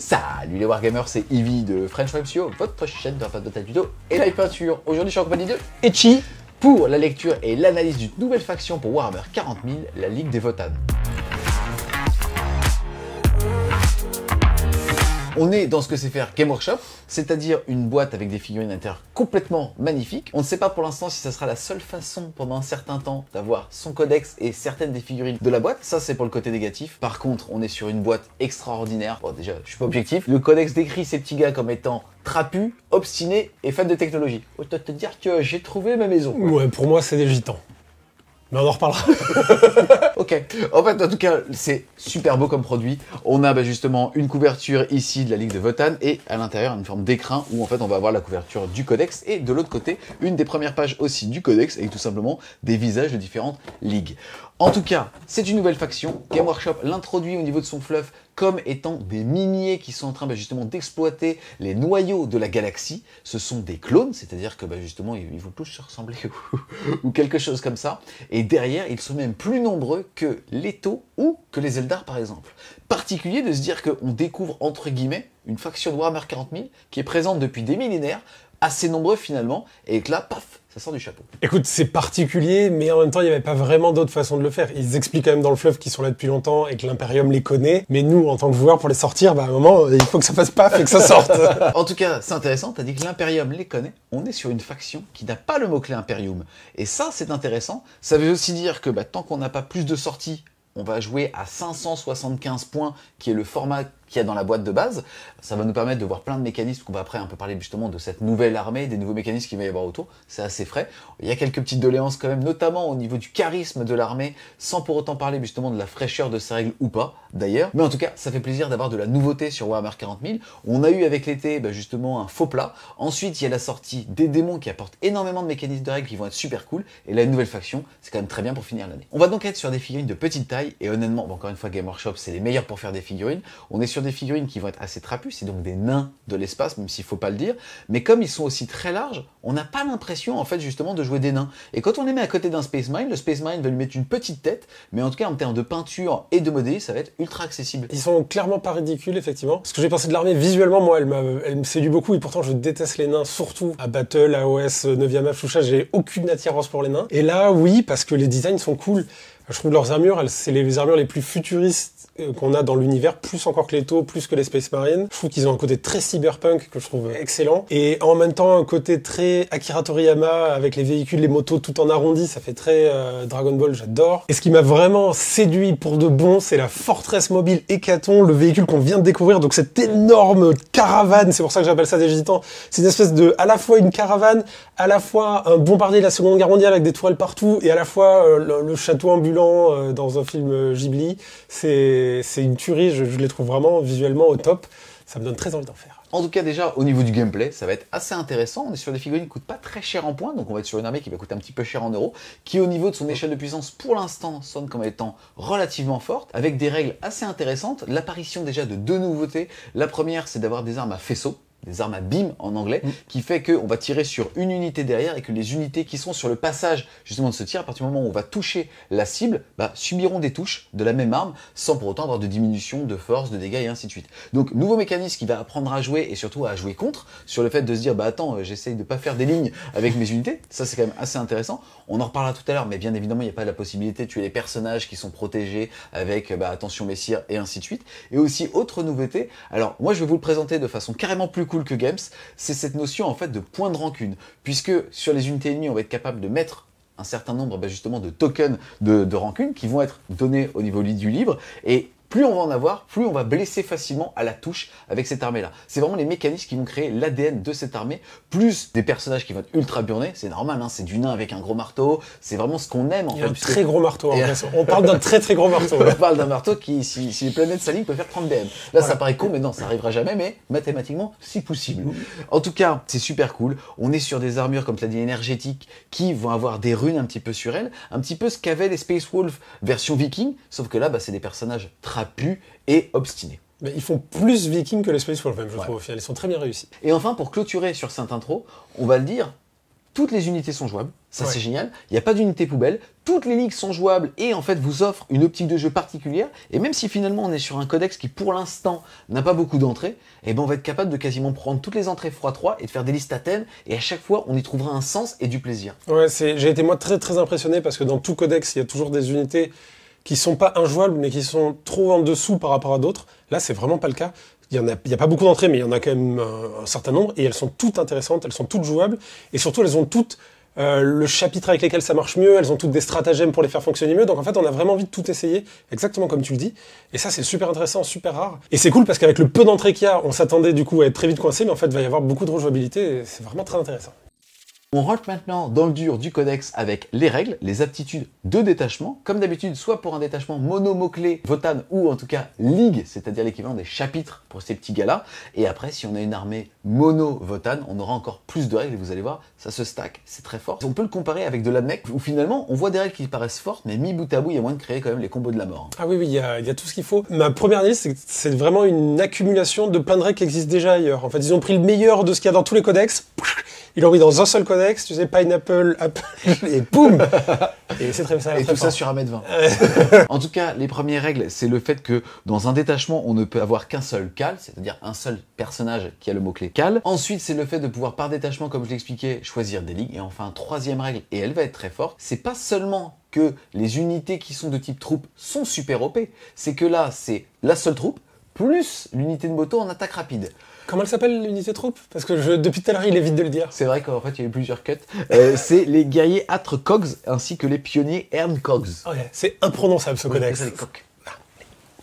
Salut les Wargamers, c'est Ivy de French Websio, votre chaîne de Dota Tuto et live peinture. Aujourd'hui, je suis en compagnie de Etchi pour la lecture et l'analyse d'une nouvelle faction pour Warhammer 40 000, la Ligue des Votann. On est dans ce que c'est faire Game Workshop, c'est-à-dire une boîte avec des figurines à l'intérieur complètement magnifiques. On ne sait pas pour l'instant si ça sera la seule façon pendant un certain temps d'avoir son codex et certaines des figurines de la boîte. Ça, c'est pour le côté négatif. Par contre, on est sur une boîte extraordinaire. Bon, déjà, je suis pas objectif. Le codex décrit ces petits gars comme étant trapus, obstinés et fans de technologie. Autant te dire que j'ai trouvé ma maison. Ouais, pour moi, c'est des gitans. Mais on en reparlera. Ok. En fait, en tout cas, c'est super beau comme produit. On a justement une couverture ici de la Ligue de Votann et à l'intérieur une forme d'écrin où en fait on va avoir la couverture du codex et de l'autre côté une des premières pages aussi du codex avec tout simplement des visages de différentes ligues. En tout cas, c'est une nouvelle faction. Game Workshop l'introduit au niveau de son fluff comme étant des miniers qui sont en train justement d'exploiter les noyaux de la galaxie. Ce sont des clones, c'est-à-dire que justement ils vont tous se ressembler ou quelque chose comme ça. Et derrière, ils sont même plus nombreux que les Tau ou que les Eldar par exemple. Particulier de se dire qu'on découvre entre guillemets une faction de Warhammer 40 000 qui est présente depuis des millénaires, assez nombreux finalement, et que là, paf, ça sort du chapeau. Écoute, c'est particulier, mais en même temps, il n'y avait pas vraiment d'autre façon de le faire. Ils expliquent quand même dans le fleuve qu'ils sont là depuis longtemps et que l'Imperium les connaît. Mais nous, en tant que joueurs, pour les sortir, à un moment, il faut que ça fasse paf et que ça sorte. En tout cas, c'est intéressant, t'as dit que l'Imperium les connaît. On est sur une faction qui n'a pas le mot-clé Imperium. Et ça, c'est intéressant. Ça veut aussi dire que tant qu'on n'a pas plus de sorties, on va jouer à 575 points, qui est le format qu'il y a dans la boîte de base. Ça va nous permettre de voir plein de mécanismes qu'on va après un peu parler justement de cette nouvelle armée, des nouveaux mécanismes qu'il va y avoir autour. C'est assez frais. Il y a quelques petites doléances quand même, notamment au niveau du charisme de l'armée, sans pour autant parler justement de la fraîcheur de ses règles ou pas, d'ailleurs. Mais en tout cas, ça fait plaisir d'avoir de la nouveauté sur Warhammer 40 000. On a eu avec l'été justement un faux plat. Ensuite, il y a la sortie des démons qui apportent énormément de mécanismes de règles qui vont être super cool. Et là, une nouvelle faction, c'est quand même très bien pour finir l'année. On va donc être sur des figurines de petite taille. Et honnêtement, encore une fois, Game Workshop, c'est les meilleurs pour faire des figurines. On est sur des figurines qui vont être assez trapus, c'est donc des nains de l'espace, même s'il faut pas le dire. Mais comme ils sont aussi très larges, on n'a pas l'impression, en fait, justement, de jouer des nains. Et quand on les met à côté d'un Space Marine, le Space Marine va lui mettre une petite tête, mais en tout cas, en termes de peinture et de modélisme, ça va être ultra accessible. Ils sont clairement pas ridicules, effectivement. Ce que j'ai pensé de l'armée, visuellement, moi, elle me séduit beaucoup, et pourtant, je déteste les nains, surtout à Battle, AOS, 9e Age, tout ça, j'ai aucune attirance pour les nains. Et là, oui, parce que les designs sont cool. Je trouve leurs armures, c'est les armures les plus futuristes qu'on a dans l'univers, plus encore que les Tau, plus que les Space Marines. Je trouve qu'ils ont un côté très cyberpunk que je trouve excellent. Et en même temps, un côté très Akira Toriyama avec les véhicules, les motos tout en arrondi. Ça fait très Dragon Ball, j'adore. Et ce qui m'a vraiment séduit pour de bon, c'est la Fortress Mobile Hécaton, le véhicule qu'on vient de découvrir. Donc cette énorme caravane, c'est pour ça que j'appelle ça des gitans. C'est une espèce de, à la fois une caravane, à la fois un bombardier de la Seconde Guerre mondiale avec des tourelles partout, et à la fois le château ambulant dans un film Ghibli. C'est une tuerie, je les trouve vraiment visuellement au top. Ça me donne très envie d'en faire. En tout cas, déjà, au niveau du gameplay, ça va être assez intéressant. On est sur des figurines qui coûtent pas très cher en points, donc on va être sur une armée qui va coûter un petit peu cher en euros, qui au niveau de son échelle de puissance, pour l'instant, sonne comme étant relativement forte, avec des règles assez intéressantes. L'apparition déjà de deux nouveautés. La première, c'est d'avoir des armes à faisceau, des armes à beam en anglais, qui fait qu'on va tirer sur une unité derrière et que les unités qui sont sur le passage justement de ce tir, à partir du moment où on va toucher la cible, subiront des touches de la même arme sans pour autant avoir de diminution de force, de dégâts et ainsi de suite. Donc nouveau mécanisme qui va apprendre à jouer et surtout à jouer contre, sur le fait de se dire attends, j'essaye de pas faire des lignes avec mes unités, ça c'est quand même assez intéressant. On en reparlera tout à l'heure, mais bien évidemment il n'y a pas la possibilité de tuer les personnages qui sont protégés avec attention messire et ainsi de suite. Et aussi autre nouveauté, alors moi je vais vous le présenter de façon carrément plus cool que Games, c'est cette notion en fait de point de rancune, puisque sur les unités ennemies on va être capable de mettre un certain nombre justement de tokens de rancune qui vont être donnés au niveau du libre, et plus on va en avoir, plus on va blesser facilement à la touche avec cette armée-là. C'est vraiment les mécanismes qui vont créer l'ADN de cette armée, plus des personnages qui vont être ultra burnés, c'est normal, c'est du nain avec un gros marteau, c'est vraiment ce qu'on aime en fait. Un très gros marteau, on parle d'un très très gros marteau. On parle d'un marteau qui, si les planètes s'alignent, peut faire 30 BM. Là, voilà. Ça paraît con, mais non, ça arrivera jamais, mais mathématiquement, si possible. En tout cas, c'est super cool. On est sur des armures, comme tu l'as dit, énergétiques, qui vont avoir des runes un petit peu sur elles, un petit peu ce qu'avaient les Space Wolves version viking, sauf que là, c'est des personnages trapus et obstinés. Mais ils font plus vikings que les Space Wolves, même, je trouve, au final. Ils sont très bien réussis. Et enfin, pour clôturer sur cette intro, on va le dire, toutes les unités sont jouables, ça Ouais. c'est génial, il n'y a pas d'unité poubelle, toutes les ligues sont jouables et en fait vous offrent une optique de jeu particulière, et même si finalement on est sur un codex qui pour l'instant n'a pas beaucoup d'entrées, eh ben on va être capable de quasiment prendre toutes les entrées x3 et de faire des listes à thème, et à chaque fois on y trouvera un sens et du plaisir. Ouais, j'ai été moi très très impressionné parce que dans tout codex, il y a toujours des unités qui sont pas injouables, mais qui sont trop en dessous par rapport à d'autres. Là, c'est vraiment pas le cas. Il y a pas beaucoup d'entrées, mais il y en a quand même un certain nombre, et elles sont toutes intéressantes, elles sont toutes jouables, et surtout elles ont toutes le chapitre avec lesquels ça marche mieux, elles ont toutes des stratagèmes pour les faire fonctionner mieux, donc en fait on a vraiment envie de tout essayer, exactement comme tu le dis, et ça c'est super intéressant, super rare, et c'est cool parce qu'avec le peu d'entrées qu'il y a, on s'attendait du coup à être très vite coincé, mais en fait il va y avoir beaucoup de rejouabilité, et c'est vraiment très intéressant. On rentre maintenant dans le dur du codex avec les règles, les aptitudes de détachement. Comme d'habitude, soit pour un détachement mono mot-clé, Votann, ou en tout cas ligue, c'est-à-dire l'équivalent des chapitres pour ces petits gars-là. Et après, si on a une armée mono Votann, on aura encore plus de règles et vous allez voir, ça se stack, c'est très fort. On peut le comparer avec de l'ADMEC où finalement, on voit des règles qui paraissent fortes, mais mis bout à bout, il y a moyen de créer quand même les combos de la mort. Ah oui, il y a tout ce qu'il faut. Ma première liste, c'est vraiment une accumulation de plein de règles qui existent déjà ailleurs. En fait, ils ont pris le meilleur de ce qu'il y a dans tous les codex, ils l'ont mis dans un seul codex, tu sais, Pineapple, Apple, et boum. Et c'est très ça. Et tout ça sur 1m20. En tout cas, les premières règles, c'est le fait que dans un détachement, on ne peut avoir qu'un seul cal, c'est-à-dire un seul personnage qui a le mot-clé cal. Ensuite, c'est le fait de pouvoir par détachement, comme je l'expliquais, choisir des ligues. Et enfin, troisième règle, et elle va être très forte, c'est pas seulement que les unités qui sont de type troupe sont super OP, c'est que là, c'est la seule troupe, plus l'unité de moto en attaque rapide. Comment elle s'appelle l'unité troupe? Parce que depuis tout à l'heure, il évite de le dire. C'est vrai qu'en fait, il y a eu plusieurs cuts. C'est les guerriers Atre Cogs ainsi que les pionniers Ern Cogs. Ouais, c'est imprononçable ce codex. Ça, les coques.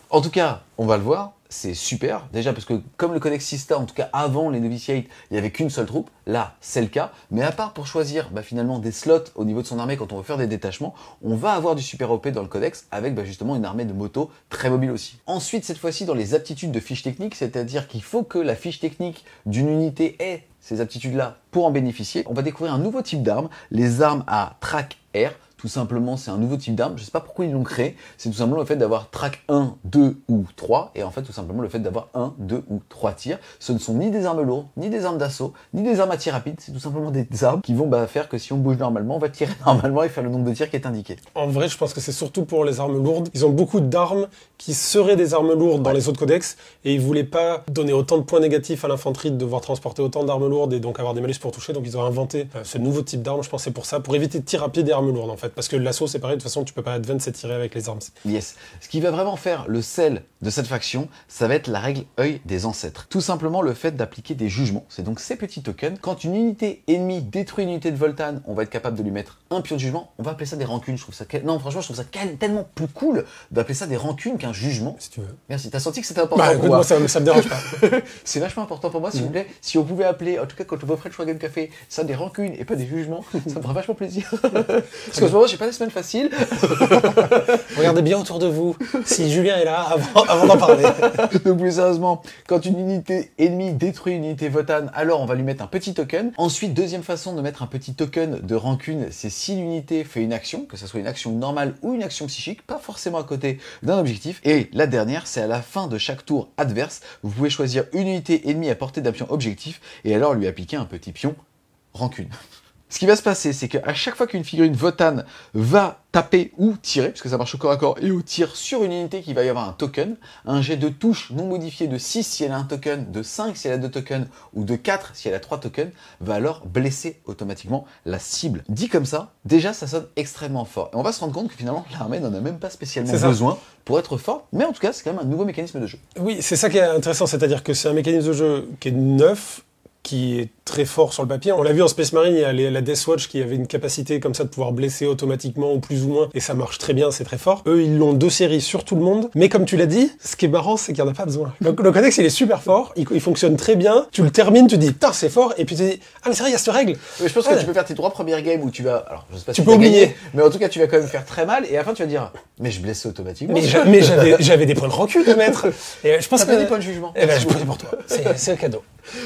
En tout cas, on va le voir, c'est super. Déjà parce que comme le codex Sista, en tout cas avant les novitiates, il n'y avait qu'une seule troupe. Là, c'est le cas. Mais à part pour choisir finalement des slots au niveau de son armée quand on veut faire des détachements, on va avoir du super OP dans le codex avec justement une armée de moto très mobile aussi. Ensuite, cette fois-ci, dans les aptitudes de fiche technique, c'est-à-dire qu'il faut que la fiche technique d'une unité ait ces aptitudes-là pour en bénéficier. On va découvrir un nouveau type d'armes, les armes à track air. Tout simplement, c'est un nouveau type d'arme. Je ne sais pas pourquoi ils l'ont créé. C'est tout simplement le fait d'avoir track 1, 2 ou 3. Et en fait, tout simplement le fait d'avoir 1, 2 ou 3 tirs. Ce ne sont ni des armes lourdes, ni des armes d'assaut, ni des armes à tir rapide. C'est tout simplement des armes qui vont faire que si on bouge normalement, on va tirer normalement et faire le nombre de tirs qui est indiqué. En vrai, je pense que c'est surtout pour les armes lourdes. Ils ont beaucoup d'armes qui seraient des armes lourdes dans les autres codex. Et ils voulaient pas donner autant de points négatifs à l'infanterie de devoir transporter autant d'armes lourdes et donc avoir des malus pour toucher. Donc ils ont inventé ce nouveau type d'arme. Je pense que c'est pour ça, pour éviter de tir rapide et armes lourdes en fait. Parce que l'assaut, c'est pareil, de toute façon, tu peux pas advance et tirer avec les armes. Yes. Ce qui va vraiment faire le sel de cette faction, ça va être la règle œil des ancêtres. Tout simplement le fait d'appliquer des jugements. C'est donc ces petits tokens. Quand une unité ennemie détruit une unité de Votann, on va être capable de lui mettre un pion de jugement. On va appeler ça des rancunes. Je trouve ça... Non, franchement, je trouve ça tellement plus cool d'appeler ça des rancunes qu'un jugement. Si tu veux. Merci. T'as senti que c'était important Bah, pour écoute, moi. moi, ça me dérange pas. C'est vachement important pour moi, s'il vous plaît. Si on pouvait appeler, en tout cas, quand on offrait le Shogun Café, ça des rancunes et pas des jugements, ça me ferait vachement plaisir. Parce qu'en ce moment, j'ai pas des semaines faciles. Regardez bien autour de vous, si Julien est là, avant d'en parler. Donc plus sérieusement, quand une unité ennemie détruit une unité Votann, alors on va lui mettre un petit token. Ensuite, deuxième façon de mettre un petit token de rancune, c'est si l'unité fait une action, que ce soit une action normale ou une action psychique, pas forcément à côté d'un objectif. Et la dernière, c'est à la fin de chaque tour adverse, vous pouvez choisir une unité ennemie à portée d'un pion objectif, et alors lui appliquer un petit pion rancune. Ce qui va se passer, c'est qu'à chaque fois qu'une figurine Votann va taper ou tirer, parce que ça marche au corps à corps et au tir sur une unité, qui va y avoir un token, un jet de touche non modifié de 6 si elle a un token, de 5 si elle a 2 tokens, ou de 4 si elle a 3 tokens, va alors blesser automatiquement la cible. Dit comme ça, déjà ça sonne extrêmement fort. Et on va se rendre compte que finalement l'armée n'en a même pas spécialement besoin pour être fort, mais en tout cas c'est quand même un nouveau mécanisme de jeu. Oui, c'est ça qui est intéressant, c'est-à-dire que c'est un mécanisme de jeu qui est neuf, qui est très fort sur le papier. On l'a vu en Space Marine, il y a la Death Watch qui avait une capacité comme ça de pouvoir blesser automatiquement ou plus ou moins, et ça marche très bien, c'est très fort. Eux, ils l'ont 2 séries sur tout le monde, mais comme tu l'as dit, ce qui est marrant, c'est qu'il n'y en a pas besoin. Donc le codex, il est super fort, il fonctionne très bien, tu le termines, tu dis, putain, c'est fort, et puis tu dis, ah mais c'est vrai, il y a cette règle. Mais je pense que tu peux faire tes 3 premières games où tu vas, alors je sais pas tu si peux oublier, gagné, mais en tout cas tu vas quand même faire très mal, et à la fin tu vas dire, mais je blessais automatiquement. Mais j'avais des points de rancune à mettre. Et je pense T'as pas des points de jugement. Eh ben, je prenais pour toi. C'est un cadeau.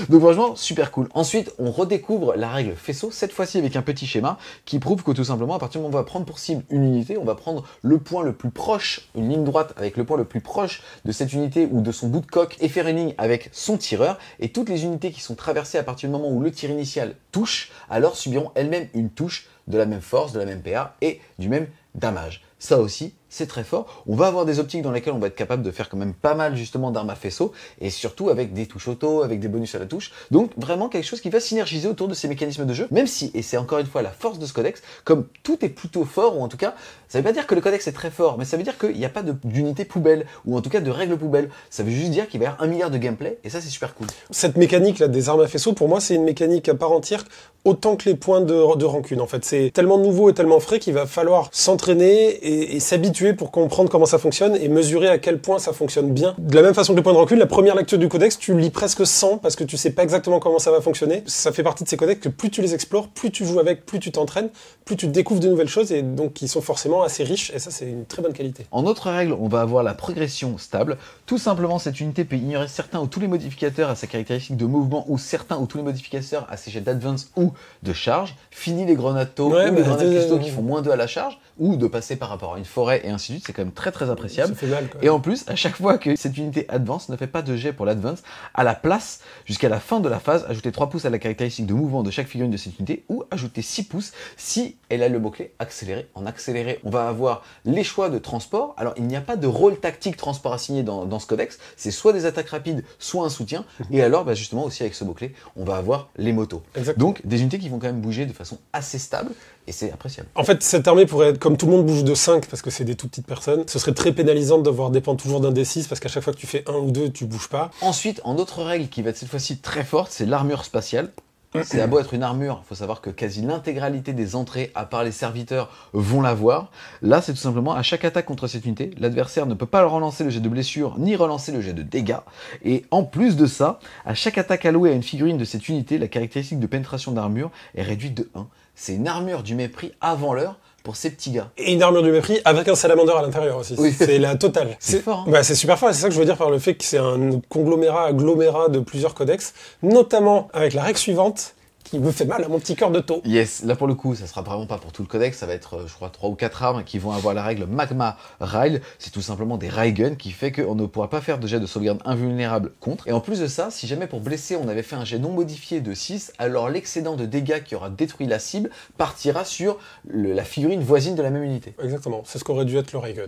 Donc franchement, super cool. Ensuite, on redécouvre la règle faisceau, cette fois-ci avec un petit schéma qui prouve que tout simplement, à partir du moment où on va prendre pour cible une unité, on va prendre le point le plus proche, une ligne droite avec le point le plus proche de cette unité ou de son bout de coque et faire une ligne avec son tireur. Et toutes les unités qui sont traversées à partir du moment où le tir initial touche, alors subiront elles-mêmes une touche de la même force, de la même PA et du même damage. Ça aussi, c'est très fort. On va avoir des optiques dans lesquelles on va être capable de faire quand même pas mal justement d'armes à faisceau, et surtout avec des touches auto, avec des bonus à la touche. Donc vraiment quelque chose qui va synergiser autour de ces mécanismes de jeu, même si, et c'est encore une fois la force de ce codex, comme tout est plutôt fort, ou en tout cas, ça veut pas dire que le codex est très fort, mais ça veut dire qu'il n'y a pas d'unité poubelle, ou en tout cas de règles poubelle. Ça veut juste dire qu'il va y avoir 1 milliard de gameplay, et ça c'est super cool. Cette mécanique là des armes à faisceau, pour moi, c'est une mécanique à part entière, autant que les points de rancune. En fait, c'est tellement nouveau et tellement frais qu'il va falloir s'entraîner et s'habituer pour comprendre comment ça fonctionne et mesurer à quel point ça fonctionne bien. De la même façon que les points de rancune, la première lecture du codex, tu lis presque sans parce que tu sais pas exactement comment ça va fonctionner. Ça fait partie de ces codex que plus tu les explores, plus tu joues avec, plus tu t'entraînes, plus tu découvres de nouvelles choses et donc ils sont forcément assez riches et ça c'est une très bonne qualité. En autre règle, on va avoir la progression stable. Tout simplement, cette unité peut ignorer certains ou tous les modificateurs à sa caractéristique de mouvement ou certains ou tous les modificateurs à ses jets d'advance ou de charge. Fini les grenades taux ou les grenades cristaux qui font moins 2 à la charge ou de passer par rapport à une forêt et ainsi de suite. C'est quand même très très appréciable. Ça fait mal, quoi. Et en plus, à chaque fois que cette unité advance, ne fait pas de jet pour l'advance, à la place, jusqu'à la fin de la phase, ajouter 3 pouces à la caractéristique de mouvement de chaque figurine de cette unité ou ajouter 6 pouces si elle a le mot-clé accéléré. En accéléré, on va avoir les choix de transport. Alors, il n'y a pas de rôle tactique transport assigné dans ce codex. C'est soit des attaques rapides, soit un soutien. Et alors, justement, aussi avec ce mot-clé, on va avoir les motos. Exactement. Donc, des unités qui vont quand même bouger de façon assez stable. Et c'est appréciable. En fait, cette armée pourrait être, comme tout le monde bouge de 5 parce que c'est des tout petites personnes, ce serait très pénalisant de devoir dépendre toujours d'un D6 parce qu'à chaque fois que tu fais 1 ou 2, tu bouges pas. Ensuite, en autre règle qui va être cette fois-ci très forte, c'est l'armure spatiale. C'est à beau être une armure, il faut savoir que quasi l'intégralité des entrées, à part les serviteurs, vont l'avoir. Là, c'est tout simplement, à chaque attaque contre cette unité, l'adversaire ne peut pas relancer le jet de blessure, ni relancer le jet de dégâts. Et en plus de ça, à chaque attaque allouée à une figurine de cette unité, la caractéristique de pénétration d'armure est réduite de 1. C'est une armure du mépris avant l'heure pour ces petits gars. Et une armure du mépris avec un salamander à l'intérieur aussi. Oui. C'est la totale. C'est fort, hein. C'est super fort et c'est ça que je veux dire par le fait que c'est un agglomérat de plusieurs codex, notamment avec la règle suivante, qui me fait mal à mon petit cœur de taupe. Yes, là pour le coup, ça sera vraiment pas pour tout le codex, ça va être, je crois, 3 ou 4 armes qui vont avoir la règle Magma Rail. C'est tout simplement des railguns qui fait qu'on ne pourra pas faire de jet de sauvegarde invulnérable contre. Et en plus de ça, si jamais pour blesser, on avait fait un jet non modifié de 6, alors l'excédent de dégâts qui aura détruit la cible partira sur la figurine voisine de la même unité. Exactement, c'est ce qu'aurait dû être le Raygun.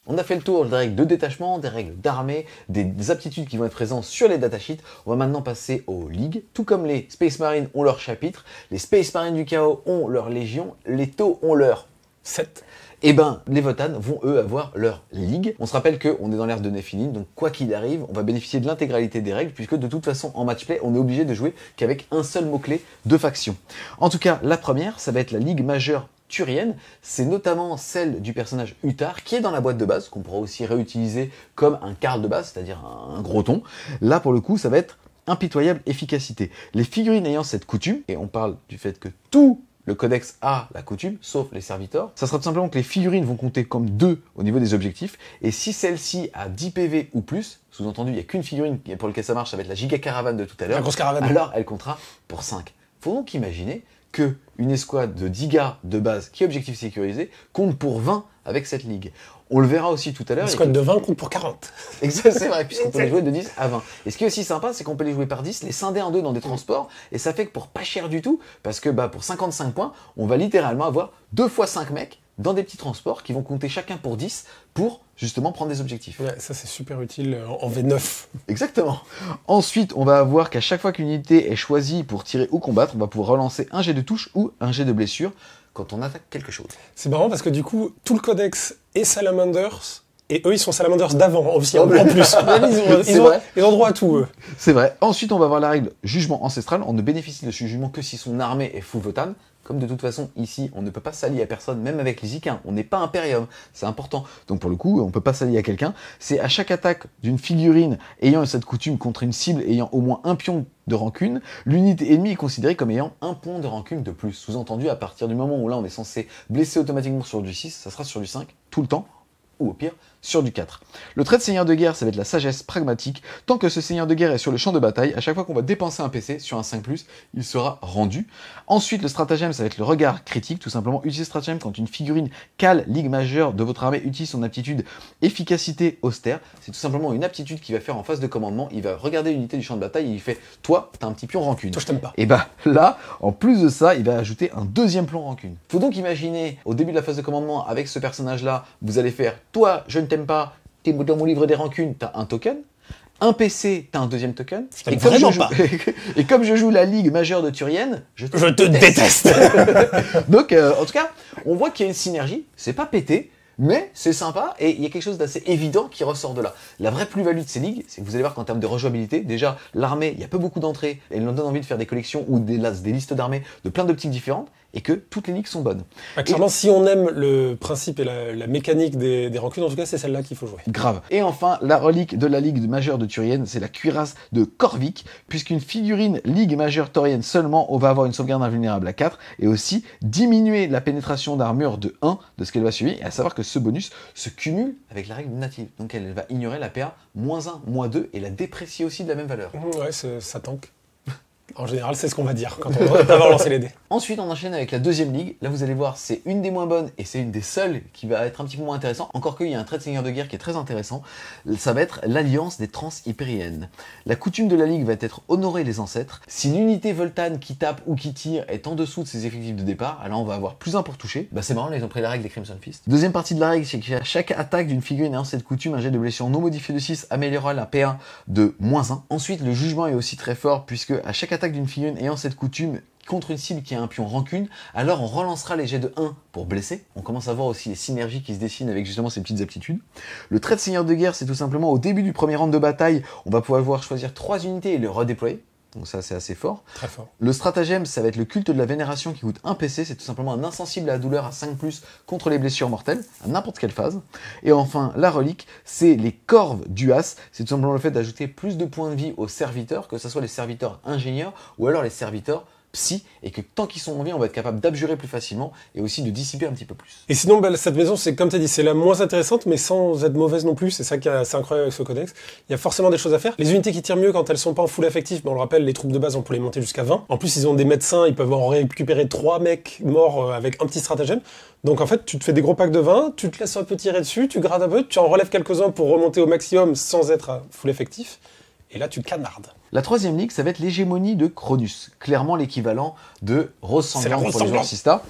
On a fait le tour des règles de détachement, des règles d'armée, des aptitudes qui vont être présentes sur les datasheets. On va maintenant passer aux ligues. Tout comme les Space Marines ont leur chapitre, les Space Marines du Chaos ont leur légion, les Tau ont leur 7. Et les Votann vont eux avoir leur ligue. On se rappelle qu'on est dans l'ère de Nephilim, donc quoi qu'il arrive, on va bénéficier de l'intégralité des règles, puisque de toute façon en matchplay, on est obligé de jouer qu'avec un seul mot-clé de faction. En tout cas, la première, ça va être la ligue majeure turienne, c'est notamment celle du personnage Uthar qui est dans la boîte de base, qu'on pourra aussi réutiliser comme un Karl de base, c'est-à-dire un gros ton. Là pour le coup ça va être impitoyable efficacité. Les figurines ayant cette coutume, et on parle du fait que tout le codex a la coutume, sauf les serviteurs, ça sera tout simplement que les figurines vont compter comme 2 au niveau des objectifs, et si celle-ci a 10 PV ou plus, sous-entendu il n'y a qu'une figurine pour laquelle ça marche, ça va être la giga caravane de tout à l'heure, La grosse caravane. Alors elle comptera pour 5. Faut donc imaginer que une escouade de 10 gars de base qui est objectif sécurisé compte pour 20 avec cette ligue. On le verra aussi tout à l'heure. Une escouade de 20 compte pour 40. Exact, c'est vrai, puisqu'on peut les jouer de 10 à 20. Et ce qui est aussi sympa, c'est qu'on peut les jouer par 10, les scinder en 2 dans des transports, et ça fait que pour pas cher du tout, parce que pour 55 points, on va littéralement avoir 2 fois 5 mecs dans des petits transports qui vont compter chacun pour 10 pour justement prendre des objectifs. Ouais, ça c'est super utile en V9. Exactement. Ensuite, on va avoir qu'à chaque fois qu'une unité est choisie pour tirer ou combattre, on va pouvoir relancer un jet de touche ou un jet de blessure quand on attaque quelque chose. C'est marrant parce que du coup, tout le codex est Salamanders, et eux ils sont Salamanders d'avant aussi, en plus. Ils ont droit à tout, eux. C'est vrai. Ensuite, on va avoir la règle jugement ancestral. On ne bénéficie de ce jugement que si son armée est full Votann. Comme de toute façon, ici, on ne peut pas s'allier à personne, même avec les Ikains. On n'est pas Imperium, c'est important. Donc pour le coup, on ne peut pas s'allier à quelqu'un. C'est à chaque attaque d'une figurine ayant cette coutume contre une cible ayant au moins un pion de rancune, l'unité ennemie est considérée comme ayant un point de rancune de plus. Sous-entendu, à partir du moment où là, on est censé blesser automatiquement sur du 6, ça sera sur du 5 tout le temps. ou au pire sur du 4. Le trait de seigneur de guerre, ça va être la sagesse pragmatique. Tant que ce seigneur de guerre est sur le champ de bataille, à chaque fois qu'on va dépenser un PC sur un 5+, il sera rendu. Ensuite, le stratagème, ça va être le regard critique, tout simplement. Utiliser stratagème quand une figurine cale ligue majeure de votre armée utilise son aptitude efficacité austère. C'est tout simplement une aptitude qu'il va faire en phase de commandement. Il va regarder l'unité du champ de bataille et il fait « Toi, t'as un petit pion rancune. » Toi, je t'aime pas. Et bah là, en plus de ça, il va ajouter un deuxième pion rancune. Faut donc imaginer, au début de la phase de commandement, avec ce personnage-là, vous allez faire « Toi, je ne t'aime pas, t'es dans mon livre des rancunes, t'as un token. Un PC, t'as un deuxième token. Et comme, et comme je joue la Ligue majeure de Turienne, je te déteste. Donc, en tout cas, on voit qu'il y a une synergie. C'est pas pété, mais c'est sympa et il y a quelque chose d'assez évident qui ressort de là. La vraie plus-value de ces ligues, c'est que vous allez voir qu'en termes de rejouabilité, déjà, l'armée, il y a pas beaucoup d'entrées et elle nous donne envie de faire des collections ou des listes d'armées de plein d'optiques différentes et que toutes les ligues sont bonnes. Clairement, si on aime le principe et la mécanique des rancunes, en tout cas, c'est celle-là qu'il faut jouer. Grave. Et enfin, la relique de la Ligue majeure de Turienne, c'est la cuirasse de Corvic, puisqu'une figurine Ligue majeure taurienne seulement, on va avoir une sauvegarde invulnérable à 4, et aussi diminuer la pénétration d'armure de 1 de ce qu'elle va suivre, et à savoir que ce bonus se cumule avec la règle native. Donc elle va ignorer la PA -1, -2, et la déprécier aussi de la même valeur. Ouais, ça tank. En général, c'est ce qu'on va dire quand on va avoir lancé les dés. Ensuite, on enchaîne avec la deuxième ligue. Là, vous allez voir, c'est une des moins bonnes et c'est une des seules qui va être un petit peu moins intéressant. Encore qu'il y a un trait de seigneur de guerre qui est très intéressant. Ça va être l'alliance des trans-hypériennes. La coutume de la ligue va être honorer les ancêtres. Si l'unité Voltane qui tape ou qui tire est en dessous de ses effectifs de départ, alors on va avoir +1 pour toucher. Bah c'est marrant, là, ils ont pris la règle des Crimson Fist. Deuxième partie de la règle, c'est qu'à chaque attaque d'une figurine ayant cette coutume, un jet de blessure non modifié de 6 améliorera la P1 de -1. Ensuite, le jugement est aussi très fort puisque à chaque attaque d'une figurine ayant cette coutume contre une cible qui a un pion rancune, alors on relancera les jets de 1 pour blesser. On commence à voir aussi les synergies qui se dessinent avec justement ces petites aptitudes. Le trait de seigneur de guerre, c'est tout simplement au début du premier round de bataille, on va pouvoir choisir 3 unités et les redéployer. Donc ça, c'est assez fort. Très fort. Le stratagème, ça va être le culte de la vénération qui coûte 1 PC. C'est tout simplement un insensible à la douleur à 5+, contre les blessures mortelles, à n'importe quelle phase. Et enfin, la relique, c'est les corves du As. C'est tout simplement le fait d'ajouter plus de points de vie aux serviteurs, que ce soit les serviteurs ingénieurs ou alors les serviteurs psy, et que tant qu'ils sont en vie, on va être capable d'abjurer plus facilement et aussi de dissiper un petit peu plus. Et sinon, cette maison, c'est comme tu as dit, c'est la moins intéressante, mais sans être mauvaise non plus. C'est ça qui est assez incroyable avec ce codex. Il y a forcément des choses à faire. Les unités qui tirent mieux quand elles sont pas en full effectif, on le rappelle, les troupes de base, on peut les monter jusqu'à 20. En plus, ils ont des médecins, ils peuvent en récupérer 3 mecs morts avec un petit stratagème. Donc en fait, tu te fais des gros packs de 20, tu te laisses un peu tirer dessus, tu grades un peu, tu en relèves quelques-uns pour remonter au maximum sans être à full effectif. Et là, tu canardes. La troisième ligue, ça va être l'hégémonie de Cronus. Clairement l'équivalent de Rose Sanglante pour les joueurs Sista.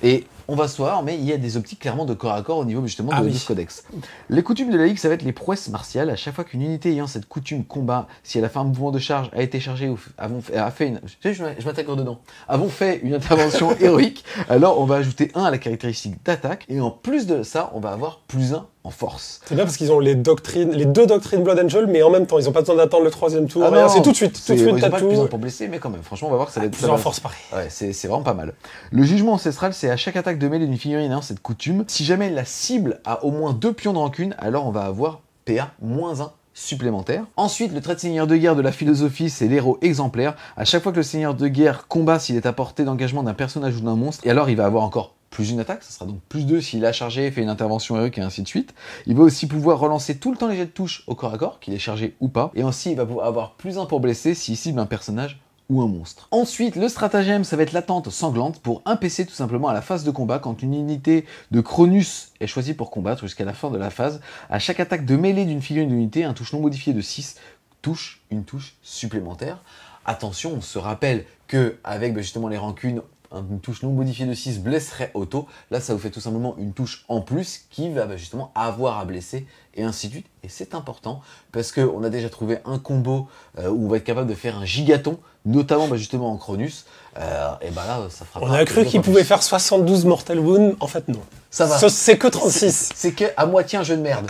Et on va se voir, mais il y a des optiques clairement de corps à corps au niveau justement de ce codex. Les coutumes de la ligue, ça va être les prouesses martiales. À chaque fois qu'une unité ayant cette coutume combat, si elle a fait un mouvement de charge, a été chargée ou a fait une... Je m'intègre dedans. Avons fait une intervention héroïque, alors on va ajouter 1 à la caractéristique d'attaque. Et en plus de ça, on va avoir +1 en force. C'est bien parce qu'ils ont les deux doctrines Blood Angel, mais en même temps, ils n'ont pas besoin d'attendre le 3e tour. Ah c'est tout de suite. Tout de suite, ils ont pas +1 pour blesser, mais quand même, franchement, on va voir que ça va être... Plus en force, pareil. Ouais, c'est vraiment pas mal. Le jugement ancestral, c'est à chaque attaque de mêlée d'une figurine ayant cette coutume. Si jamais la cible a au moins 2 pions de rancune, alors on va avoir PA -1 supplémentaire. Ensuite, le trait de seigneur de guerre de la philosophie, c'est l'héros exemplaire. À chaque fois que le seigneur de guerre combat, s'il est à portée d'engagement d'un personnage ou d'un monstre, et alors il va avoir encore +1 attaque, ça sera donc +2 s'il a chargé, fait une intervention héroïque et ainsi de suite. Il va aussi pouvoir relancer tout le temps les jets de touche au corps à corps, qu'il est chargé ou pas. Et ainsi, il va pouvoir avoir +1 pour blesser s'il cible un personnage ou un monstre. Ensuite, le stratagème, ça va être l'attente sanglante pour un PC tout simplement à la phase de combat. Quand une unité de Cronus est choisie pour combattre jusqu'à la fin de la phase, à chaque attaque de mêlée d'une figurine d'unité, un touche non modifié de 6 touche une touche supplémentaire. Attention, on se rappelle que avec justement les rancunes, une touche non modifiée de 6 blesserait auto. Là, ça vous fait tout simplement une touche en plus qui va justement avoir à blesser et ainsi de suite. Et c'est important parce qu'on a déjà trouvé un combo où on va être capable de faire un gigaton, notamment justement en Cronus. Et bah là, ça fera. On a cru qu'il pouvait faire 72 Mortal Wound. En fait, non. Ça va. C'est que 36. C'est que à moitié un jeu de merde.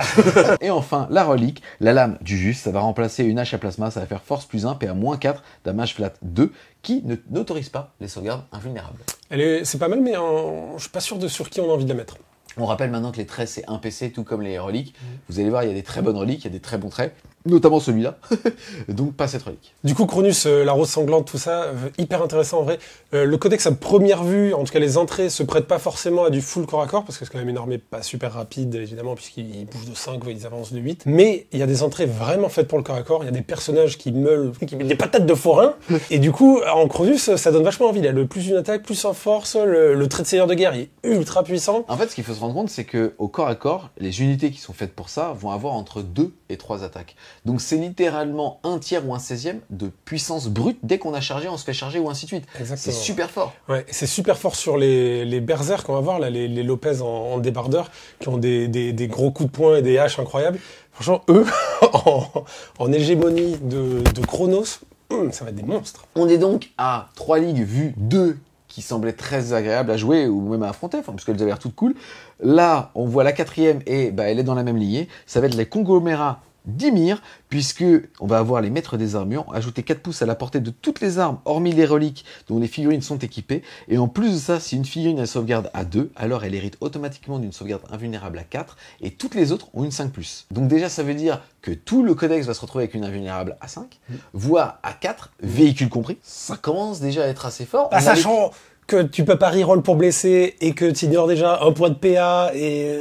Et enfin, la relique, la lame du juste, ça va remplacer une hache à plasma, ça va faire force +1, PA -4, damage flat 2, qui n'autorise pas les sauvegardes invulnérables. C'est pas mal, mais je suis pas sûr de sur qui on a envie de la mettre. On rappelle maintenant que les traits, c'est un PC, tout comme les reliques. Vous allez voir, il y a des très bonnes reliques, il y a des très bons traits. notamment celui-là, donc pas cette relique. Du coup, Cronus, la rose sanglante, tout ça, hyper intéressant en vrai. Le codex à première vue, en tout cas les entrées, se prêtent pas forcément à du full corps à corps, parce que c'est quand même une armée pas super rapide, évidemment, puisqu'ils bougent de 5, ils avancent de 8. Mais il y a des entrées vraiment faites pour le corps à corps, il y a des personnages qui meulent, qui mettent des patates de forain, et du coup, en Cronus, ça donne vachement envie. Il a le plus d'une attaque, plus en force, le trait de seigneur de guerre, il est ultra puissant. En fait, ce qu'il faut se rendre compte, c'est que au corps à corps, les unités qui sont faites pour ça vont avoir entre 2 et 3 attaques. Donc c'est littéralement un tiers ou un 16e de puissance brute. Dès qu'on a chargé, on se fait charger ou ainsi de suite. C'est super fort. Ouais, c'est super fort sur les berserk qu'on va voir, là, les Lopez en débardeur, qui ont des gros coups de poing et des haches incroyables. Franchement, eux, en hégémonie de Chronos, ça va être des monstres. On est donc à 3 ligues vues 2 qui semblaient très agréables à jouer ou même à affronter, parce qu'elles avaient l'air toutes cool. Là, on voit la 4e et elle est dans la même lignée. Ça va être les conglomérats d'Ymir, puisque on va avoir les maîtres des armures, ajouter 4 pouces à la portée de toutes les armes, hormis les reliques dont les figurines sont équipées. Et en plus de ça, si une figurine a une sauvegarde à 2, alors elle hérite automatiquement d'une sauvegarde invulnérable à 4, et toutes les autres ont une 5+. Donc déjà, ça veut dire que tout le codex va se retrouver avec une invulnérable à 5, voire à 4, véhicule compris. Ça commence déjà à être assez fort. Sachant que tu peux pas reroll pour blesser et que tu ignores déjà un point de PA et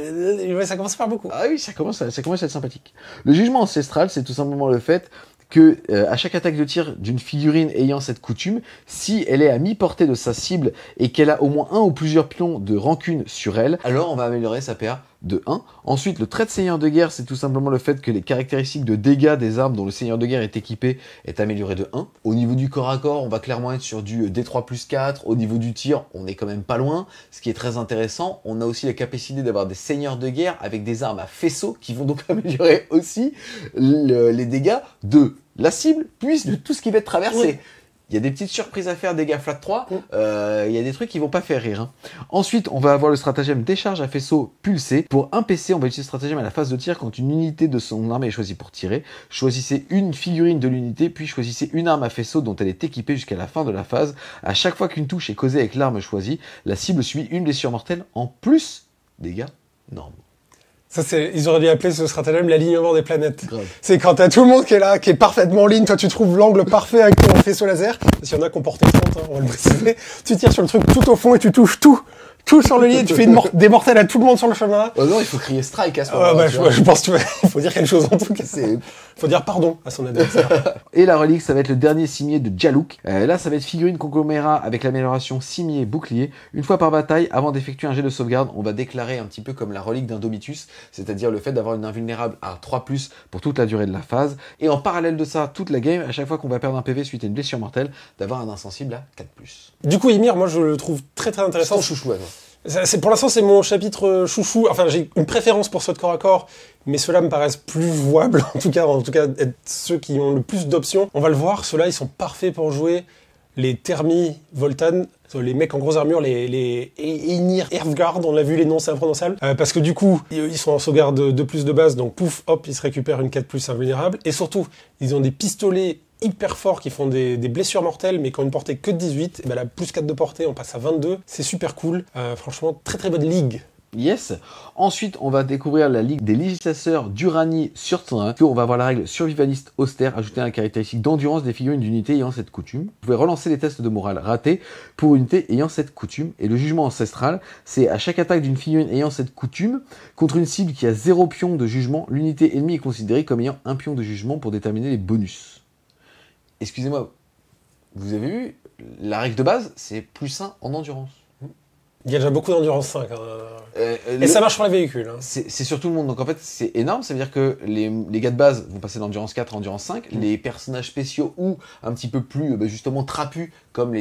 ça commence à faire beaucoup. Ah oui, ça commence à être sympathique. Le jugement ancestral, c'est tout simplement le fait que à chaque attaque de tir d'une figurine ayant cette coutume, si elle est à mi-portée de sa cible et qu'elle a au moins un ou plusieurs pions de rancune sur elle, alors on va améliorer sa PA de 1. Ensuite, le trait de seigneur de guerre, c'est tout simplement le fait que les caractéristiques de dégâts des armes dont le seigneur de guerre est équipé est amélioré de 1. Au niveau du corps à corps, on va clairement être sur du D3+4. Au niveau du tir, on est quand même pas loin. Ce qui est très intéressant, on a aussi la capacité d'avoir des seigneurs de guerre avec des armes à faisceau qui vont donc améliorer aussi les dégâts de la cible, puis de tout ce qui va être traversé. Oui. Il y a des petites surprises à faire, dégâts flat 3, il y a des trucs qui vont pas faire rire. Ensuite, on va avoir le stratagème décharge à faisceau pulsé. Pour un PC, on va utiliser ce stratagème à la phase de tir quand une unité de son armée est choisie pour tirer. Choisissez une figurine de l'unité, puis choisissez une arme à faisceau dont elle est équipée jusqu'à la fin de la phase. À chaque fois qu'une touche est causée avec l'arme choisie, la cible subit une blessure mortelle en plus dégâts normaux. Ça, ils auraient dû appeler ce stratagème l'alignement des planètes. Grave. C'est quand t'as tout le monde qui est là, qui est parfaitement en ligne, toi tu trouves l'angle parfait avec ton faisceau laser. S'il y en a qui ont porté 30, on va le préciser. Tu tires sur le truc tout au fond et tu touches tout sur le lit, tu fais des mortels à tout le monde sur le chemin. Oh non, il faut crier strike à ce moment-là. Je pense qu'il faut dire quelque chose en tout cas. Il faut dire pardon à son adversaire. Et la relique, ça va être le dernier cimier de Jalouk. Là, ça va être figurine conglomérat avec l'amélioration cimier bouclier. Une fois par bataille, avant d'effectuer un jet de sauvegarde, on va déclarer un petit peu comme la relique d'Indomitus, c'est-à-dire le fait d'avoir une invulnérable à 3+, pour toute la durée de la phase. Et en parallèle de ça, toute la game, à chaque fois qu'on va perdre un PV suite à une blessure mortelle, d'avoir un insensible à 4+. Du coup, Ymir, moi je le trouve très très intéressant. C'est ton chouchou, pour l'instant, c'est mon chapitre chouchou. Enfin, j'ai une préférence pour ceux de corps à corps, mais ceux-là me paraissent plus jouables, en tout cas être ceux qui ont le plus d'options. On va le voir, ceux-là, ils sont parfaits pour jouer les Thermi Voltan, les mecs en grosse armure, les Einir Earthguard, on l'a vu, les noms, c'est imprononçable. Parce que du coup, ils sont en sauvegarde 2+ de base, donc pouf, hop, ils se récupèrent une 4+ invulnérable. Et surtout, ils ont des pistolets hyper forts qui font des blessures mortelles mais qui ont une portée que de 18, et ben là, plus 4 de portée, on passe à 22, c'est super cool. Franchement, très très bonne ligue. Yes. Ensuite, on va découvrir la ligue des législateurs d'Uranie sur terrain. On va avoir la règle survivaliste austère, ajouter la caractéristique d'endurance des figurines d'unité ayant cette coutume. Vous pouvez relancer les tests de morale ratés pour une unité ayant cette coutume. Et le jugement ancestral, c'est à chaque attaque d'une figurine ayant cette coutume, contre une cible qui a 0 pion de jugement, l'unité ennemie est considérée comme ayant 1 pion de jugement pour déterminer les bonus. Excusez-moi, vous avez vu, la règle de base, c'est +1 en endurance. Il y a déjà beaucoup d'endurance 5. Et ça marche sur les véhicules. C'est sur tout le monde. Donc en fait, c'est énorme. Ça veut dire que les gars de base vont passer d'endurance 4 à endurance 5. Les personnages spéciaux ou un petit peu plus justement trapus, comme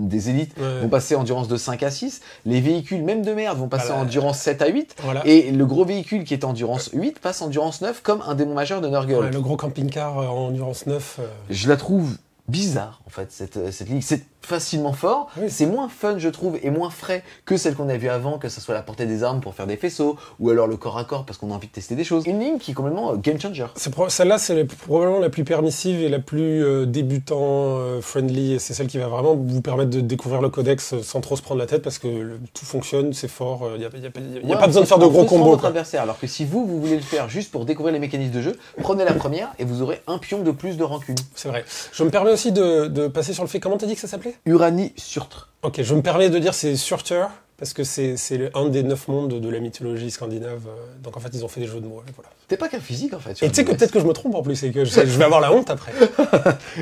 des élites, vont passer endurance de 5 à 6. Les véhicules, même de merde, vont passer endurance 7 à 8. Voilà. Et le gros véhicule qui est endurance 8 passe endurance 9 comme un démon majeur de Nurgle. Ouais, le gros camping-car en endurance 9. Je la trouve bizarre, en fait, cette ligue. facilement fort. Oui. C'est moins fun, je trouve, et moins frais que celle qu'on a vue avant, que ce soit la portée des armes pour faire des faisceaux, ou alors le corps à corps parce qu'on a envie de tester des choses. Une ligne qui est complètement game changer. Celle-là, c'est probablement la plus permissive et la plus débutant-friendly. Et c'est celle qui va vraiment vous permettre de découvrir le codex sans trop se prendre la tête parce que tout fonctionne, c'est fort. Il n'y a pas besoin de faire de gros combos. Votre adversaire, alors que si vous voulez le faire juste pour découvrir les mécanismes de jeu, prenez la première et vous aurez un pion de plus de rancune. C'est vrai. Je me permets aussi de passer sur le fait. Comment t'as dit que ça s'appelait ? Uranie Surtre. Ok, je me permets de dire c'est Surtur, parce que c'est un des 9 mondes de la mythologie scandinave. Donc en fait, ils ont fait des jeux de mots. Et voilà. T'es pas qu'un physique en fait. Et tu sais que peut-être que je me trompe en plus, et que je vais avoir la honte après.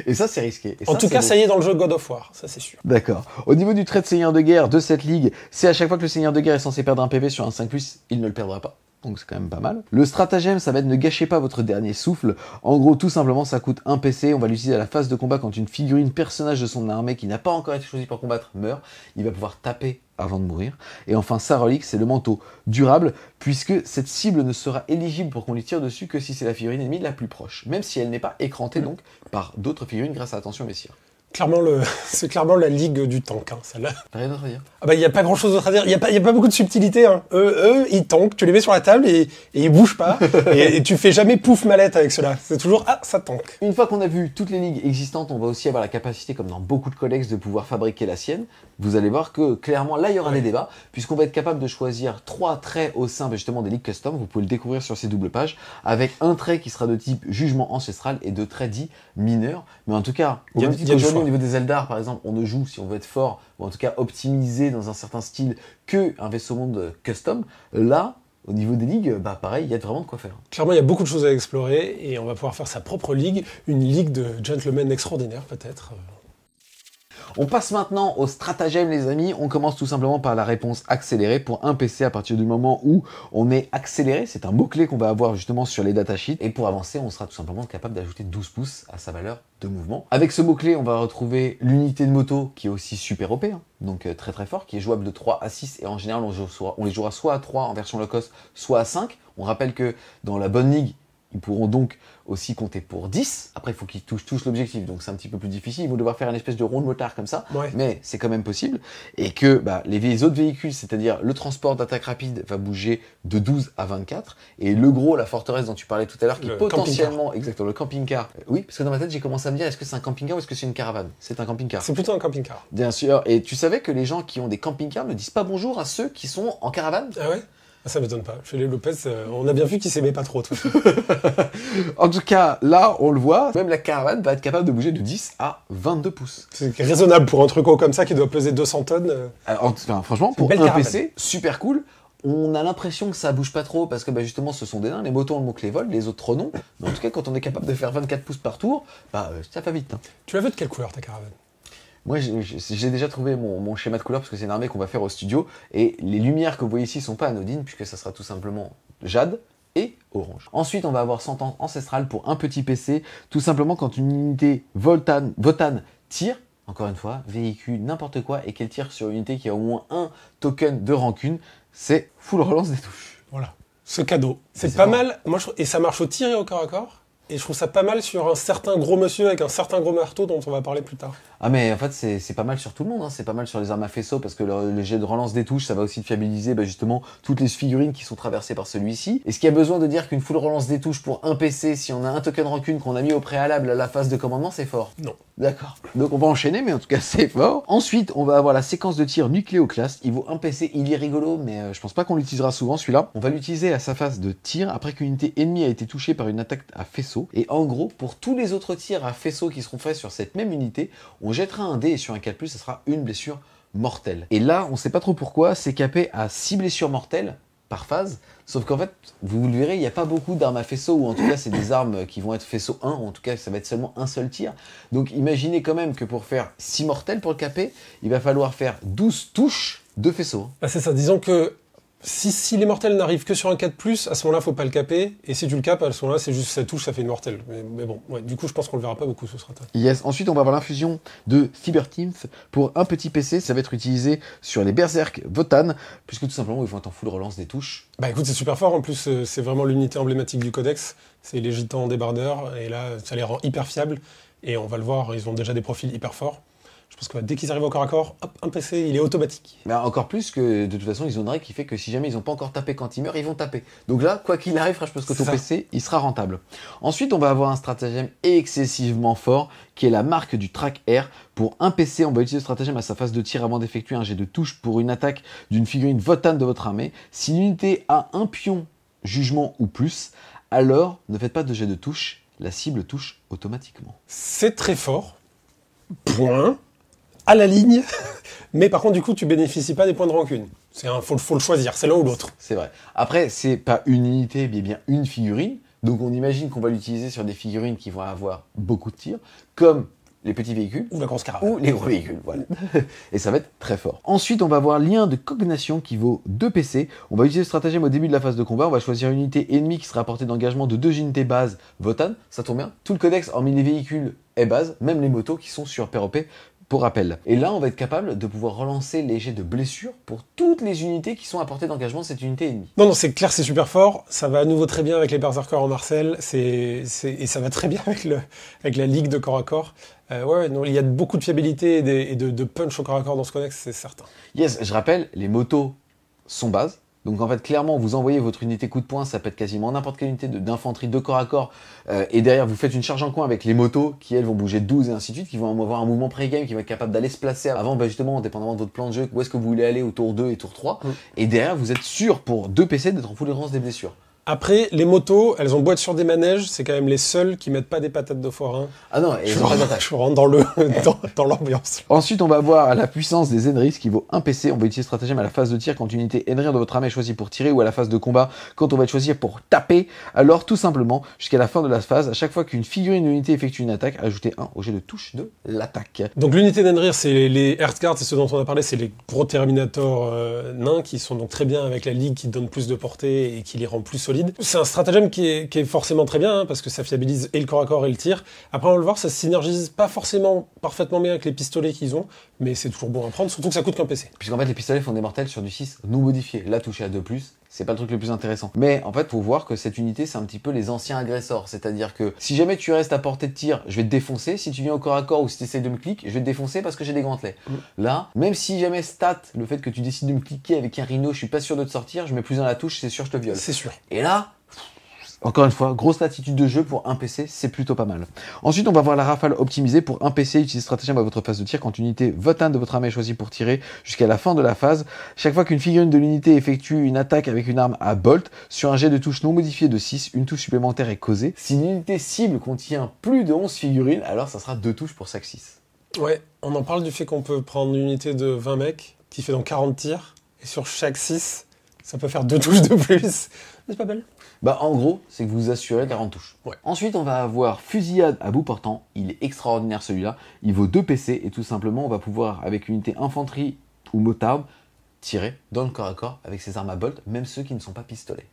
Et ça, c'est risqué. Et En ça, tout c'est cas, beau. ça y est dans le jeu God of War, ça c'est sûr. D'accord. Au niveau du trait de seigneur de guerre de cette ligue, c'est à chaque fois que le seigneur de guerre est censé perdre un PV sur un 5+, il ne le perdra pas. Donc c'est quand même pas mal. Le stratagème, ça va être ne gâchez pas votre dernier souffle. En gros, tout simplement, ça coûte un PC. On va l'utiliser à la phase de combat quand une figurine personnage de son armée qui n'a pas encore été choisi pour combattre meurt. Il va pouvoir taper avant de mourir. Et enfin, sa relique, c'est le manteau durable, puisque cette cible ne sera éligible pour qu'on lui tire dessus que si c'est la figurine ennemie la plus proche, même si elle n'est pas écrantée donc par d'autres figurines grâce à l'attention messieurs. Clairement, c'est clairement la ligue du tank, hein, celle-là. T'as rien d'autre à dire? Ah bah, il n'y a pas grand-chose d'autre à dire. Il n'y a pas beaucoup de subtilité. Hein. Eux, ils tankent, tu les mets sur la table et ils bougent pas. et tu fais jamais pouf mallette avec cela. C'est toujours, ah, ça tank. Une fois qu'on a vu toutes les ligues existantes, on va aussi avoir la capacité, comme dans beaucoup de codex, de pouvoir fabriquer la sienne. Vous allez voir que, clairement, là, il y aura des débats, puisqu'on va être capable de choisir 3 traits au sein, justement, des ligues custom. Vous pouvez le découvrir sur ces doubles pages, avec un trait qui sera de type jugement ancestral et 2 traits dits mineurs. Mais en tout cas, il y a aujourd'hui, du choix. au niveau des Eldar, par exemple, on ne joue, si on veut être fort, ou en tout cas optimisé dans un certain style, que un vaisseau monde custom. Là, au niveau des ligues, bah pareil, il y a vraiment de quoi faire. Clairement, il y a beaucoup de choses à explorer et on va pouvoir faire sa propre ligue, une ligue de gentlemen extraordinaires peut-être. On passe maintenant au stratagème, les amis. On commence tout simplement par la réponse accélérée pour un PC à partir du moment où on est accéléré. C'est un mot-clé qu'on va avoir justement sur les datasheets. Et pour avancer, on sera tout simplement capable d'ajouter 12 pouces à sa valeur de mouvement. Avec ce mot-clé, on va retrouver l'unité de moto qui est aussi super OP, hein, donc très très fort, qui est jouable de 3 à 6. Et en général, on les jouera soit à 3 en version low cost, soit à 5. On rappelle que dans la bonne ligue, ils pourront donc aussi compter pour 10. Après, il faut qu'ils touchent tous l'objectif, donc c'est un petit peu plus difficile. Ils vont devoir faire une espèce de rond de motard comme ça, Ouais. mais c'est quand même possible. Et que les autres véhicules, c'est-à-dire le transport d'attaque rapide, va bouger de 12 à 24. Et le gros, la forteresse dont tu parlais tout à l'heure, qui Le est potentiellement, exactement, le camping-car. Oui, parce que dans ma tête, j'ai commencé à me dire, est-ce que c'est un camping-car ou est-ce que c'est une caravane? C'est un camping-car. C'est plutôt un camping-car. Bien sûr. Et tu savais que les gens qui ont des camping-cars ne disent pas bonjour à ceux qui sont en caravane? Ah ouais? Ça m'étonne pas. Chez les Lopez, on a bien vu qu'ils s'aimaient pas trop. Tout ça. En tout cas, là, on le voit, même la caravane va être capable de bouger de 10 à 22 pouces. C'est raisonnable pour un truc comme ça qui doit peser 200 tonnes. Alors, franchement, pour belle un caravane. PC, super cool. On a l'impression que ça bouge pas trop parce que justement ce sont des nains, les motos ont le mot-clé vol, les autres trop non. Mais en tout cas, quand on est capable de faire 24 pouces par tour, ça va vite. Hein. Tu la veux de quelle couleur ta caravane? Moi, j'ai déjà trouvé mon schéma de couleur parce que c'est une armée qu'on va faire au studio. Et les lumières que vous voyez ici sont pas anodines puisque ça sera tout simplement jade et orange. Ensuite, on va avoir Sentence ancestrale pour un petit PC. Tout simplement quand une unité Votan tire, encore une fois, véhicule, n'importe quoi, et qu'elle tire sur une unité qui a au moins un token de rancune, c'est full relance des touches. Voilà. Ce cadeau. C'est C'est pas fort. mal. Moi, et ça marche au tir et au corps à corps. Et je trouve ça pas mal sur un certain gros monsieur avec un certain gros marteau dont on va parler plus tard. Ah mais en fait c'est pas mal sur tout le monde, hein. C'est pas mal sur les armes à faisceau parce que le jet de relance des touches ça va aussi fiabiliser justement toutes les figurines qui sont traversées par celui-ci. Est-ce qu'il y a besoin de dire qu'une full relance des touches pour un PC si on a un token rancune qu'on a mis au préalable à la phase de commandement c'est fort? Non. D'accord. Donc on va enchaîner mais en tout cas c'est fort. Ensuite on va avoir la séquence de tir nucléoclaste. Il vaut un PC, il est rigolo mais je pense pas qu'on l'utilisera souvent celui-là. On va l'utiliser à sa phase de tir après qu'une unité ennemie a été touchée par une attaque à faisceau. Et en gros pour tous les autres tirs à faisceau qui seront faits sur cette même unité, on jettera un dé et sur un 4+, ça sera une blessure mortelle. Et là, on sait pas trop pourquoi, c'est capé à 6 blessures mortelles par phase, sauf qu'en fait, vous le verrez, il n'y a pas beaucoup d'armes à faisceau, ou en tout cas, c'est des armes qui vont être faisceau 1, ou en tout cas, ça va être seulement un seul tir. Donc imaginez quand même que pour faire 6 mortels pour le caper, il va falloir faire 12 touches de faisceau. Bah, c'est ça. Disons que si les mortels n'arrivent que sur un 4+, à ce moment-là, faut pas le caper. Et si tu le capes, à ce moment-là, c'est juste ça touche, ça fait une mortelle. Mais bon, ouais, du coup, je pense qu'on le verra pas beaucoup, ce sera. Yes. Ensuite, on va avoir l'infusion de Cyberteams pour un petit PC. Ça va être utilisé sur les Berserk Votan, puisque tout simplement, ils vont être en full relance des touches. Bah écoute, c'est super fort. En plus, c'est vraiment l'unité emblématique du codex. C'est les gitans débardeurs. Et là, ça les rend hyper fiables. Et on va le voir, ils ont déjà des profils hyper forts. Je pense que dès qu'ils arrivent au corps à corps, hop, un PC, il est automatique. Mais encore plus que, de toute façon, ils ont une règle qui fait que si jamais ils n'ont pas encore tapé quand ils meurent, ils vont taper. Donc là, quoi qu'il arrive, je pense que ton PC, il sera rentable. Ensuite, on va avoir un stratagème excessivement fort, qui est la marque du Track Air. Pour un PC, on va utiliser le stratagème à sa phase de tir avant d'effectuer un jet de touche pour une attaque d'une figurine Votann de votre armée. Si l'unité a un pion jugement ou plus, alors ne faites pas de jet de touche, la cible touche automatiquement. C'est très fort. Point. À la ligne. Mais par contre, du coup, tu bénéficies pas des points de rancune. Faut le choisir, c'est l'un ou l'autre. C'est vrai. Après, c'est pas une unité, mais bien une figurine. Donc on imagine qu'on va l'utiliser sur des figurines qui vont avoir beaucoup de tirs, comme les petits véhicules. Ou la grosse caravane. Ou les gros véhicules, voilà. Et ça va être très fort. Ensuite, on va avoir lien de cognation qui vaut 2 PC. On va utiliser le stratagème au début de la phase de combat. On va choisir une unité ennemie qui sera à portée d'engagement de 2 unités base Votann. Ça tombe bien. Tout le codex, hormis les véhicules, est base. Même les motos qui sont sur PROP. Pour rappel. Et là, on va être capable de pouvoir relancer les jets de blessure pour toutes les unités qui sont à portée d'engagement de cette unité ennemie. Non, c'est clair, c'est super fort. Ça va à nouveau très bien avec les berserkers en Marcel. Et ça va très bien avec la ligue de corps à corps. Ouais, non, il y a beaucoup de fiabilité et de punch au corps à corps dans ce codex, c'est certain. Yes, je rappelle, les motos sont base. Donc en fait, clairement, vous envoyez votre unité coup de poing, ça peut être quasiment n'importe quelle unité d'infanterie de corps à corps, et derrière, vous faites une charge en coin avec les motos, qui elles vont bouger de 12 et ainsi de suite, qui vont avoir un mouvement pré-game, qui va être capable d'aller se placer avant, justement, dépendamment de votre plan de jeu, où est-ce que vous voulez aller au tour 2 et tour 3, et derrière, vous êtes sûr, pour 2 PC, d'être en full endurance des blessures. Après, les motos, elles ont beau être sur des manèges, c'est quand même les seules qui mettent pas des patates de forain. Ah non, et je rentre dans l'ambiance. Ensuite, on va avoir la puissance des Enris qui vaut 1 PC. On va utiliser ce stratagème à la phase de tir quand une unité Enrir de votre armée est choisie pour tirer, ou à la phase de combat quand on va être choisi pour taper. Alors, tout simplement, jusqu'à la fin de la phase, à chaque fois qu'une figurine de l'unité effectue une attaque, ajoutez 1 au jet de touche de l'attaque. Donc l'unité d'Enrir, c'est les Hearthguard, c'est ce dont on a parlé, c'est les gros Terminator nains qui sont donc très bien avec la ligue, qui donne plus de portée et qui les rend plus solides. C'est un stratagème qui est forcément très bien, hein, parce que ça fiabilise et le corps à corps et le tir. Après, on va le voir, ça synergise pas forcément parfaitement bien avec les pistolets qu'ils ont, mais c'est toujours bon à prendre, surtout que ça coûte qu'un PC. Puisqu'en fait, les pistolets font des mortels sur du 6 non modifié. Là, touché à 2+, c'est pas le truc le plus intéressant. Mais en fait, faut voir que cette unité, c'est un petit peu les anciens agresseurs. C'est-à-dire que si jamais tu restes à portée de tir, je vais te défoncer. Si tu viens au corps à corps ou si tu essaies de me cliquer, je vais te défoncer parce que j'ai des gantelets. Là, même si jamais stat, le fait que tu décides de me cliquer avec un rhino, je suis pas sûr de te sortir, je mets plus dans la touche, c'est sûr, je te viole. C'est sûr. Et là, encore une fois, grosse latitude de jeu pour un PC, c'est plutôt pas mal. Ensuite, on va voir la rafale optimisée pour un PC. Utilisez stratagème à votre phase de tir quand une unité Votann de votre armée est choisie pour tirer jusqu'à la fin de la phase. Chaque fois qu'une figurine de l'unité effectue une attaque avec une arme à bolt, sur un jet de touche non modifié de 6, une touche supplémentaire est causée. Si l'unité cible contient plus de 11 figurines, alors ça sera 2 touches pour chaque 6. Ouais, on en parle du fait qu'on peut prendre une unité de 20 mecs qui fait donc 40 tirs, et sur chaque 6, ça peut faire 2 touches de plus. C'est pas belle. Bah en gros, c'est que vous vous assurez 40 touches. Ouais. Ensuite, on va avoir fusillade à bout portant. Il est extraordinaire celui-là. Il vaut 2 PC et tout simplement, on va pouvoir, avec une unité infanterie ou motarde, tirer dans le corps à corps avec ses armes à bolt, même ceux qui ne sont pas pistolets.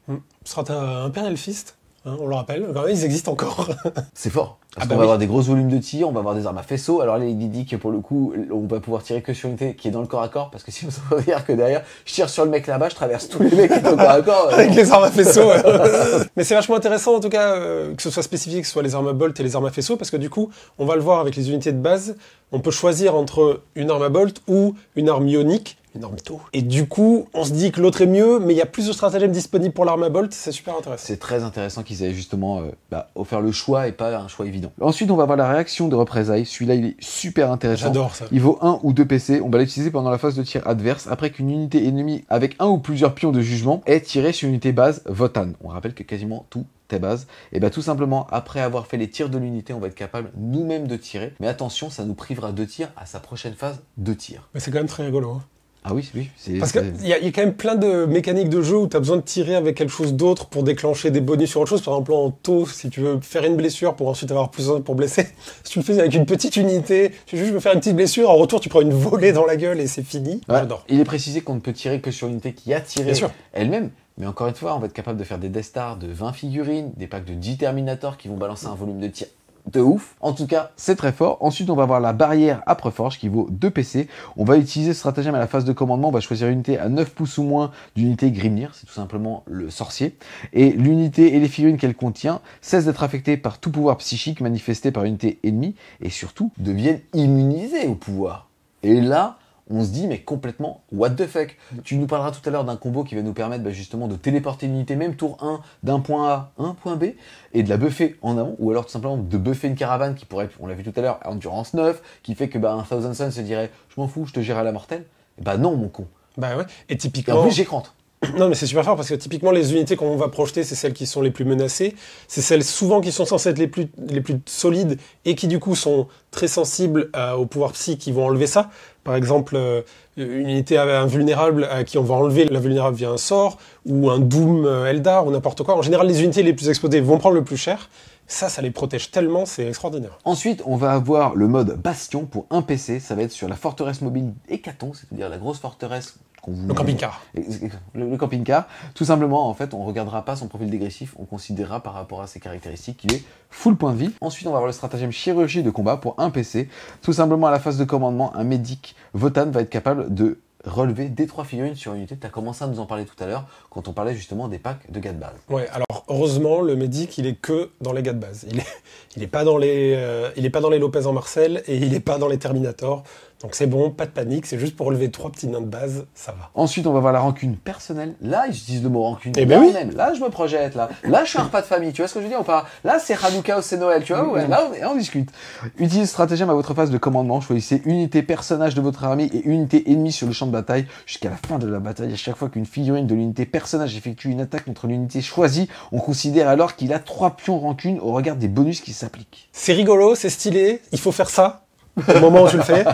Ce sera un Imperial Fist, hein, on le rappelle. Quand même, ils existent encore. C'est fort. Parce qu'on va avoir des gros volumes de tir, on va avoir des armes à faisceau. Alors là, il dit que pour le coup, on va pouvoir tirer que sur une unité qui est dans le corps à corps, parce que sinon ça veut dire que derrière, je tire sur le mec là-bas, je traverse tous les mecs qui sont au corps à corps. Avec les armes à faisceau. Mais c'est vachement intéressant en tout cas que ce soit spécifique, que ce soit les armes à bolt et les armes à faisceau, parce que du coup, on va le voir avec les unités de base, on peut choisir entre une arme à bolt ou une arme ionique. Énorme taux. Et du coup, on se dit que l'autre est mieux, mais il y a plus de stratagèmes disponibles pour l'arme à bolt, c'est super intéressant. C'est très intéressant qu'ils aient justement offert le choix et pas un choix évident. Ensuite, on va voir la réaction de représailles. Celui-là, il est super intéressant. J'adore ça. Il vaut 1 ou 2 PC. On va l'utiliser pendant la phase de tir adverse, après qu'une unité ennemie avec un ou plusieurs pions de jugement ait tiré sur une unité base Votann. On rappelle que quasiment tout est base. Et tout simplement, après avoir fait les tirs de l'unité, on va être capable nous-mêmes de tirer. Mais attention, ça nous privera de tir à sa prochaine phase de tir. Mais c'est quand même très rigolo. Hein. Ah oui, oui. Parce qu'il y a quand même plein de mécaniques de jeu où tu as besoin de tirer avec quelque chose d'autre pour déclencher des bonus sur autre chose. Par exemple, en taux, si tu veux faire une blessure pour ensuite avoir plus pour blesser, si tu le fais avec une petite unité, tu veux faire une petite blessure, en retour tu prends une volée dans la gueule et c'est fini. Ouais. J'adore. Il est précisé qu'on ne peut tirer que sur l'unité qui a tiré elle-même. Mais encore une fois, on va être capable de faire des Death Stars de 20 figurines, des packs de 10 Terminators qui vont balancer un volume de tir de ouf. En tout cas, c'est très fort. Ensuite, on va avoir la barrière âpre forge qui vaut 2 PC. On va utiliser ce stratagème à la phase de commandement. On va choisir une unité à 9 pouces ou moins d'unité Grimnir. C'est tout simplement le sorcier. Et l'unité et les figurines qu'elle contient cessent d'être affectées par tout pouvoir psychique manifesté par une unité ennemie et surtout deviennent immunisées au pouvoir. Et là, on se dit, mais complètement, what the fuck. Tu nous parleras tout à l'heure d'un combo qui va nous permettre justement de téléporter l'unité, même tour 1, d'un point A à un point B, et de la buffer en amont, ou alors tout simplement de buffer une caravane qui pourrait, on l'a vu tout à l'heure, endurance 9, qui fait que un Thousand Sun se dirait, je m'en fous, je te gère à la mortelle. Et non, mon con. Bah ouais, et Et typiquement... en plus, j'écrante. Non, mais c'est super fort parce que typiquement, les unités qu'on va projeter, c'est celles qui sont les plus menacées. C'est celles souvent qui sont censées être les plus solides et qui, du coup, sont très sensibles au pouvoir psy qui vont enlever ça. Par exemple, une unité invulnérable à qui on va enlever l'invulnérable via un sort, ou un Doom Eldar, ou n'importe quoi. En général, les unités les plus exposées vont prendre le plus cher. Ça les protège tellement, c'est extraordinaire. Ensuite, on va avoir le mode Bastion pour un PC. Ça va être sur la forteresse mobile Hécaton, c'est-à-dire la grosse forteresse qu'on vous... Le camping-car. Le camping-car. Tout simplement, en fait, on ne regardera pas son profil dégressif, on considérera par rapport à ses caractéristiques qu'il est full point de vie. Ensuite, on va avoir le stratagème chirurgie de combat pour un PC. Tout simplement, à la phase de commandement, un médic Votan va être capable de relever des 3 figurines sur une unité. Tu as commencé à nous en parler tout à l'heure quand on parlait justement des packs de gars de base. Ouais, alors heureusement, le médic, il est que dans les gars de base. Il est pas dans les Lopez en Marcel et il est pas dans les Terminator. Donc c'est bon, pas de panique, c'est juste pour relever 3 petits nains de base, ça va. Ensuite, on va voir la rancune personnelle. Là, j'utilise le mot rancune. Eh ben oui. Même. Là, je me projette. Là, je suis un repas de famille. Tu vois ce que je veux dire ou pas? Là, c'est Hanouka ou c'est Noël. Tu vois ouais. Là, on discute. Utilisez ce stratagème à votre phase de commandement. Choisissez une unité personnage de votre armée et une unité ennemie sur le champ de bataille jusqu'à la fin de la bataille. À chaque fois qu'une figurine de l'unité personnage effectue une attaque contre l'unité choisie, on considère alors qu'il a 3 pions rancune au regard des bonus qui s'appliquent. C'est rigolo, c'est stylé, il faut faire ça au moment où tu le fais.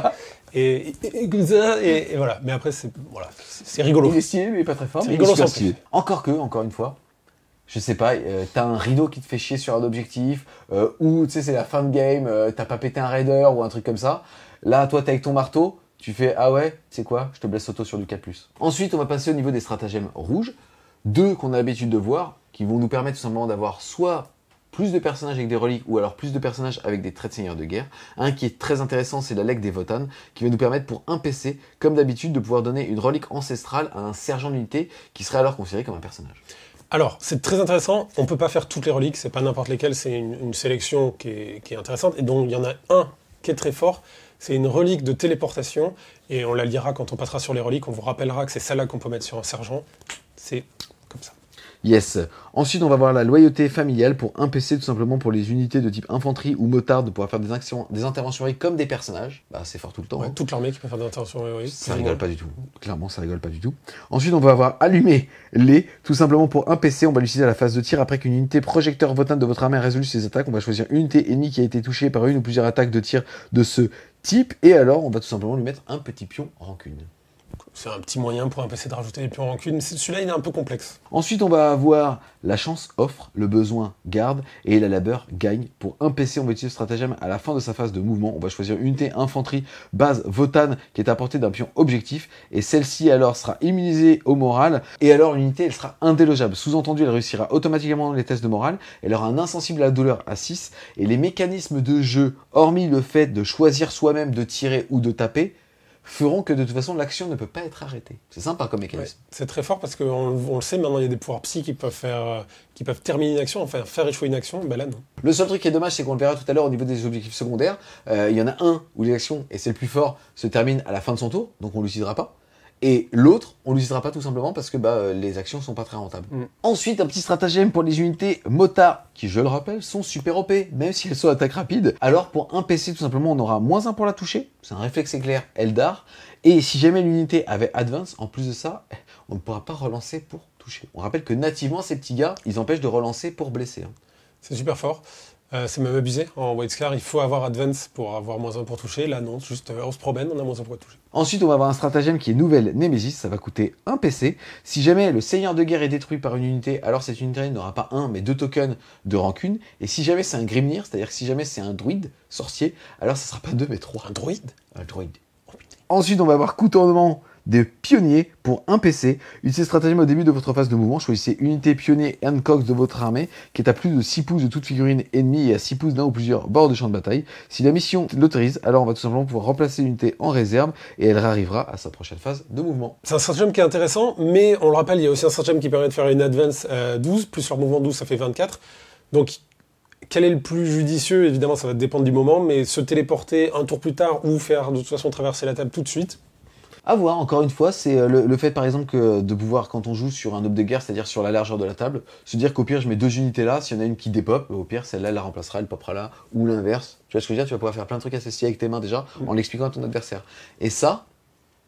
Et voilà. Mais après, c'est rigolo. Il est stylé, mais pas très fort. C'est rigolo sans stylé. Encore une fois, je sais pas, t'as un rideau qui te fait chier sur un objectif, ou tu sais, c'est la fin de game, t'as pas pété un raider ou un truc comme ça. Là, toi, t'es avec ton marteau, tu fais, ah ouais, tu sais quoi, je te blesse auto sur du 4+. Ensuite, on va passer au niveau des stratagèmes rouges. 2 qu'on a l'habitude de voir, qui vont nous permettre tout simplement d'avoir soit plus de personnages avec des reliques ou alors plus de personnages avec des traits de seigneur de guerre. Un qui est très intéressant, c'est la Leg des Votan, qui va nous permettre pour un PC, comme d'habitude, de pouvoir donner une relique ancestrale à un sergent d'unité qui serait alors considéré comme un personnage. Alors, c'est très intéressant, on peut pas faire toutes les reliques, c'est pas n'importe lesquelles, c'est une sélection qui est intéressante, et donc il y en a un qui est très fort, c'est une relique de téléportation, et on la lira quand on passera sur les reliques, on vous rappellera que c'est celle-là qu'on peut mettre sur un sergent, c'est comme ça. Yes. Ensuite, on va voir la loyauté familiale pour un PC, tout simplement pour les unités de type infanterie ou motard, de pouvoir faire des interventions héroïques comme des personnages. Bah, c'est fort tout le temps. Ouais, hein. Toute l'armée qui peut faire des interventions héroïques. Ça rigole pas du tout. Clairement, ça rigole pas du tout. Ensuite, on va avoir allumé les, tout simplement pour un PC, on va l'utiliser à la phase de tir après qu'une unité projecteur Votan de votre armée a résolu ses attaques. On va choisir une unité ennemie qui a été touchée par une ou plusieurs attaques de tir de ce type. Et alors, on va tout simplement lui mettre un petit pion rancune. C'est un petit moyen pour un PC de rajouter des pions rancune, mais celui-là il est un peu complexe. Ensuite, on va avoir la chance offre, le besoin garde et la labeur gagne. Pour un PC, on va utiliser ce stratagème à la fin de sa phase de mouvement. On va choisir une unité infanterie base Votan qui est à portée d'un pion objectif et celle-ci alors sera immunisée au moral et alors l'unité elle sera indélogeable. Sous-entendu, elle réussira automatiquement les tests de morale. Elle aura un insensible à la douleur à 6 et les mécanismes de jeu, hormis le fait de choisir soi-même de tirer ou de taper, feront que de toute façon l'action ne peut pas être arrêtée. C'est sympa comme mécanisme. Ouais, c'est très fort parce qu'on le sait maintenant, il y a des pouvoirs psy qui peuvent terminer une action, enfin faire échouer une action, ben là non. Le seul truc qui est dommage, c'est qu'on le verra tout à l'heure au niveau des objectifs secondaires. Il y en a un où les actions, et c'est le plus fort, se terminent à la fin de son tour, donc on l'utilisera pas. Et l'autre, on l'utilisera pas tout simplement parce que les actions sont pas très rentables. Ensuite, un petit stratagème pour les unités motards, qui je le rappelle, sont super OP, même si elles sont attaque rapide. Alors pour un PC, tout simplement, on aura -1 pour la toucher, c'est un réflexe éclair Eldar. Et si jamais l'unité avait Advance, en plus de ça, on ne pourra pas relancer pour toucher. On rappelle que nativement, ces petits gars, ils empêchent de relancer pour blesser. Hein. C'est super fort. C'est même abusé. En White Scar, il faut avoir Advance pour avoir -1 pour toucher. Là, non, juste on se promène, on a -1 pour toucher. Ensuite, on va avoir un stratagème qui est nouvelle Nemesis. Ça va coûter un PC. Si jamais le seigneur de guerre est détruit par une unité, alors cette unité n'aura pas 1, mais 2 tokens de rancune. Et si jamais c'est un Grimnir, c'est-à-dire que si jamais c'est un druide, sorcier, alors ça sera pas 2, mais 3. Un druide ? Un druide. Ensuite, on va avoir coutonnement des pionniers pour un PC. Utilisez ce stratagème au début de votre phase de mouvement. Choisissez unité pionnier Hancock de votre armée qui est à plus de 6 pouces de toute figurine ennemie et à 6 pouces d'un ou plusieurs bords de champ de bataille. Si la mission l'autorise, alors on va tout simplement pouvoir remplacer l'unité en réserve et elle réarrivera à sa prochaine phase de mouvement. C'est un stratagème qui est intéressant, mais on le rappelle, il y a aussi un stratagème qui permet de faire une advance à 12, plus leur mouvement 12, ça fait 24. Donc, quel est le plus judicieux? Évidemment, ça va dépendre du moment, mais se téléporter un tour plus tard ou faire de toute façon traverser la table tout de suite. À voir, encore une fois, c'est le fait par exemple de pouvoir, quand on joue sur un objet de guerre, c'est-à-dire sur la largeur de la table, se dire qu'au pire je mets 2 unités là, s'il y en a une qui dépop, au pire celle-là elle la remplacera, elle popera là, ou l'inverse. Tu vois ce que je veux dire? Tu vas pouvoir faire plein de trucs assez stylés avec tes mains déjà, en l'expliquant à ton adversaire. Et ça,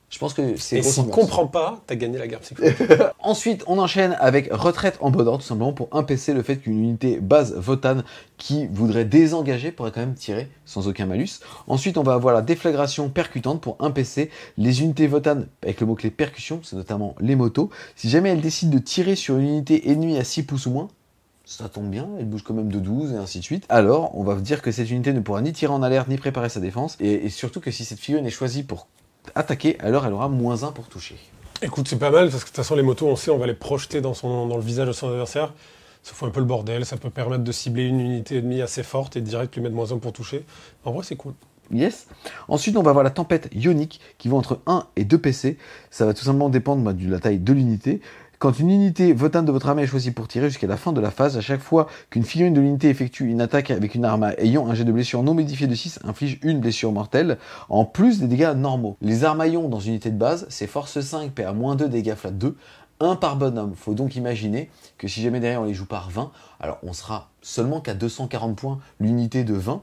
je pense que c'est... Et s'il comprend pas, t'as gagné la guerre psychologique. Ensuite, on enchaîne avec retraite en bon ordre, tout simplement pour impécer le fait qu'une unité base Votann qui voudrait désengager pourrait quand même tirer sans aucun malus. Ensuite, on va avoir la déflagration percutante pour impécer les unités Votann avec le mot-clé percussion, c'est notamment les motos. Si jamais elles décident de tirer sur une unité ennemie à 6 pouces ou moins, ça tombe bien, elle bouge quand même de 12 et ainsi de suite. Alors, on va dire que cette unité ne pourra ni tirer en alerte ni préparer sa défense, et surtout que si cette figurine est choisie pour attaquer, alors elle aura -1 pour toucher. Écoute, c'est pas mal, parce que de toute façon, les motos, on sait, on va les projeter dans le visage de son adversaire. Ça fout un peu le bordel, ça peut permettre de cibler une unité ennemie assez forte et direct lui mettre -1 pour toucher. En vrai, c'est cool. Yes. Ensuite, on va avoir la tempête ionique qui va entre 1 et 2 PC. Ça va tout simplement dépendre de la taille de l'unité. Quand une unité Votann de votre armée est choisie pour tirer jusqu'à la fin de la phase, à chaque fois qu'une figurine de l'unité effectue une attaque avec une arme ayant un jet de blessure non modifié de 6, inflige une blessure mortelle, en plus des dégâts normaux. Les armaillons dans une unité de base, c'est force 5, PA -2, dégâts flat 2, 1 par bonhomme. Faut donc imaginer que si jamais derrière on les joue par 20, alors on sera seulement qu'à 240 points l'unité de 20,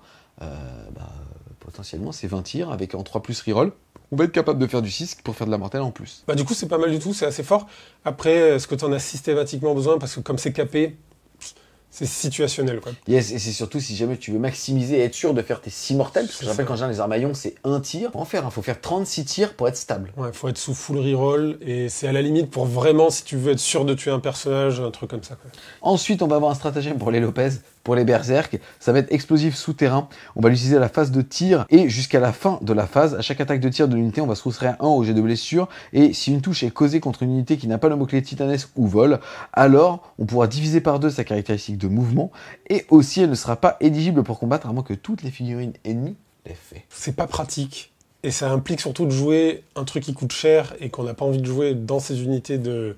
potentiellement c'est 20 tirs avec en 3 plus reroll. On va être capable de faire du 6 pour faire de la mortelle en plus. Bah du coup, c'est pas mal du tout, c'est assez fort. Après, est-ce que tu en as systématiquement besoin? Parce que comme c'est capé, c'est situationnel, quoi. Yes, et c'est surtout si jamais tu veux maximiser et être sûr de faire tes 6 mortels, parce que je rappelle qu'en général les armaillons c'est 1 tir. Faut en faire, faut faire 36 tirs pour être stable. Ouais, faut être sous full reroll, et c'est à la limite pour vraiment, si tu veux être sûr de tuer un personnage, un truc comme ça, quoi. Ensuite, on va avoir un stratagème pour les Lopez, pour les berserk. Ça va être explosif souterrain. On va l'utiliser à la phase de tir et jusqu'à la fin de la phase. À chaque attaque de tir de l'unité, on va se soustraire 1 au jet de blessure. Et si une touche est causée contre une unité qui n'a pas le mot-clé titanesque ou vol, alors on pourra diviser par 2 sa caractéristique de mouvement. Et aussi, elle ne sera pas éligible pour combattre à moins que toutes les figurines ennemies l'aient fait. C'est pas pratique. Et ça implique surtout de jouer un truc qui coûte cher et qu'on n'a pas envie de jouer dans ces unités de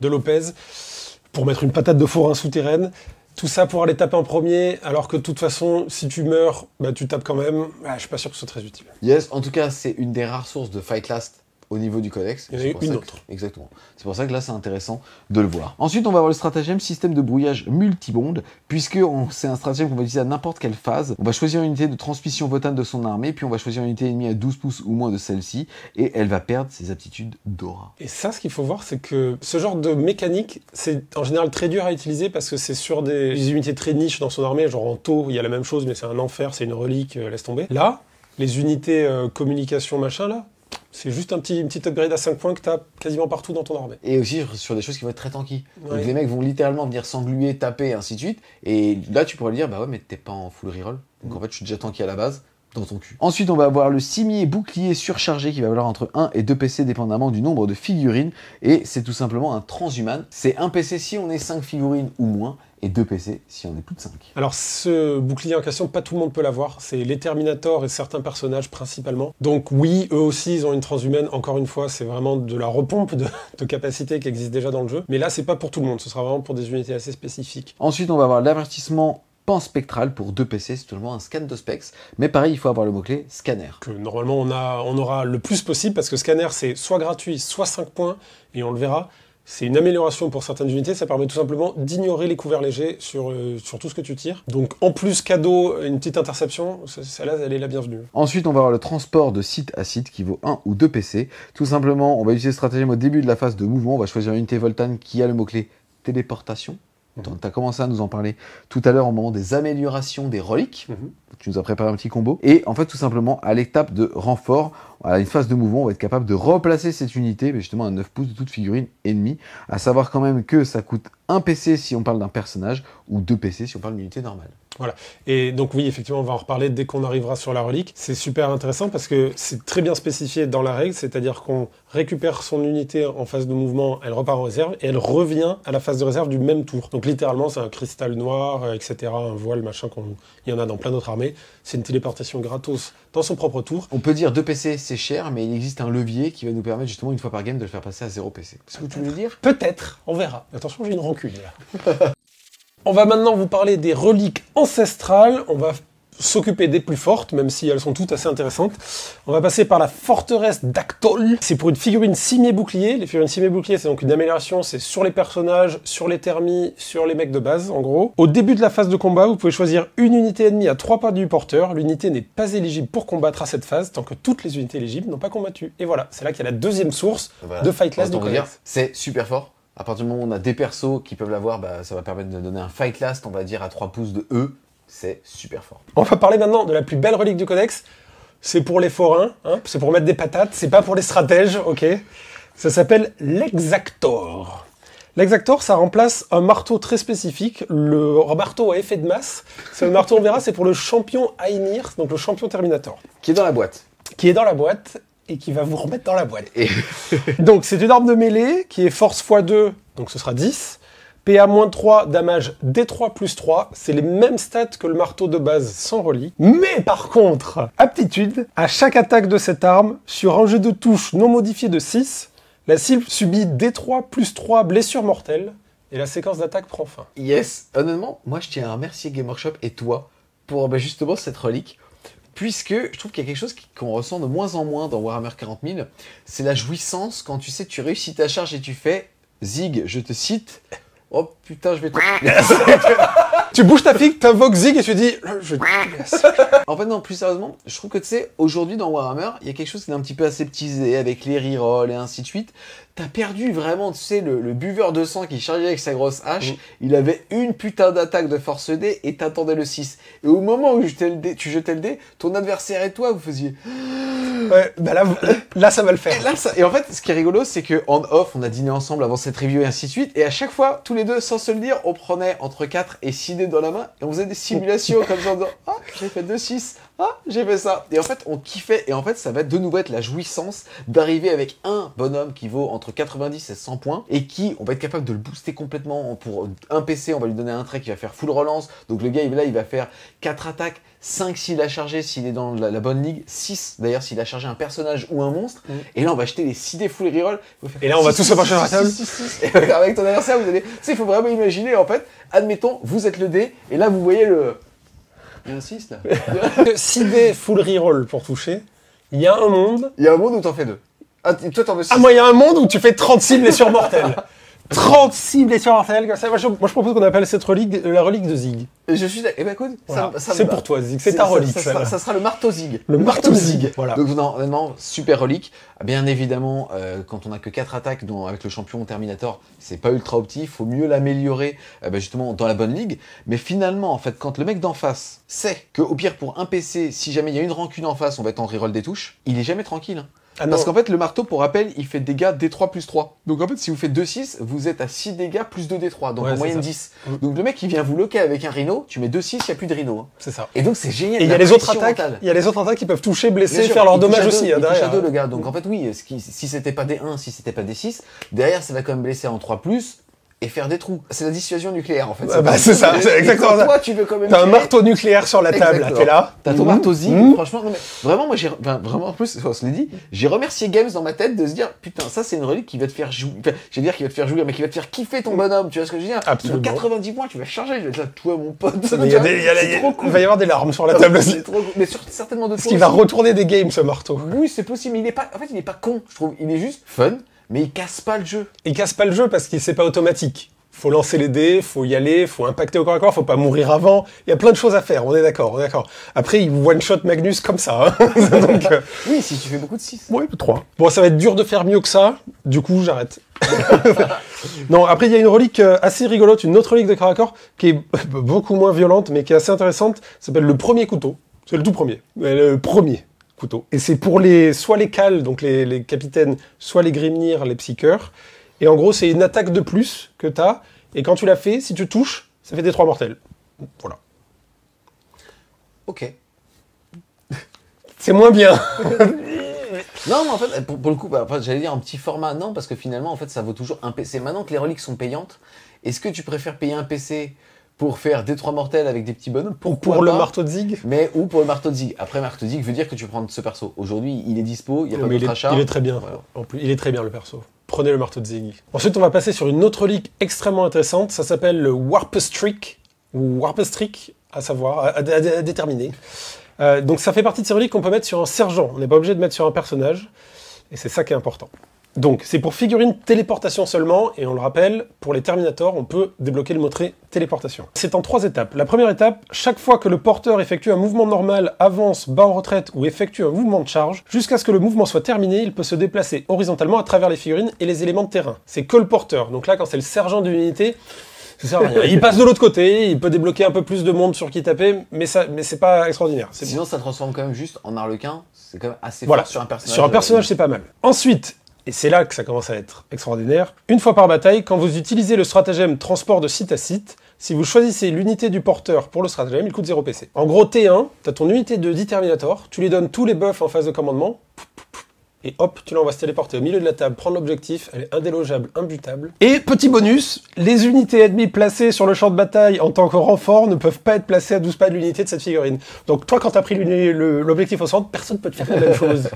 Lopez pour mettre une patate de forain souterraine. Tout ça pour aller taper en premier, alors que de toute façon, si tu meurs, bah, tu tapes quand même. Je suis pas sûr que ce soit très utile. Yes, en tout cas, c'est une des rares sources de Fight Last au niveau du codex. Il y en a une autre. Exactement. C'est pour ça que là, c'est intéressant de le voir. Ensuite, on va avoir le stratagème système de brouillage multibond, puisque c'est un stratagème qu'on va utiliser à n'importe quelle phase. On va choisir une unité de transmission Votann de son armée, puis on va choisir une unité ennemie à 12 pouces ou moins de celle-ci, et elle va perdre ses aptitudes d'aura. Et ça, ce qu'il faut voir, c'est que ce genre de mécanique, c'est en général très dur à utiliser, parce que c'est sur des unités très niches dans son armée, genre en taux, il y a la même chose, mais c'est un enfer, c'est une relique, laisse tomber. Là, les unités communication machin, là, c'est juste un petit upgrade à 5 points que tu as quasiment partout dans ton armée. Et aussi sur des choses qui vont être très tanky. Ouais. Donc les mecs vont littéralement venir s'engluer, taper, et ainsi de suite. Et là, tu pourrais lui dire, bah ouais, mais t'es pas en full reroll. Donc en fait, je suis déjà tanky à la base. Dans ton cul. Ensuite, on va avoir le cimier bouclier surchargé qui va valoir entre 1 et 2 PC dépendamment du nombre de figurines. Et c'est tout simplement un transhuman. C'est 1 PC si on est 5 figurines ou moins, et 2 PC si on est plus de 5. Alors ce bouclier en question, pas tout le monde peut l'avoir. C'est les Terminators et certains personnages principalement. Donc oui, eux aussi, ils ont une transhumaine. Encore une fois, c'est vraiment de la repompe de capacité qui existe déjà dans le jeu. Mais là, c'est pas pour tout le monde. Ce sera vraiment pour des unités assez spécifiques. Ensuite, on va avoir l'avertissement panspectral pour 2 PC, c'est tout simplement un scan de specs, mais pareil, il faut avoir le mot-clé scanner. Que normalement on aura le plus possible, parce que scanner c'est soit gratuit, soit 5 points, et on le verra. C'est une amélioration pour certaines unités, ça permet tout simplement d'ignorer les couverts légers sur tout ce que tu tires. Donc en plus cadeau, une petite interception, celle-là elle est la bienvenue. Ensuite on va avoir le transport de site à site qui vaut 1 ou 2 PC. Tout simplement, on va utiliser ce stratagème au début de la phase de mouvement, on va choisir une unité Votann qui a le mot-clé téléportation. Tu as commencé à nous en parler tout à l'heure au moment des améliorations des reliques. Tu nous as préparé un petit combo. Et en fait, tout simplement, à l'étape de renfort, à une phase de mouvement, on va être capable de replacer cette unité, mais justement à 9 pouces de toute figurine ennemie. À savoir quand même que ça coûte 1 PC si on parle d'un personnage, ou 2 PC si on parle d'une unité normale. Voilà. Et donc oui, effectivement, on va en reparler dès qu'on arrivera sur la relique. C'est super intéressant parce que c'est très bien spécifié dans la règle, c'est-à-dire qu'on récupère son unité en phase de mouvement, elle repart en réserve et elle revient à la phase de réserve du même tour. Donc littéralement, c'est un cristal noir, etc., un voile, machin, il y en a dans plein d'autres armées. C'est une téléportation gratos dans son propre tour. On peut dire 2 PC c'est cher, mais il existe un levier qui va nous permettre justement une fois par game de le faire passer à 0 PC. C'est ce que tu veux dire? Peut-être, on verra. Attention, j'ai une rancune là. On va maintenant vous parler des reliques ancestrales. On va s'occuper des plus fortes, même si elles sont toutes assez intéressantes. On va passer par la forteresse d'Actol. C'est pour une figurine cimier bouclier. Les figurines cimier bouclier, c'est donc une amélioration. C'est sur les personnages, sur les thermis, sur les mecs de base, en gros. Au début de la phase de combat, vous pouvez choisir une unité ennemie à 3 pas du porteur. L'unité n'est pas éligible pour combattre à cette phase, tant que toutes les unités éligibles n'ont pas combattu. Et voilà, c'est là qu'il y a la deuxième source de Fight Last du codex. C'est super fort. À partir du moment où on a des persos qui peuvent l'avoir, ça va permettre de donner un Fight Last, on va dire, à 3 pouces de E. C'est super fort. On va parler maintenant de la plus belle relique du codex. C'est pour les forains, hein, c'est pour mettre des patates, c'est pas pour les stratèges, ok. Ça s'appelle l'Exactor. L'Exactor, ça remplace un marteau très spécifique, le marteau à effet de masse. C'est le marteau, on verra, c'est pour le champion Aimir, donc le champion Terminator. Qui est dans la boîte. Qui est dans la boîte et qui va vous remettre dans la boîte. Donc c'est une arme de mêlée qui est force x2, donc ce sera 10. PA-3, damage D3 plus 3, c'est les mêmes stats que le marteau de base sans relique. Mais par contre, aptitude, à chaque attaque de cette arme, sur un jet de touche non modifié de 6, la cible subit D3 plus 3 blessures mortelles, et la séquence d'attaque prend fin. Yes, honnêtement, moi je tiens à remercier Game Workshop et toi pour justement cette relique. Puisque je trouve qu'il y a quelque chose qu'on ressent de moins en moins dans Warhammer 40 000, c'est la jouissance quand tu sais que tu réussis ta charge et tu fais « Zig, je te cite, oh putain, je vais te... » Tu bouges ta fille, t'invoques Zig et tu dis « Je te laisse. » En fait, non, plus sérieusement, je trouve que tu sais, aujourd'hui dans Warhammer, il y a quelque chose qui est un petit peu aseptisé avec les rerolls et ainsi de suite. T'as perdu vraiment, tu sais, le buveur de sang qui chargeait avec sa grosse hache, il avait une putain d'attaque de force D et t'attendais le 6. Et au moment où tu jetais le dé, ton adversaire et toi, vous faisiez... Ouais, bah là, ça va le faire. Et en fait, ce qui est rigolo, c'est que en off, on a dîné ensemble avant cette review et ainsi de suite, et à chaque fois, tous les deux, sans se le dire, on prenait entre 4 et 6 dés dans la main, et on faisait des simulations comme ça en disant « Ah, j'ai fait 2-6, ah, j'ai fait ça ». Et en fait, on kiffait, et en fait, ça va de nouveau être la jouissance d'arriver avec un bonhomme qui vaut entre 90 et 100 points, et qui, on va être capable de le booster complètement. Pour un PC, on va lui donner un trait qui va faire full relance, donc le gars, il va faire 4 attaques, 5 s'il a chargé, s'il est dans la bonne ligue, 6 d'ailleurs s'il a chargé un personnage ou un monstre, et là on va acheter les 6 dés full reroll. Et là on va tous se pencher sur la table. Et avec ton adversaire, vous allez... Tu sais, il faut vraiment imaginer, en fait, admettons, vous êtes le dé, et là vous voyez le... Il y a un 6 là. 6 dés full reroll pour toucher, il y a un monde... Il y a un monde où t'en fais 2. Ah, toi t'en veux 6. Ah, moi il y a un monde où tu fais 36 blessures mortelles. 36 blessures mortelles, comme ça. Moi je propose qu'on appelle cette relique la relique de Zig. Et je suis d'accord. Eh ben écoute, voilà. C'est pour toi Zig, c'est ta relique. Ça sera le marteau Zig. Le marteau Zig. Voilà. Donc non, honnêtement, super relique. Bien évidemment, quand on a que 4 attaques avec le champion Terminator, c'est pas ultra opti, faut mieux l'améliorer justement dans la bonne ligue. Mais finalement, en fait, quand le mec d'en face sait que au pire pour un PC, si jamais il y a une rancune en face, on va être en reroll des touches, il est jamais tranquille. Hein. Ah parce qu'en fait, le marteau, pour rappel, il fait dégâts D3 plus 3. Donc en fait, si vous faites 2-6, vous êtes à 6 dégâts plus 2 D3. Donc en moyenne 10. Donc le mec, il vient vous loquer avec un rhino, tu mets 2-6, il n'y a plus de rhino. Hein. C'est ça. Et donc c'est génial. Et il y a les autres attaques. Il y a les autres attaques qui peuvent toucher, blesser, faire leur dommage aussi. Il touche à 2 le gars. Donc en fait, oui, si c'était pas D1, si c'était pas D6, derrière, ça va quand même blesser en 3+. Et faire des trous. C'est la dissuasion nucléaire, en fait. C'est ça, c'est exactement ça. Toi, tu veux quand même... T'as un marteau nucléaire sur la table, là, t'es là. T'as ton marteau Zig, franchement, non mais, vraiment, moi, vraiment, en plus, on se l'est dit, j'ai remercié Games dans ma tête de se dire, putain, ça, c'est une relique qui va te faire jouir, je vais dire qui va te faire jouir, mais qui va te faire kiffer ton bonhomme, tu vois ce que je veux dire? Absolument. 90 points, tu vas charger, je vais te dire, toi, mon pote. Il va y avoir des larmes sur la table aussi. Mais certainement de toi. Parce qu'il va retourner des games, ce marteau. Oui, c'est possible, mais il est pas, en fait, il est pas con, je trouve. Il est juste fun, mais il casse pas le jeu. Il casse pas le jeu parce qu'il c'est pas automatique. Faut lancer les dés, faut y aller, faut impacter au corps à corps, faut pas mourir avant. Il y a plein de choses à faire, on est d'accord. Après, il one-shot Magnus comme ça. Hein. Donc, oui, si tu fais beaucoup de 6. Ouais, 3. Bon, ça va être dur de faire mieux que ça. Du coup, j'arrête. Non, après, il y a une relique assez rigolote, une autre relique de corps à corps, qui est beaucoup moins violente, mais qui est assez intéressante. Ça s'appelle le premier couteau. C'est le tout premier. Le premier couteau. Et c'est pour soit les cales, donc les capitaines, soit les Grimnir, les psycheurs. Et en gros, c'est une attaque de plus que t'as. Et quand tu la fais, si tu touches, ça fait des 3 mortels. Voilà. Ok. C'est moins bien. Non, mais en fait, pour le coup, bah, enfin, j'allais dire un petit format, non, parce que finalement, en fait, ça vaut toujours un PC. Maintenant que les reliques sont payantes, est-ce que tu préfères payer un PC pour faire des 3 mortels avec des petits bonhommes? Ou pour le marteau de Zig? Ou pour le marteau de Zig. Après, marteau de Zig veut dire que tu prends ce perso. Aujourd'hui, il est dispo, il n'y a Non, pas mais d'autre achat. il est très bien. Voilà. En plus, il est très bien le perso. Prenez le marteau de Zig. Ensuite, on va passer sur une autre relique extrêmement intéressante. Ça s'appelle le Warp Streak, ou Warp Streak, à savoir, à déterminer. Donc ça fait partie de ces reliques qu'on peut mettre sur un sergent. On n'est pas obligé de mettre sur un personnage. Et c'est ça qui est important. Donc c'est pour figurine téléportation seulement. Et on le rappelle, pour les Terminators, on peut débloquer le mot-trait téléportation. C'est en 3 étapes. La première étape, chaque fois que le porteur effectue un mouvement normal, avance, bat en retraite ou effectue un mouvement de charge, jusqu'à ce que le mouvement soit terminé, il peut se déplacer horizontalement à travers les figurines et les éléments de terrain. C'est que le porteur. Donc là, quand c'est le sergent d'une unité, ça sert à rien. Il passe de l'autre côté, il peut débloquer un peu plus de monde sur qui taper, mais c'est pas extraordinaire. Sinon, ça transforme quand même juste en Harlequin. C'est quand même assez voilà. fort sur un personnage. Sur un personnage, c'est pas mal. Ensuite, et c'est là que ça commence à être extraordinaire, une fois par bataille, quand vous utilisez le stratagème transport de site à site, si vous choisissez l'unité du porteur pour le stratagème, il coûte 0 PC. En gros, T1, t'as ton unité de 10 Terminator, tu lui donnes tous les buffs en phase de commandement, et hop, tu l'envoies se téléporter au milieu de la table, prendre l'objectif, elle est indélogeable, imbutable. Et petit bonus, les unités ennemies placées sur le champ de bataille en tant que renfort ne peuvent pas être placées à 12 pas de l'unité de cette figurine. Donc toi, quand t'as pris l'objectif au centre, personne ne peut te faire la même chose.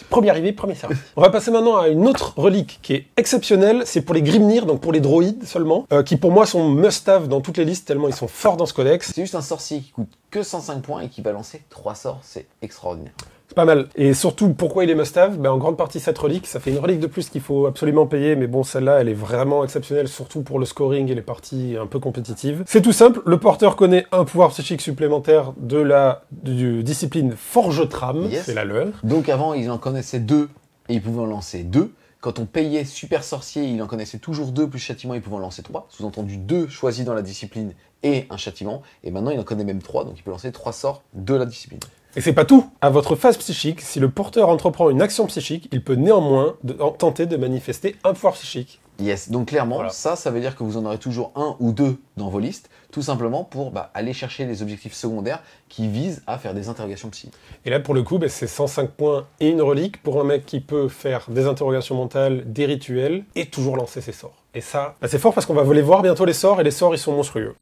Premier arrivé, premier servi. On va passer maintenant à une autre relique qui est exceptionnelle, c'est pour les Grimnir, donc pour les droïdes seulement, qui pour moi sont must-have dans toutes les listes tellement ils sont forts dans ce codex. C'est juste un sorcier qui coûte que 105 points et qui va lancer 3 sorts, c'est extraordinaire. C'est pas mal. Et surtout, pourquoi il est must-have? En grande partie, cette relique, ça fait une relique de plus qu'il faut absolument payer, mais bon, celle-là, elle est vraiment exceptionnelle, surtout pour le scoring et les parties un peu compétitives. C'est tout simple, le porteur connaît un pouvoir psychique supplémentaire de la discipline Forge-Trame, yes. C'est la leur. Donc avant, il en connaissait 2, et il pouvait en lancer 2. Quand on payait Super Sorcier, il en connaissait toujours 2, plus châtiment, il pouvait en lancer 3. Sous-entendu 2 choisis dans la discipline et un châtiment. Et maintenant, il en connaît même 3, donc il peut lancer 3 sorts de la discipline. Et c'est pas tout. À votre phase psychique, si le porteur entreprend une action psychique, il peut néanmoins tenter de manifester un pouvoir psychique. Yes, donc clairement, voilà. ça veut dire que vous en aurez toujours 1 ou 2 dans vos listes, tout simplement pour aller chercher les objectifs secondaires qui visent à faire des interrogations psy. Et là, pour le coup, c'est 105 points et une relique pour un mec qui peut faire des interrogations mentales, des rituels, et toujours lancer ses sorts. Et ça, c'est fort parce qu'on va les voir bientôt les sorts, et les sorts, ils sont monstrueux.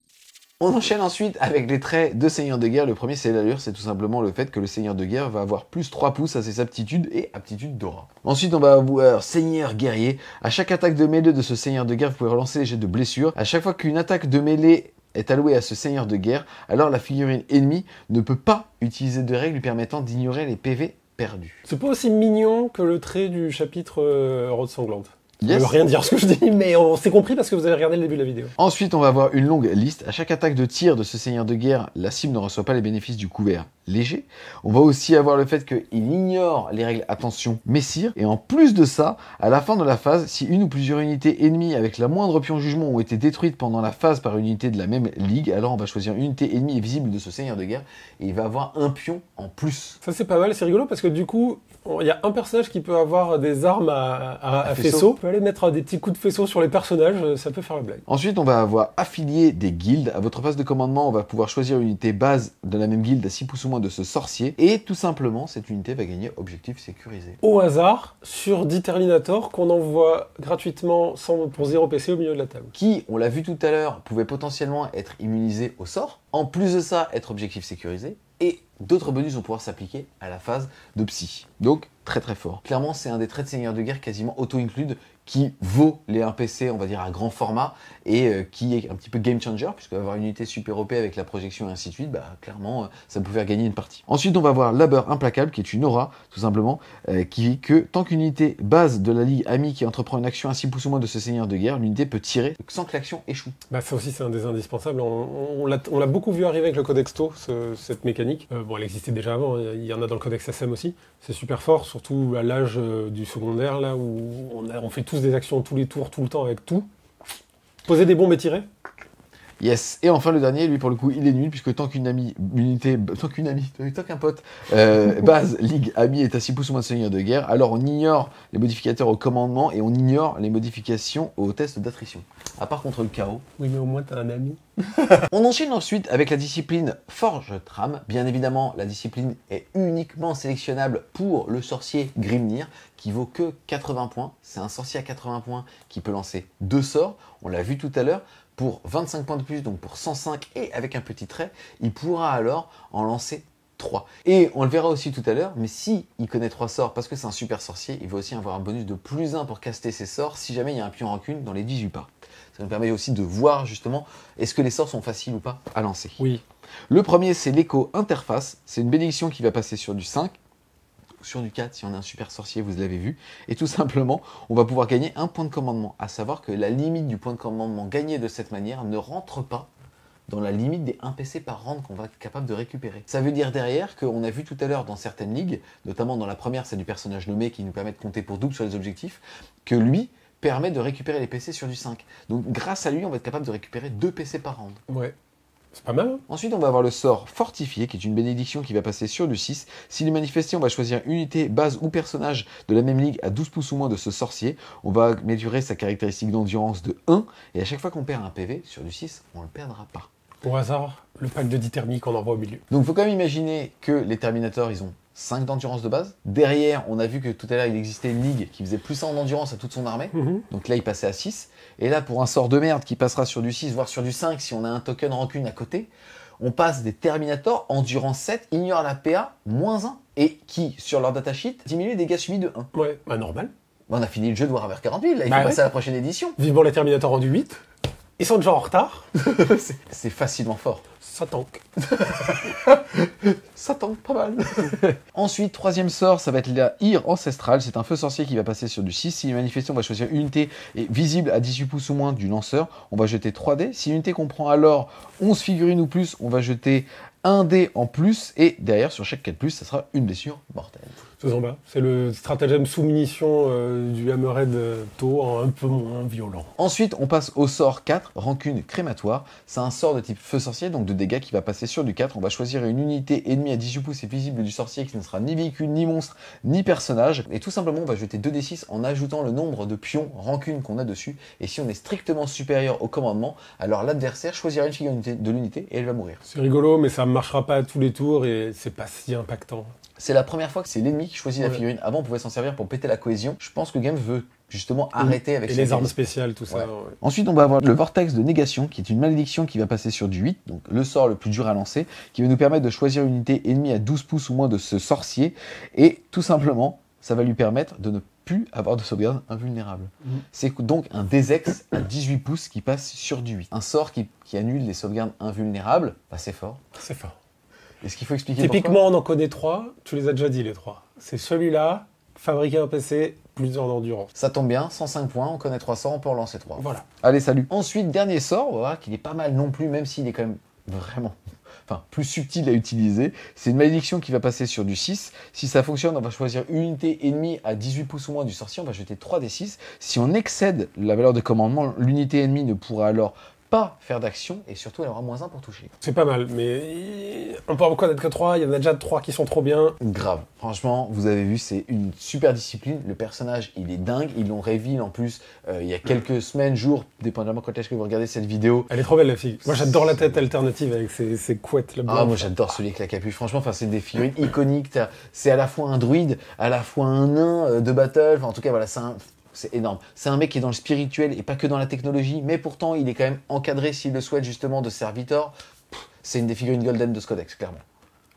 On enchaîne ensuite avec les traits de Seigneur de Guerre. Le premier, c'est l'allure, c'est tout simplement le fait que le Seigneur de Guerre va avoir plus 3 pouces à ses aptitudes et aptitudes d'aura. Ensuite, on va avoir Seigneur Guerrier. À chaque attaque de mêlée de ce Seigneur de Guerre, vous pouvez relancer les jets de blessure. À chaque fois qu'une attaque de mêlée est allouée à ce Seigneur de Guerre, alors la figurine ennemie ne peut pas utiliser de règles lui permettant d'ignorer les PV perdus. C'est pas aussi mignon que le trait du chapitre Rode Sanglante. Yes. Je veux rien dire ce que je dis, mais on s'est compris parce que vous avez regardé le début de la vidéo. Ensuite, on va avoir une longue liste. À chaque attaque de tir de ce Seigneur de Guerre, la cible ne reçoit pas les bénéfices du couvert léger. On va aussi avoir le fait qu'il ignore les règles attention messire. Et en plus de ça, à la fin de la phase, si une ou plusieurs unités ennemies avec la moindre pion jugement ont été détruites pendant la phase par une unité de la même ligue, alors on va choisir une unité ennemie et visible de ce Seigneur de Guerre et il va avoir un pion en plus. Ça c'est pas mal, c'est rigolo parce que du coup, il y a un personnage qui peut avoir des armes à faisceau. On peut aller mettre des petits coups de faisceau sur les personnages, ça peut faire la blague. Ensuite, on va avoir affilié des guildes. À votre phase de commandement, on va pouvoir choisir une unité base de la même guilde à 6 pouces ou moins de ce sorcier. Et tout simplement, cette unité va gagner objectif sécurisé. Au hasard, sur 10 Terminators qu'on envoie gratuitement pour 0 PC au milieu de la table. Qui, on l'a vu tout à l'heure, pouvait potentiellement être immunisé au sort. En plus de ça, être objectif sécurisé. Et d'autres bonus vont pouvoir s'appliquer à la phase de psy. Donc, très très fort. Clairement, c'est un des traits de Seigneur de Guerre quasiment auto-include qui vaut les 1 PC, on va dire, à grand format et qui est un petit peu game changer, puisque avoir une unité super OP avec la projection et ainsi de suite, clairement, ça peut faire gagner une partie. Ensuite, on va voir Labeur Implacable, qui est une aura, tout simplement, qui dit que tant qu'une unité base de la ligue amie qui entreprend une action à 6 pouces ou moins de ce Seigneur de Guerre, l'unité peut tirer sans que l'action échoue. Ça aussi, c'est un des indispensables. On l'a beaucoup vu arriver avec le Codex TO, cette mécanique. Bon, elle existait déjà avant, il y en a dans le Codex SM aussi. C'est super fort, surtout à l'âge du secondaire, là où on fait tous des actions tous les tours, tout le temps avec tout. Poser des bombes et tirer. Yes. Et enfin, le dernier, lui, pour le coup, il est nul, puisque tant qu'un pote, base, ligue, ami est à 6 pouces ou moins de seigneur de guerre, alors on ignore les modificateurs au commandement et on ignore les modifications au test d'attrition. À part contre le chaos. Oui, mais au moins, t'as un ami. On enchaîne ensuite avec la discipline Forge-Trame. Bien évidemment, la discipline est uniquement sélectionnable pour le sorcier Grimnir, qui vaut que 80 points. C'est un sorcier à 80 points qui peut lancer 2 sorts. On l'a vu tout à l'heure. Pour 25 points de plus, donc pour 105 et avec un petit trait, il pourra alors en lancer 3. Et on le verra aussi tout à l'heure, mais si il connaît 3 sorts parce que c'est un super sorcier, il va aussi avoir un bonus de plus 1 pour caster ses sorts si jamais il y a un pion rancune dans les 18 pas. Ça nous permet aussi de voir justement est-ce que les sorts sont faciles ou pas à lancer. Oui. Le premier, c'est l'écho interface. C'est une bénédiction qui va passer sur du 5, sur du 4 si on est un super sorcier, vous l'avez vu. Et tout simplement, on va pouvoir gagner un point de commandement. À savoir que la limite du point de commandement gagné de cette manière ne rentre pas dans la limite des 1 PC par round qu'on va être capable de récupérer. Ça veut dire derrière qu'on a vu tout à l'heure dans certaines ligues, notamment dans la première, c'est du personnage nommé qui nous permet de compter pour double sur les objectifs, que lui permet de récupérer les PC sur du 5. Donc grâce à lui, on va être capable de récupérer 2 PC par round. Ouais. C'est pas mal, hein. Ensuite, on va avoir le sort fortifié, qui est une bénédiction qui va passer sur du 6. S'il est manifesté, on va choisir une unité, base ou personnage de la même ligue à 12 pouces ou moins de ce sorcier. On va mesurer sa caractéristique d'endurance de 1. Et à chaque fois qu'on perd un PV sur du 6, on ne le perdra pas. Au hasard, le pack de 10 thermiques qu'on envoie au milieu. Donc il faut quand même imaginer que les Terminators, ils ont 5 d'endurance de base. Derrière, on a vu que tout à l'heure, il existait une ligue qui faisait plus 1 en endurance à toute son armée. Donc là, il passait à 6. Et là, pour un sort de merde qui passera sur du 6, voire sur du 5, si on a un token rancune à côté, on passe des Terminators endurance 7, ignore la PA, moins 1. Et qui, sur leur datasheet, diminue les dégâts subis de 1. Ouais, bah normal. On a fini le jeu de Warhammer 40 000, là, il faut Bah passer à la prochaine édition. Vivement les Terminators rendus 8. Ils sont déjà en retard. C'est facilement fort. Ça tank. Ça tente pas mal. Ensuite, troisième sort, ça va être la Ire ancestrale. C'est un feu sorcier qui va passer sur du 6. Si il est manifesté, on va choisir une unité et visible à 18 pouces ou moins du lanceur. On va jeter 3 dés. Si l'unité comprend alors 11 figurines ou plus, on va jeter 1 dé en plus. Et derrière, sur chaque 4+, ça sera une blessure mortelle. Faisons bas. C'est le stratagème sous munition du Hammerhead Tau en un peu moins violent. Ensuite, on passe au sort 4, rancune crématoire. C'est un sort de type feu sorcier, donc de dégâts qui va passer sur du 4. On va choisir une unité ennemie à 18 pouces et visible du sorcier qui ne sera ni véhicule, ni monstre, ni personnage. Et tout simplement, on va jeter 2d6 en ajoutant le nombre de pions rancune qu'on a dessus. Et si on est strictement supérieur au commandement, alors l'adversaire choisira une figure de l'unité et elle va mourir. C'est rigolo, mais ça ne marchera pas à tous les tours et c'est pas si impactant. C'est la première fois que c'est l'ennemi qui choisit la figurine. Avant, on pouvait s'en servir pour péter la cohésion. Je pense que Game veut justement arrêter avec et ça. les armes spéciales, tout ça. Ouais. Ouais. Ensuite, on va avoir le vortex de négation, qui est une malédiction qui va passer sur du 8, donc le sort le plus dur à lancer, qui va nous permettre de choisir une unité ennemie à 12 pouces ou moins de ce sorcier. Et tout simplement, ça va lui permettre de ne plus avoir de sauvegarde invulnérable. C'est donc un Desex à 18 pouces qui passe sur du 8. Un sort qui annule les sauvegardes invulnérables, bah, c'est fort. C'est fort. Est-ce qu'il faut expliquer Typiquement, on en connaît 3. Tu les as déjà dit, les 3. C'est celui-là, fabriquer un PC, plus en endurance. Ça tombe bien, 105 points, on connaît 300, on peut en lancer 3. Voilà. Allez, salut. Ensuite, dernier sort, on va voir qu'il est pas mal non plus, même s'il est quand même vraiment plus subtil à utiliser. C'est une malédiction qui va passer sur du 6. Si ça fonctionne, on va choisir une unité ennemie à 18 pouces ou moins du sorcier, on va jeter 3d6. Si on excède la valeur de commandement, l'unité ennemie ne pourra alors pas faire d'action et surtout elle aura moins 1 pour toucher. C'est pas mal, mais on peut en reconnaître que 3, il y en a déjà 3 qui sont trop bien. Grave. Franchement, vous avez vu, c'est une super discipline. Le personnage, il est dingue. Ils l'ont reveal en plus il y a quelques semaines, jours, dépendamment quand est-ce que vous regardez cette vidéo. Elle est trop belle la fille. Moi j'adore la tête alternative avec ses couettes. Ah, moi j'adore celui avec la capuche. Franchement, c'est des figurines iconiques. C'est à la fois un druide, à la fois un nain de battle. Enfin, en tout cas, voilà, c'est énorme. C'est un mec qui est dans le spirituel et pas que dans la technologie, mais pourtant il est quand même encadré s'il le souhaite justement de serviteur. C'est une des figurines golden de ce codex, clairement.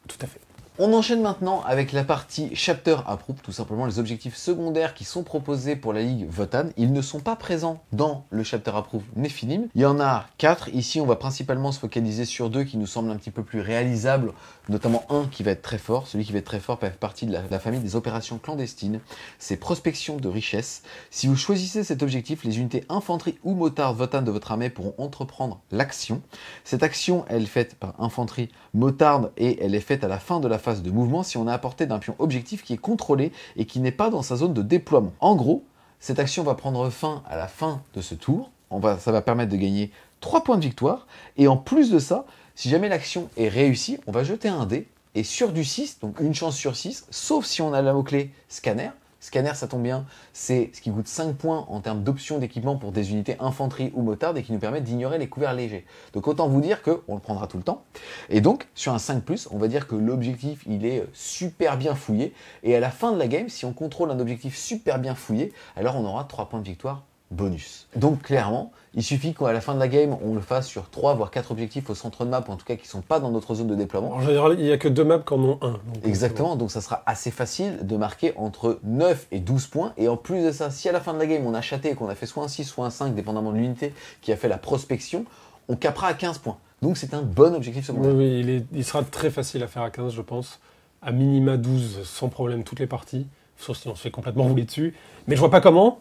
Tout à fait. On enchaîne maintenant avec la partie Chapter Approved, tout simplement les objectifs secondaires qui sont proposés pour la Ligue Votann. Ils ne sont pas présents dans le Chapter Approved Nephilim. Il y en a 4. Ici, on va principalement se focaliser sur 2 qui nous semblent un petit peu plus réalisables, notamment un qui va être très fort. Celui qui va être très fort fait partie de la famille des opérations clandestines. C'est prospection de richesse. Si vous choisissez cet objectif, les unités infanterie ou motards Votann de votre armée pourront entreprendre l'action. Cette action, elle est faite par infanterie motarde et elle est faite à la fin de la phase de mouvement si on a apporté d'un pion objectif qui est contrôlé et qui n'est pas dans sa zone de déploiement. En gros, cette action va prendre fin à la fin de ce tour. ça va permettre de gagner 3 points de victoire. Et en plus de ça, si jamais l'action est réussie, on va jeter un dé. Et sur du 6, donc une chance sur 6, sauf si on a le mot-clé scanner. Scanner, ça tombe bien, c'est ce qui coûte 5 points en termes d'options d'équipement pour des unités infanterie ou motarde et qui nous permet d'ignorer les couverts légers. Donc autant vous dire qu'on le prendra tout le temps. Et donc, sur un 5+, on va dire que l'objectif, il est super bien fouillé. Et à la fin de la game, si on contrôle un objectif super bien fouillé, alors on aura 3 points de victoire bonus. Donc clairement, il suffit qu'à la fin de la game, on le fasse sur 3 voire 4 objectifs au centre de map, en tout cas qui ne sont pas dans notre zone de déploiement. En général, il n'y a que 2 maps qui en ont un. Exactement, donc ça sera assez facile de marquer entre 9 et 12 points. Et en plus de ça, si à la fin de la game, on a chaté et qu'on a fait soit un 6, soit un 5, dépendamment de l'unité qui a fait la prospection, on capera à 15 points. Donc c'est un bon objectif secondaire. Oui, il sera très facile à faire à 15, je pense. À minima 12, sans problème, toutes les parties. Sauf si on se fait complètement rouler dessus. Mais je vois pas comment.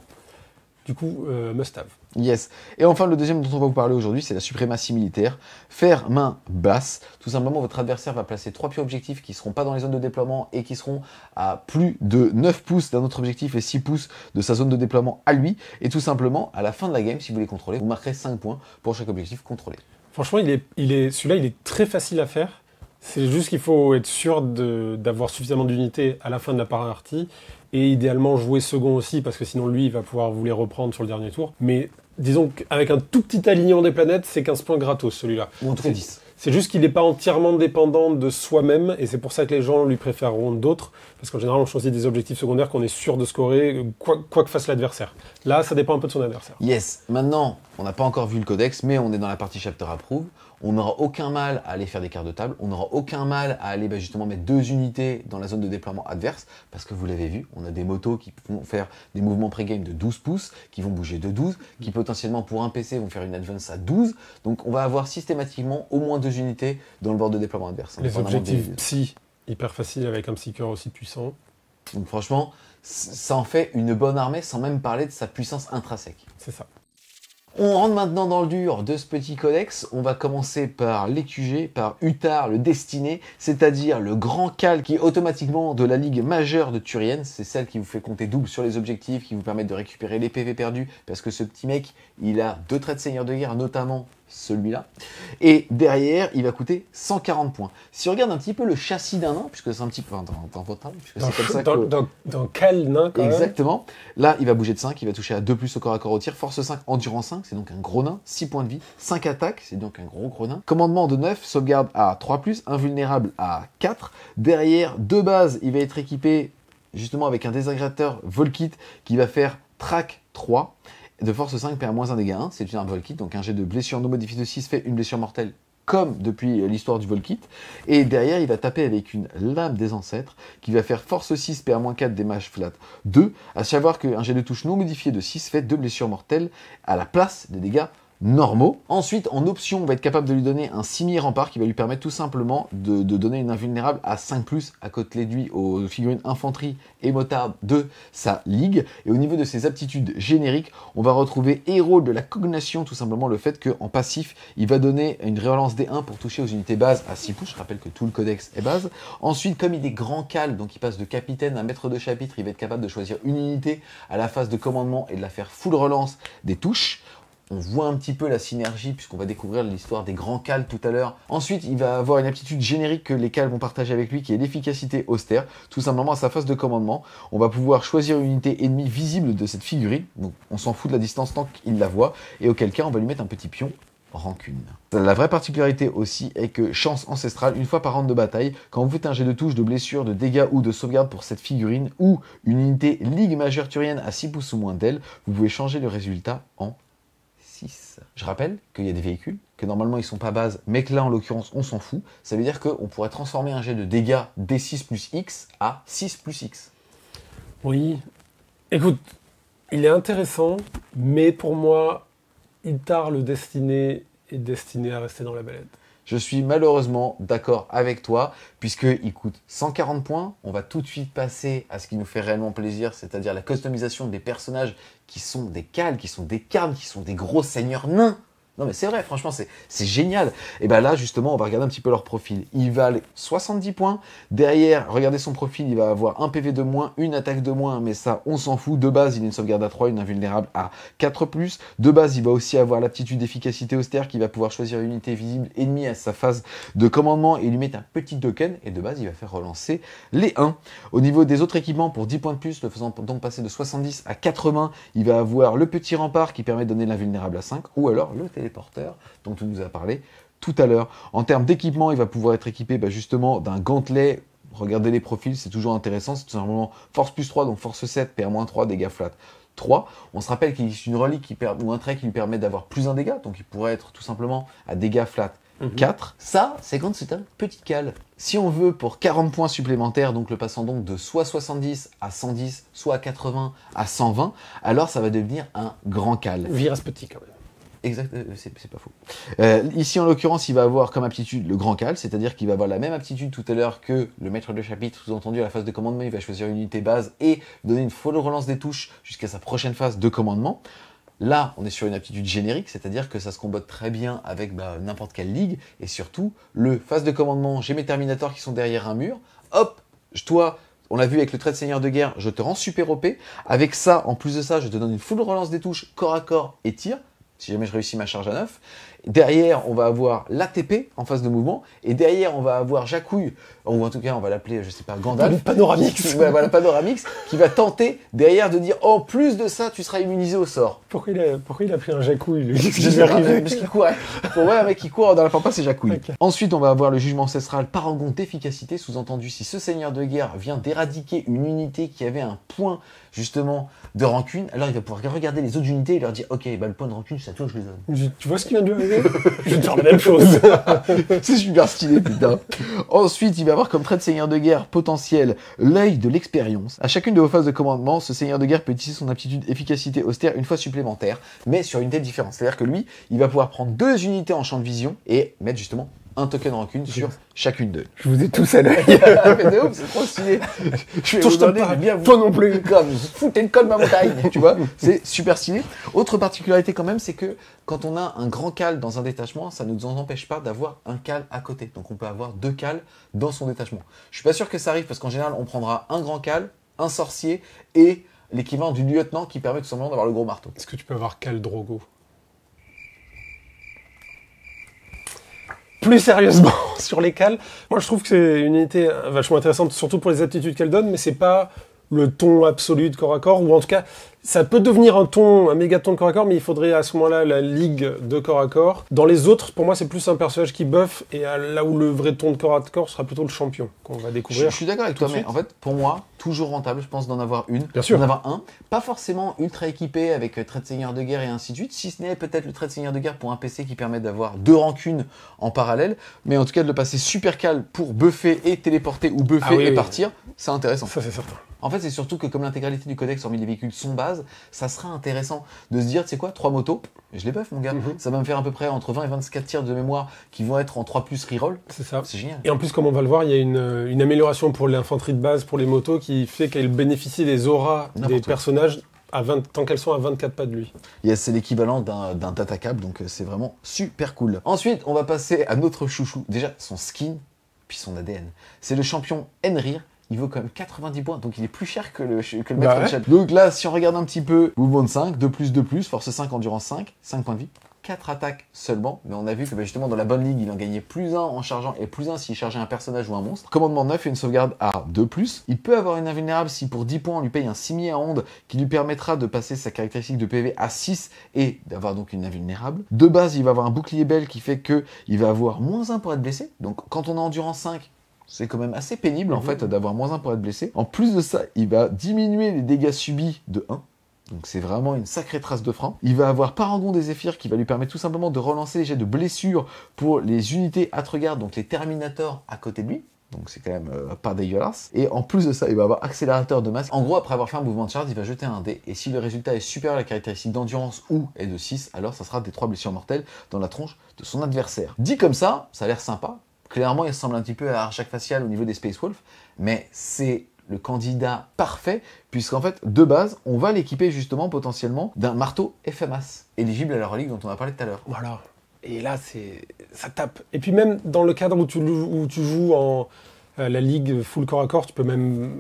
Du coup, must have. Yes. Et enfin, le deuxième dont on va vous parler aujourd'hui, c'est la suprématie militaire. Faire main basse. Tout simplement, votre adversaire va placer 3 pions objectifs qui ne seront pas dans les zones de déploiement et qui seront à plus de 9 pouces d'un autre objectif et 6 pouces de sa zone de déploiement à lui. Et tout simplement, à la fin de la game, si vous les contrôlez, vous marquerez 5 points pour chaque objectif contrôlé. Franchement, celui-là, il est très facile à faire. C'est juste qu'il faut être sûr d'avoir suffisamment d'unités à la fin de la partie. Et idéalement jouer second aussi, parce que sinon lui, il va pouvoir vous les reprendre sur le dernier tour. Mais disons qu'avec un tout petit alignement des planètes, c'est 15 points gratos celui-là. Ou en tout cas 10. C'est juste qu'il n'est pas entièrement dépendant de soi-même, et c'est pour ça que les gens lui préféreront d'autres, parce qu'en général on choisit des objectifs secondaires qu'on est sûr de scorer, quoi que fasse l'adversaire. Là, ça dépend un peu de son adversaire. Yes, maintenant, on n'a pas encore vu le codex, mais on est dans la partie chapter approve. On n'aura aucun mal à aller faire des quarts de table, on n'aura aucun mal à aller justement mettre 2 unités dans la zone de déploiement adverse, parce que vous l'avez vu, on a des motos qui vont faire des mouvements pré-game de 12 pouces, qui vont bouger de 12, qui potentiellement pour un PC vont faire une advance à 12, donc on va avoir systématiquement au moins 2 unités dans le bord de déploiement adverse. Les objectifs psy, hyper facile avec un psycheur aussi puissant. Donc franchement, ça en fait une bonne armée sans même parler de sa puissance intrinsèque. C'est ça. On rentre maintenant dans le dur de ce petit codex. On va commencer par l'EQG, par Utar, le Destiné, c'est-à-dire le grand cal qui est automatiquement de la ligue majeure de Turienne. C'est celle qui vous fait compter double sur les objectifs, qui vous permet de récupérer les PV perdus, parce que ce petit mec, il a 2 traits de seigneur de guerre, notamment celui-là. Et derrière, il va coûter 140 points. Si on regarde un petit peu le châssis d'un nain, puisque c'est un petit peu dans votre âme, puisque c'est comme ça que... Dans quel nain, quand même. Exactement. Là, il va bouger de 5, il va toucher à 2+ au corps à corps au tir, force 5, endurance 5, c'est donc un gros nain, 6 points de vie, 5 attaques, c'est donc un gros nain. Commandement de 9, sauvegarde à 3+, invulnérable à 4. Derrière, de base, il va être équipé justement avec un désagrégateur Volkit qui va faire track 3. De force 5, perd moins 1 dégât 1, c'est un Volkit, donc un jet de blessure non modifié de 6 fait une blessure mortelle comme depuis l'histoire du Volkit. Et derrière, il va taper avec une lame des ancêtres qui va faire force 6, PA-4, damage flat 2. À savoir qu'un jet de touche non modifié de 6 fait 2 blessures mortelles à la place des dégâts normaux. Ensuite, en option, on va être capable de lui donner un simier rempart qui va lui permettre tout simplement de donner une invulnérable à 5+, à côté de lui aux figurines infanterie et motard de sa ligue. Et au niveau de ses aptitudes génériques, on va retrouver héros de la cognation, tout simplement le fait qu'en passif, il va donner une relance D1 pour toucher aux unités bases à 6 pouces. Je rappelle que tout le codex est base. Ensuite, comme il est grand cal, donc il passe de capitaine à maître de chapitre, il va être capable de choisir une unité à la phase de commandement et de la faire full relance des touches. On voit un petit peu la synergie puisqu'on va découvrir l'histoire des grands cals tout à l'heure. Ensuite, il va avoir une aptitude générique que les cals vont partager avec lui qui est l'efficacité austère. Tout simplement à sa phase de commandement, on va pouvoir choisir une unité ennemie visible de cette figurine. Donc on s'en fout de la distance tant qu'il la voit. Et auquel cas, on va lui mettre un petit pion rancune. La vraie particularité aussi est que chance ancestrale, une fois par round de bataille, quand vous faites un jet de touche, de blessure, de dégâts ou de sauvegarde pour cette figurine ou une unité ligue majeure turienne à 6 pouces ou moins d'elle, vous pouvez changer le résultat en 6. Je rappelle qu'il y a des véhicules, que normalement ils sont pas base, mais que là en l'occurrence on s'en fout. Ça veut dire qu'on pourrait transformer un jet de dégâts D6 plus X à 6 plus X. Oui. Écoute, il est intéressant, mais pour moi, Utar le Destiné est destiné à rester dans la balade. Je suis malheureusement d'accord avec toi, puisqu'il coûte 140 points. On va tout de suite passer à ce qui nous fait réellement plaisir, c'est-à-dire la customisation des personnages qui sont des cals, qui sont des carnes, qui sont des gros seigneurs nains. Non mais c'est vrai, franchement c'est génial. Et ben là justement on va regarder un petit peu leur profil. Il valent 70 points. Derrière, regardez son profil, il va avoir un PV de moins, une attaque de moins, mais ça on s'en fout. De base il a une sauvegarde à 3, une invulnérable à 4+. De base il va aussi avoir l'aptitude d'efficacité austère qui va pouvoir choisir une unité visible ennemie à sa phase de commandement et lui mettre un petit token. Et de base il va faire relancer les 1. Au niveau des autres équipements, pour 10 points de plus, le faisant donc passer de 70 à 80, il va avoir le petit rempart qui permet de donner l'invulnérable à 5, ou alors le téléporteur dont on nous a parlé tout à l'heure. En termes d'équipement, il va pouvoir être équipé justement d'un gantelet. Regardez les profils, c'est toujours intéressant. C'est tout simplement force plus 3, donc force 7, PA-3, dégâts flat 3. On se rappelle qu'il existe une relique ou un trait qui lui permet d'avoir plus un dégât, donc il pourrait être tout simplement à dégâts flat 4. Ça, c'est quand c'est un petit cal. Si on veut pour 40 points supplémentaires, donc le passant donc de soit 70 à 110, soit à 80 à 120, alors ça va devenir un grand cal. Virage petit quand même. Exact, c'est pas faux. Ici, en l'occurrence, il va avoir comme aptitude le grand cal, c'est-à-dire qu'il va avoir la même aptitude tout à l'heure que le maître de chapitre, sous-entendu à la phase de commandement, il va choisir une unité base et donner une follow relance des touches jusqu'à sa prochaine phase de commandement. Là, on est sur une aptitude générique, c'est-à-dire que ça se combotte très bien avec n'importe quelle ligue, et surtout, le phase de commandement, j'ai mes Terminators qui sont derrière un mur, hop, toi, on l'a vu avec le trait de seigneur de guerre, je te rends super OP, avec ça, en plus de ça, je te donne une full relance des touches, corps à corps et tir, si jamais je réussis ma charge à 9. Derrière, on va avoir l'ATP en phase de mouvement. Et derrière, on va avoir Jacouille, ou en tout cas, on va l'appeler, je sais pas, Gandalf. Panoramix. Voilà, Panoramix, qui va tenter derrière de dire, en plus de ça, tu seras immunisé au sort. Pourquoi il a pris un Jacouille, lui? Je sais pas, parce qu'il courait. Pour moi, un mec qui court dans la pampa, c'est Jacouille. Okay. Ensuite, on va avoir le jugement ancestral parangon d'efficacité, sous-entendu, si ce seigneur de guerre vient d'éradiquer une unité qui avait un point, justement, de rancune, alors il va pouvoir regarder les autres unités et leur dire, ok, le point de rancune, c'est à toi que je le donne. Tu vois ce qui vient de lui arriver? Je vais te faire la même chose. C'est super stylé, putain. Ensuite, il va avoir comme trait de seigneur de guerre potentiel l'œil de l'expérience. À chacune de vos phases de commandement, ce seigneur de guerre peut utiliser son aptitude efficacité austère une fois supplémentaire, mais sur une unité différente. C'est-à-dire que lui, il va pouvoir prendre 2 unités en champ de vision et mettre justement un token rancune sur chacune d'eux. Je vous ai tous à l'œil. Mais de ouf, c'est trop stylé. Je vais vous donner, pas, bien vous. Toi non plus. Comme, foutez le col de ma montagne, tu vois. C'est super stylé. Autre particularité quand même, c'est que quand on a un grand cal dans un détachement, ça ne nous en empêche pas d'avoir un cal à côté. Donc on peut avoir 2 cals dans son détachement. Je suis pas sûr que ça arrive parce qu'en général, on prendra un grand cal, un sorcier et l'équivalent du lieutenant qui permet tout simplement d'avoir le gros marteau. Est-ce que tu peux avoir Khal Drogo? Plus sérieusement, sur les cals, moi je trouve que c'est une unité vachement intéressante, surtout pour les aptitudes qu'elle donne, mais c'est pas le ton absolu de corps à corps, ou en tout cas, ça peut devenir un méga ton de corps à corps, mais il faudrait à ce moment-là la ligue de corps à corps. Dans les autres, pour moi, c'est plus un personnage qui buff, et là où le vrai ton de corps à corps sera plutôt le champion, qu'on va découvrir. Je suis d'accord avec toi, mais en fait, pour moi, toujours rentable, je pense, d'en avoir une. Bien sûr. D'en avoir un. Pas forcément ultra équipé avec trait de seigneur de guerre et ainsi de suite, si ce n'est peut-être le trait de seigneur de guerre pour un PC qui permet d'avoir 2 rancunes en parallèle, mais en tout cas de le passer super cal pour buffer et téléporter ou buffer et partir, c'est intéressant. Ça, c'est certain. En fait, c'est surtout que comme l'intégralité du codex, hormis les véhicules, sont base, ça sera intéressant de se dire, tu sais quoi, 3 motos, je les buff, mon gars. Ça va me faire à peu près entre 20 et 24 tirs de mémoire qui vont être en 3+ reroll. C'est ça. C'est génial. Et en plus, comme on va le voir, il y a une amélioration pour l'infanterie de base, pour les motos, qui fait qu'elle bénéficie des auras des personnages tant qu'elles sont à 24 pas de lui. Yes, c'est l'équivalent d'un datacab, donc c'est vraiment super cool. Ensuite, on va passer à notre chouchou. Déjà, son skin, puis son ADN. C'est le champion Enrir. Il vaut quand même 90 points, donc il est plus cher que le maître de chat. Donc là, si on regarde un petit peu, mouvement de 5, 2+, force 5, endurance 5, 5 points de vie, 4 attaques seulement, mais on a vu que justement dans la bonne ligue, il en gagnait +1 en chargeant et +1 s'il chargeait un personnage ou un monstre. Commandement 9 et une sauvegarde à 2+. Il peut avoir une invulnérable si pour 10 points on lui paye un cimier à onde qui lui permettra de passer sa caractéristique de PV à 6 et d'avoir donc une invulnérable. De base, il va avoir un bouclier belle qui fait qu'il va avoir -1 pour être blessé. Donc quand on a endurance 5, c'est quand même assez pénible en fait d'avoir -1 pour être blessé. En plus de ça, il va diminuer les dégâts subis de 1. Donc c'est vraiment une sacrée trace de frein. Il va avoir Parangon des Zéphyrs qui va lui permettre tout simplement de relancer les jets de blessures pour les unités Atregarde, donc les Terminators à côté de lui. Donc c'est quand même pas dégueulasse. Et en plus de ça, il va avoir accélérateur de masse. En gros, après avoir fait un mouvement de charge, il va jeter un dé. Et si le résultat est supérieur à la caractéristique d'endurance ou est de 6, alors ça sera des 3 blessures mortelles dans la tronche de son adversaire. Dit comme ça a l'air sympa. Clairement, il ressemble un petit peu à Archak Facial au niveau des Space Wolf, mais c'est le candidat parfait, puisqu'en fait, de base, on va l'équiper justement potentiellement d'un marteau FMAS, éligible à la relique dont on a parlé tout à l'heure. Voilà. Et là, ça tape. Et puis même dans le cadre où tu joues en la ligue full corps à corps, tu peux même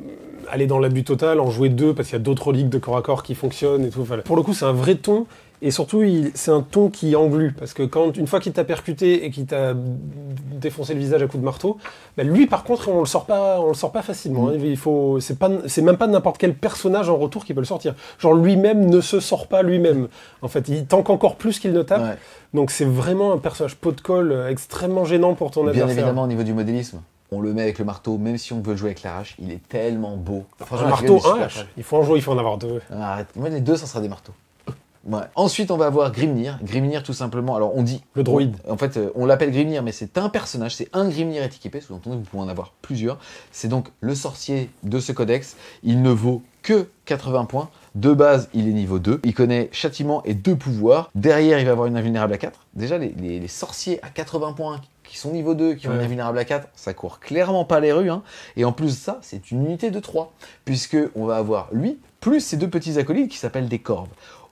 aller dans l'abus total, en jouer 2, parce qu'il y a d'autres ligues de corps à corps qui fonctionnent et tout. Enfin, pour le coup, c'est un vrai ton. Et surtout, c'est un ton qui englut, parce que une fois qu'il t'a percuté et qu'il t'a défoncé le visage à coups de marteau, bah lui, par contre, on le sort pas facilement. Hein. C'est même pas n'importe quel personnage en retour qui peut le sortir. Genre lui-même ne se sort pas lui-même. En fait, il tank encore plus qu'il ne tape. Ouais. Donc c'est vraiment un personnage pot de colle extrêmement gênant pour ton adversaire. Bien évidemment, au niveau du modélisme, on le met avec le marteau, même si on veut jouer avec la hache, il est tellement beau. Un marteau, un hache. Il faut en jouer, il faut en avoir 2. Arrête, moi les 2, ça sera des marteaux. Ouais. Ensuite, on va avoir Grimnir. Grimnir, tout simplement, alors on dit... Le droïde. En fait, on l'appelle Grimnir, mais c'est un personnage, c'est un Grimnir est équipé, sous-entendu, vous pouvez en avoir plusieurs. C'est donc le sorcier de ce codex. Il ne vaut que 80 points. De base, il est niveau 2. Il connaît châtiment et 2 pouvoirs. Derrière, il va avoir une invulnérable à 4. Déjà, les sorciers à 80 points qui sont niveau 2, qui ont une invulnérable à 4, ça court clairement pas les rues. Hein. Et en plus de ça, c'est une unité de 3. Puisque on va avoir lui, plus ces 2 petits acolytes qui s'appellent des corves.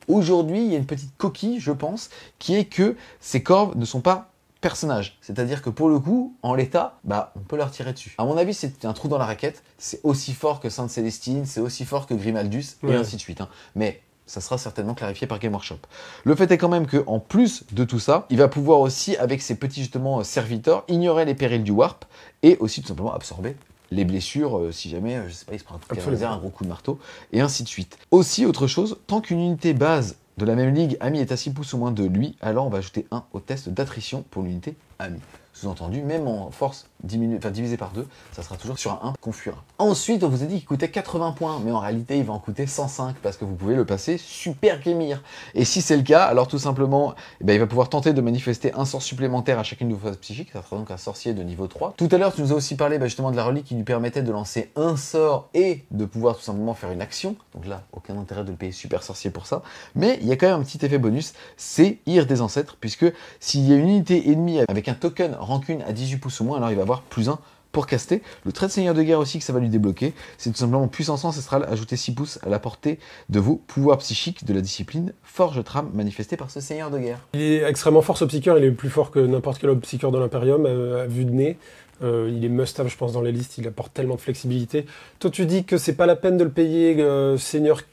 Aujourd'hui, il y a une petite coquille, je pense, qui est que ces corves ne sont pas personnages. C'est-à-dire que pour le coup, en l'état, on peut leur tirer dessus. À mon avis, c'est un trou dans la raquette. C'est aussi fort que Sainte Célestine, c'est aussi fort que Grimaldus, et ainsi de suite. Hein. Mais ça sera certainement clarifié par Game Workshop. Le fait est quand même qu'en plus de tout ça, il va pouvoir aussi, avec ses petits justement serviteurs, ignorer les périls du warp, et aussi tout simplement absorber les blessures, si jamais, je sais pas, il se prend un gros coup de marteau, et ainsi de suite. Aussi, autre chose, tant qu'une unité base de la même ligue ami est à 6 pouces ou moins de lui, alors on va ajouter 1 au test d'attrition pour l'unité ami. Sous-entendu, même en force divisé par 2, ça sera toujours sur un 1 qu'on fuira. Ensuite, on vous a dit qu'il coûtait 80 points, mais en réalité, il va en coûter 105, parce que vous pouvez le passer super Grimnir. Et si c'est le cas, alors tout simplement, il va pouvoir tenter de manifester un sort supplémentaire à chacune de vos phases psychiques, ça sera donc un sorcier de niveau 3. Tout à l'heure, tu nous as aussi parlé justement de la relique qui lui permettait de lancer un sort et de pouvoir tout simplement faire une action. Donc là, aucun intérêt de le payer super sorcier pour ça. Mais il y a quand même un petit effet bonus, c'est Ire des ancêtres, puisque s'il y a une unité ennemie avec un token rancune à 18 pouces ou moins, alors il va avoir +1 pour caster. Le trait de seigneur de guerre aussi que ça va lui débloquer, c'est tout simplement puissance ancestrale, ajouter 6 pouces à la portée de vos pouvoirs psychiques de la discipline Forge Trame manifestée par ce seigneur de guerre. Il est extrêmement fort ce psycheur, il est plus fort que n'importe quel autre psycheur de l'Imperium à vue de nez. Il est must-have, je pense, dans les listes, il apporte tellement de flexibilité. Toi, tu dis que c'est pas la peine de le payer Seigneur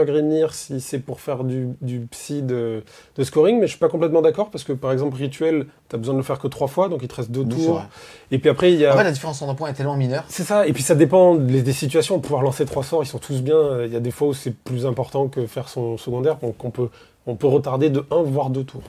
Grimnir si c'est pour faire du psy de scoring, mais je suis pas complètement d'accord, parce que par exemple, Rituel, t'as besoin de le faire que 3 fois, donc il te reste 2 tours. Et puis après, il y a... En fait, la différence en points est tellement mineure. C'est ça, et puis ça dépend des situations. Pouvoir lancer 3 sorts, ils sont tous bien. Il y a des fois où c'est plus important que faire son secondaire, donc on peut retarder de 1 voire 2 tours.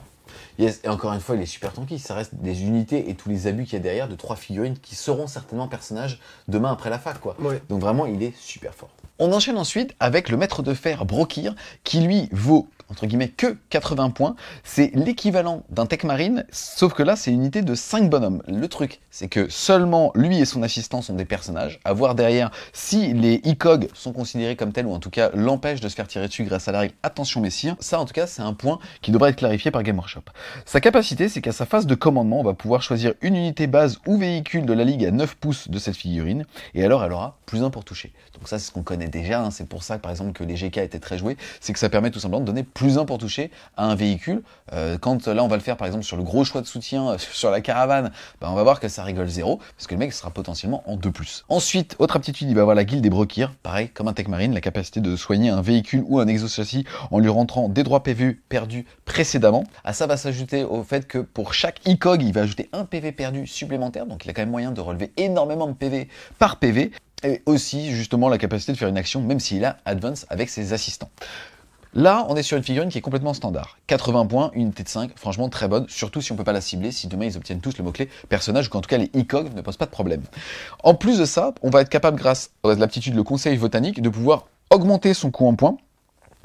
Yes. Et encore une fois, il est super tanky. Ça reste des unités et tous les abus qu'il y a derrière de 3 figurines qui seront certainement personnages demain après la fac, quoi. Ouais. Donc vraiment, il est super fort. On enchaîne ensuite avec le maître de fer Brokir, qui lui vaut entre guillemets que 80 points. C'est l'équivalent d'un Tech Marine, sauf que là, c'est une unité de 5 bonhommes. Le truc, c'est que seulement lui et son assistant sont des personnages. À voir derrière si les ICOG sont considérés comme tels, ou en tout cas l'empêchent de se faire tirer dessus grâce à la règle Attention Messire. Ça, en tout cas, c'est un point qui devrait être clarifié par Game Workshop. Sa capacité, c'est qu'à sa phase de commandement, on va pouvoir choisir une unité base ou véhicule de la ligue à 9 pouces de cette figurine, et alors elle aura +1 pour toucher. Donc ça, c'est ce qu'on connaît déjà, hein. C'est pour ça, par exemple, que les GK étaient très joués, c'est que ça permet tout simplement de donner +1 pour toucher à un véhicule. Quand là, on va le faire, par exemple, sur le gros choix de soutien, sur la caravane, on va voir que ça rigole 0, parce que le mec sera potentiellement en 2+. Ensuite, autre aptitude, il va avoir la guilde des Brokir, pareil, comme un Tech Marine, la capacité de soigner un véhicule ou un exochâssis en lui rentrant des droits PV perdus précédemment. À ça va s'ajouter au fait que pour chaque ICOG, il va ajouter un PV perdu supplémentaire, donc il a quand même moyen de relever énormément de PV par PV, et aussi justement la capacité de faire une action même s'il a Advance avec ses assistants. Là, on est sur une figurine qui est complètement standard. 80 points, unité de 5, franchement très bonne, surtout si on peut pas la cibler, si demain ils obtiennent tous le mot-clé personnage, ou qu'en tout cas les ICOG ne posent pas de problème. En plus de ça, on va être capable, grâce à l'aptitude le conseil botanique, de pouvoir augmenter son coût en points.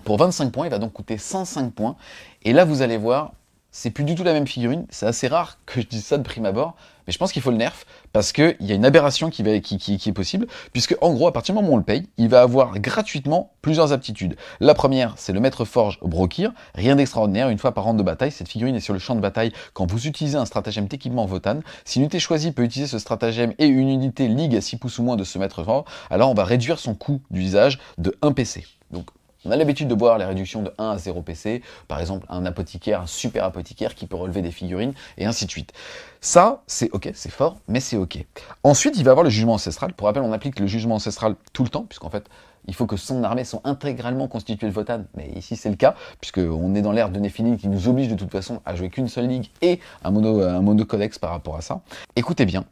Pour 25 points, il va donc coûter 105 points. Et là, vous allez voir, c'est plus du tout la même figurine. C'est assez rare que je dise ça de prime abord, mais je pense qu'il faut le nerf parce qu'il y a une aberration qui est possible, puisque en gros, à partir du moment où on le paye, il va avoir gratuitement plusieurs aptitudes. La première, c'est le maître forge Brokir. Rien d'extraordinaire, une fois par round de bataille, cette figurine est sur le champ de bataille quand vous utilisez un stratagème d'équipement Votann. Si l'unité choisie peut utiliser ce stratagème et une unité ligue à 6 pouces ou moins de ce maître forge, alors on va réduire son coût d'usage de 1 PC. Donc, on a l'habitude de voir les réductions de 1 à 0 PC, par exemple un apothicaire, un super apothicaire qui peut relever des figurines, et ainsi de suite. Ça, c'est ok, c'est fort, mais c'est ok. Ensuite, il va avoir le jugement ancestral. Pour rappel, on applique le jugement ancestral tout le temps, puisqu'en fait, il faut que son armée soit intégralement constituée de Votann, mais ici c'est le cas, puisqu'on est dans l'ère de Nephilim qui nous oblige de toute façon à jouer qu'une seule ligue et un mono codex par rapport à ça. Écoutez bien.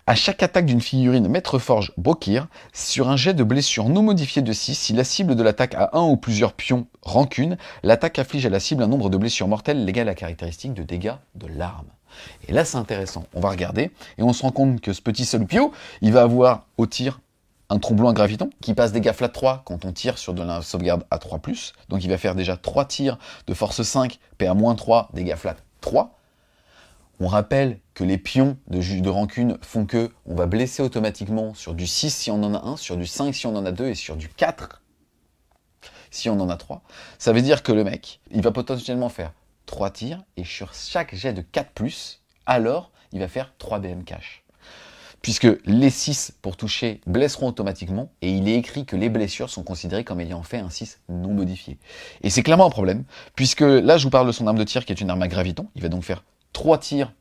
À chaque attaque d'une figurine Maître Forge Brokir, sur un jet de blessure non modifié de 6, si la cible de l'attaque a un ou plusieurs pions rancune, l'attaque afflige à la cible un nombre de blessures mortelles légal à la caractéristique de dégâts de l'arme. Et là c'est intéressant, on va regarder, et on se rend compte que ce petit Solupio, il va avoir au tir un tromblon à graviton, qui passe dégâts flat 3 quand on tire sur de la sauvegarde à 3+, donc il va faire déjà 3 tirs de force 5, PA-3, dégâts flat 3. On rappelle que les pions de rancune font que on va blesser automatiquement sur du 6 si on en a un, sur du 5 si on en a 2 et sur du 4 si on en a 3. Ça veut dire que le mec, il va potentiellement faire 3 tirs et sur chaque jet de 4+, alors il va faire 3 BM cash. Puisque les 6 pour toucher blesseront automatiquement, et il est écrit que les blessures sont considérées comme ayant fait un 6 non modifié. Et c'est clairement un problème, puisque là je vous parle de son arme de tir qui est une arme à graviton, il va donc faire 3 tirs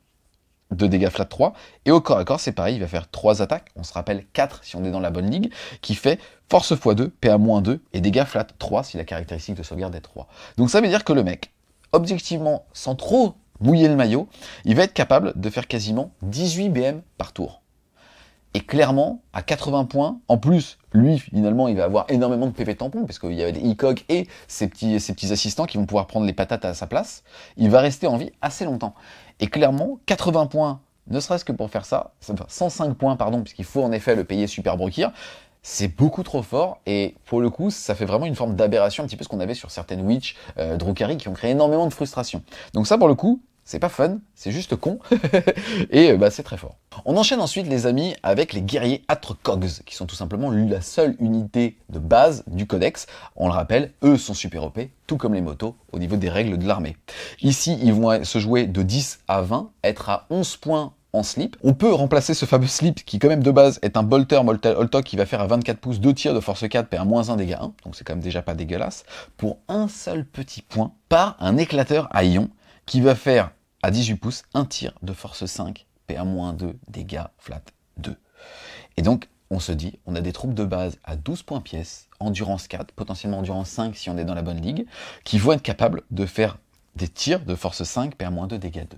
de dégâts flat 3, et au corps à corps c'est pareil, il va faire 3 attaques, on se rappelle 4 si on est dans la bonne ligue, qui fait force x2, PA-2, et dégâts flat 3 si la caractéristique de sauvegarde est 3. Donc ça veut dire que le mec, objectivement, sans trop mouiller le maillot, il va être capable de faire quasiment 18 BM par tour. Et clairement, à 80 points, en plus, lui, finalement, il va avoir énormément de PV tampons, parce qu'il y a des ICOG et ses petits assistants qui vont pouvoir prendre les patates à sa place. Il va rester en vie assez longtemps. Et clairement, 80 points, ne serait-ce que pour faire ça, 105 points, pardon, puisqu'il faut en effet le payer Super Brokir, c'est beaucoup trop fort, et pour le coup, ça fait vraiment une forme d'aberration, un petit peu ce qu'on avait sur certaines Witch, Drukhari, qui ont créé énormément de frustration. Donc ça, pour le coup, c'est pas fun, c'est juste con, et c'est très fort. On enchaîne ensuite, les amis, avec les guerriers Atrocogs, qui sont tout simplement la seule unité de base du codex. On le rappelle, eux sont super OP, tout comme les motos, au niveau des règles de l'armée. Ici, ils vont se jouer de 10 à 20, être à 11 points en slip. On peut remplacer ce fameux slip, qui quand même de base est un bolter Holtok qui va faire à 24 pouces 2 tirs de force 4, PA-1, dégâts 1, donc c'est quand même déjà pas dégueulasse, pour un seul petit point, par un éclateur à ion, qui va faire à 18 pouces, un tir de force 5, PA-2, dégâts flat 2. Et donc, on se dit, on a des troupes de base à 12 points pièce, endurance 4, potentiellement endurance 5 si on est dans la bonne ligue, qui vont être capables de faire des tirs de force 5, PA-2, dégâts 2.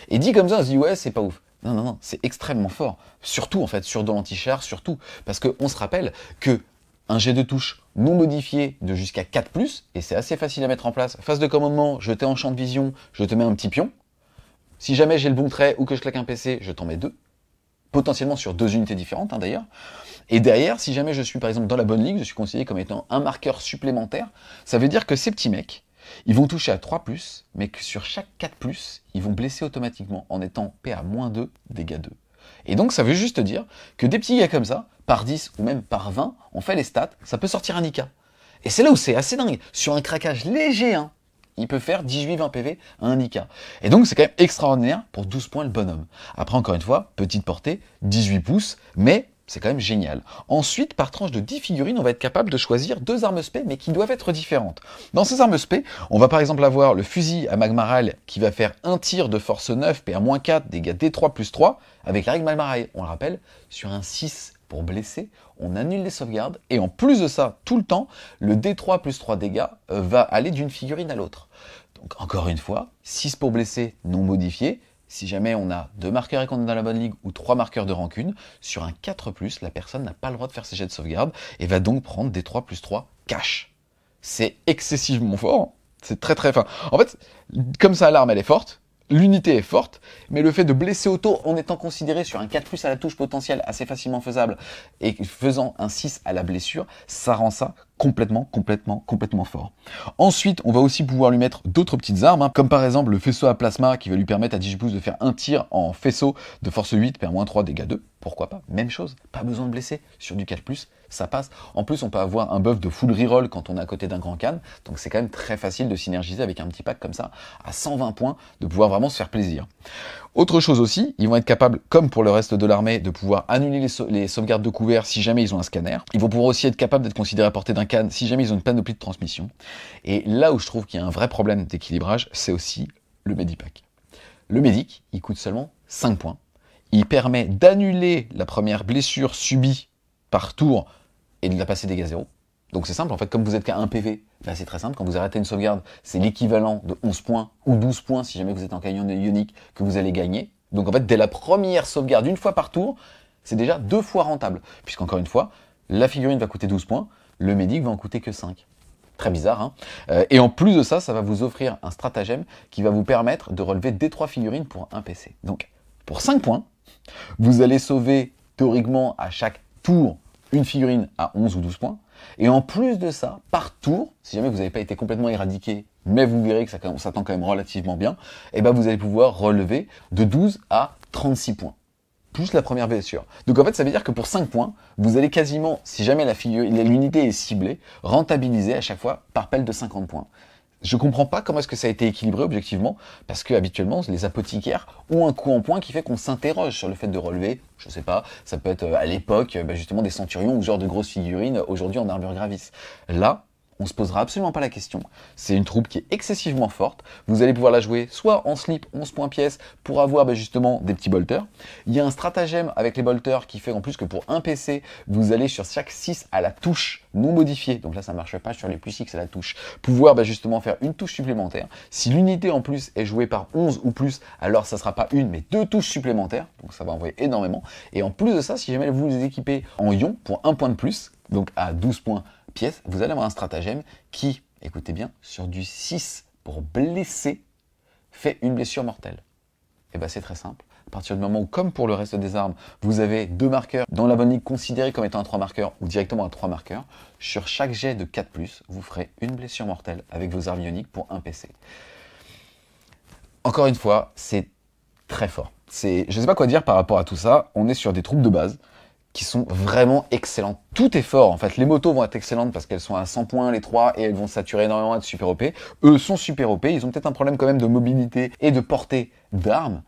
Et dit comme ça, on se dit, ouais, c'est pas ouf. Non, non, non, c'est extrêmement fort. Surtout, en fait, sur de l'anti-char, surtout. Parce qu'on se rappelle que un jet de touche non modifié de jusqu'à 4+, et c'est assez facile à mettre en place. Phase de commandement, je t'ai en champ de vision, je te mets un petit pion. Si jamais j'ai le bon trait ou que je claque un PC, je t'en mets 2. Potentiellement sur 2 unités différentes, d'ailleurs. Et derrière, si jamais je suis par exemple dans la bonne ligue, je suis considéré comme étant un marqueur supplémentaire, ça veut dire que ces petits mecs, ils vont toucher à 3+, mais que sur chaque 4+, ils vont blesser automatiquement en étant PA-2, dégâts 2. Et donc ça veut juste dire que des petits gars comme ça, par 10 ou même par 20, on fait les stats, ça peut sortir un IK. Et c'est là où c'est assez dingue. Sur un craquage léger, hein, il peut faire 18-20 PV à un IK. Et donc c'est quand même extraordinaire pour 12 points le bonhomme. Après encore une fois, petite portée, 18 pouces, mais c'est quand même génial. Ensuite, par tranche de 10 figurines, on va être capable de choisir 2 armes spé, mais qui doivent être différentes. Dans ces armes spé, on va par exemple avoir le fusil à Magmaral qui va faire un tir de force 9, PA-4, dégâts D3+3, avec la règle Magmaral. On le rappelle, sur un 6 pour blesser, on annule les sauvegardes, et en plus de ça, tout le temps, le D3+3 dégâts va aller d'une figurine à l'autre. Donc encore une fois, 6 pour blesser non modifié. Si jamais on a 2 marqueurs et qu'on est dans la bonne ligue, ou 3 marqueurs de rancune, sur un 4+, la personne n'a pas le droit de faire ses jets de sauvegarde, et va donc prendre des 3+3 cash. C'est excessivement fort, c'est très très fort. En fait, comme ça l'arme elle est forte, l'unité est forte, mais le fait de blesser auto en étant considéré sur un 4+ à la touche potentielle assez facilement faisable, et faisant un 6 à la blessure, ça rend ça complètement fort. Ensuite, on va aussi pouvoir lui mettre d'autres petites armes, comme par exemple le faisceau à plasma qui va lui permettre à Digiboost de faire un tir en faisceau de force 8, perd-3, dégâts 2. Pourquoi pas? Même chose, pas besoin de blesser. Sur du 4+, ça passe. En plus, on peut avoir un buff de full reroll quand on est à côté d'un grand can, donc c'est quand même très facile de synergiser avec un petit pack comme ça, à 120 points, de pouvoir vraiment se faire plaisir. Autre chose aussi, ils vont être capables, comme pour le reste de l'armée, de pouvoir annuler les sauvegardes de couvert si jamais ils ont un scanner. Ils vont pouvoir aussi être capables d'être considérés à portée d'un can si jamais ils ont une panoplie de transmission. Et là où je trouve qu'il y a un vrai problème d'équilibrage, c'est aussi le Medipack. Le Medic, il coûte seulement 5 points. Il permet d'annuler la première blessure subie par tour et de la passer dégâts 0. Donc c'est simple, en fait, comme vous êtes qu'à 1 PV, bah c'est très simple, quand vous arrêtez une sauvegarde, c'est l'équivalent de 11 points ou 12 points si jamais vous êtes en canyon ionique que vous allez gagner. Donc en fait, dès la première sauvegarde, une fois par tour, c'est déjà 2 fois rentable. Puisqu'encore une fois, la figurine va coûter 12 points, le Medic va en coûter que 5. Très bizarre, hein. Et en plus de ça, ça va vous offrir un stratagème qui va vous permettre de relever D3 figurines pour un PC. Donc, pour 5 points, vous allez sauver théoriquement à chaque tour une figurine à 11 ou 12 points. Et en plus de ça, par tour, si jamais vous n'avez pas été complètement éradiqué, mais vous verrez que ça s'attend quand même relativement bien, et ben vous allez pouvoir relever de 12 à 36 points. Plus la première blessure. Donc en fait, ça veut dire que pour 5 points, vous allez quasiment, si jamais l'unité est ciblée, rentabiliser à chaque fois par pelle de 50 points. Je comprends pas comment est-ce que ça a été équilibré objectivement, parce que habituellement les apothicaires ont un coût en points qui fait qu'on s'interroge sur le fait de relever, je sais pas, ça peut être à l'époque justement des centurions ou ce genre de grosses figurines aujourd'hui en armure gravis. Là, on se posera absolument pas la question. C'est une troupe qui est excessivement forte. Vous allez pouvoir la jouer soit en slip, 11 points pièce, pour avoir justement des petits bolters. Il y a un stratagème avec les bolters qui fait en plus que pour un PC, vous allez sur chaque 6 à la touche non modifiée. Donc là, ça ne marche pas sur les plus 6 à la touche. Pouvoir justement faire une touche supplémentaire. Si l'unité en plus est jouée par 11 ou plus, alors ça sera pas une, mais 2 touches supplémentaires. Donc ça va envoyer énormément. Et en plus de ça, si jamais vous les équipez en ion pour 1 point de plus, donc à 12 points pièce, vous allez avoir un stratagème qui, écoutez bien, sur du 6 pour blesser, fait une blessure mortelle. Et bien c'est très simple. À partir du moment où, comme pour le reste des armes, vous avez 2 marqueurs dans la bonne ligue considérés comme étant un 3 marqueurs ou directement un 3 marqueurs, sur chaque jet de 4+, vous ferez une blessure mortelle avec vos armes ioniques pour un PC. Encore une fois, c'est très fort. Je ne sais pas quoi dire par rapport à tout ça. On est sur des troupes de base qui sont vraiment excellentes. Tout est fort, en fait. Les motos vont être excellentes parce qu'elles sont à 100 points, les 3, et elles vont saturer énormément, être super OP. Eux sont super OP, ils ont peut-être un problème quand même de mobilité et de portée d'armes,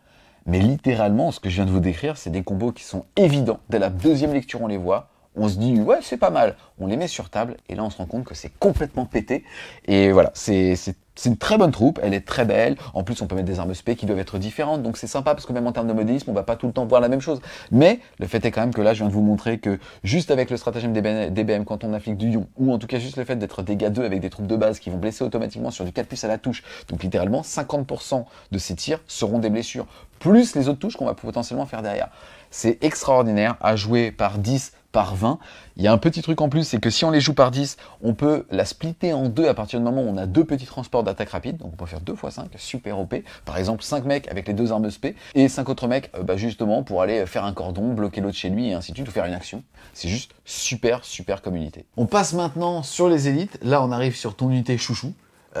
mais littéralement, ce que je viens de vous décrire, c'est des combos qui sont évidents. Dès la deuxième lecture, on les voit, on se dit, ouais, c'est pas mal. On les met sur table, et là, on se rend compte que c'est complètement pété. Et voilà, c'est une très bonne troupe, elle est très belle. En plus, on peut mettre des armes spé qui doivent être différentes, donc c'est sympa parce que même en termes de modélisme, on va pas tout le temps voir la même chose. Mais le fait est quand même que là, je viens de vous montrer que juste avec le stratagème DBM quand on applique du ion, ou en tout cas juste le fait d'être dégâts 2 avec des troupes de base qui vont blesser automatiquement sur du 4+ à la touche, donc littéralement 50% de ces tirs seront des blessures, plus les autres touches qu'on va potentiellement faire derrière. C'est extraordinaire à jouer par 10, par 20. Il y a un petit truc en plus, c'est que si on les joue par 10, on peut la splitter en 2 à partir du moment où on a 2 petits transports d'attaque rapide. Donc on peut faire 2 x 5, super OP. Par exemple, 5 mecs avec les 2 armes spé et 5 autres mecs justement pour aller faire un cordon, bloquer l'autre chez lui et ainsi de suite, ou faire une action. C'est juste super comme unité. On passe maintenant sur les élites. Là, on arrive sur ton unité chouchou.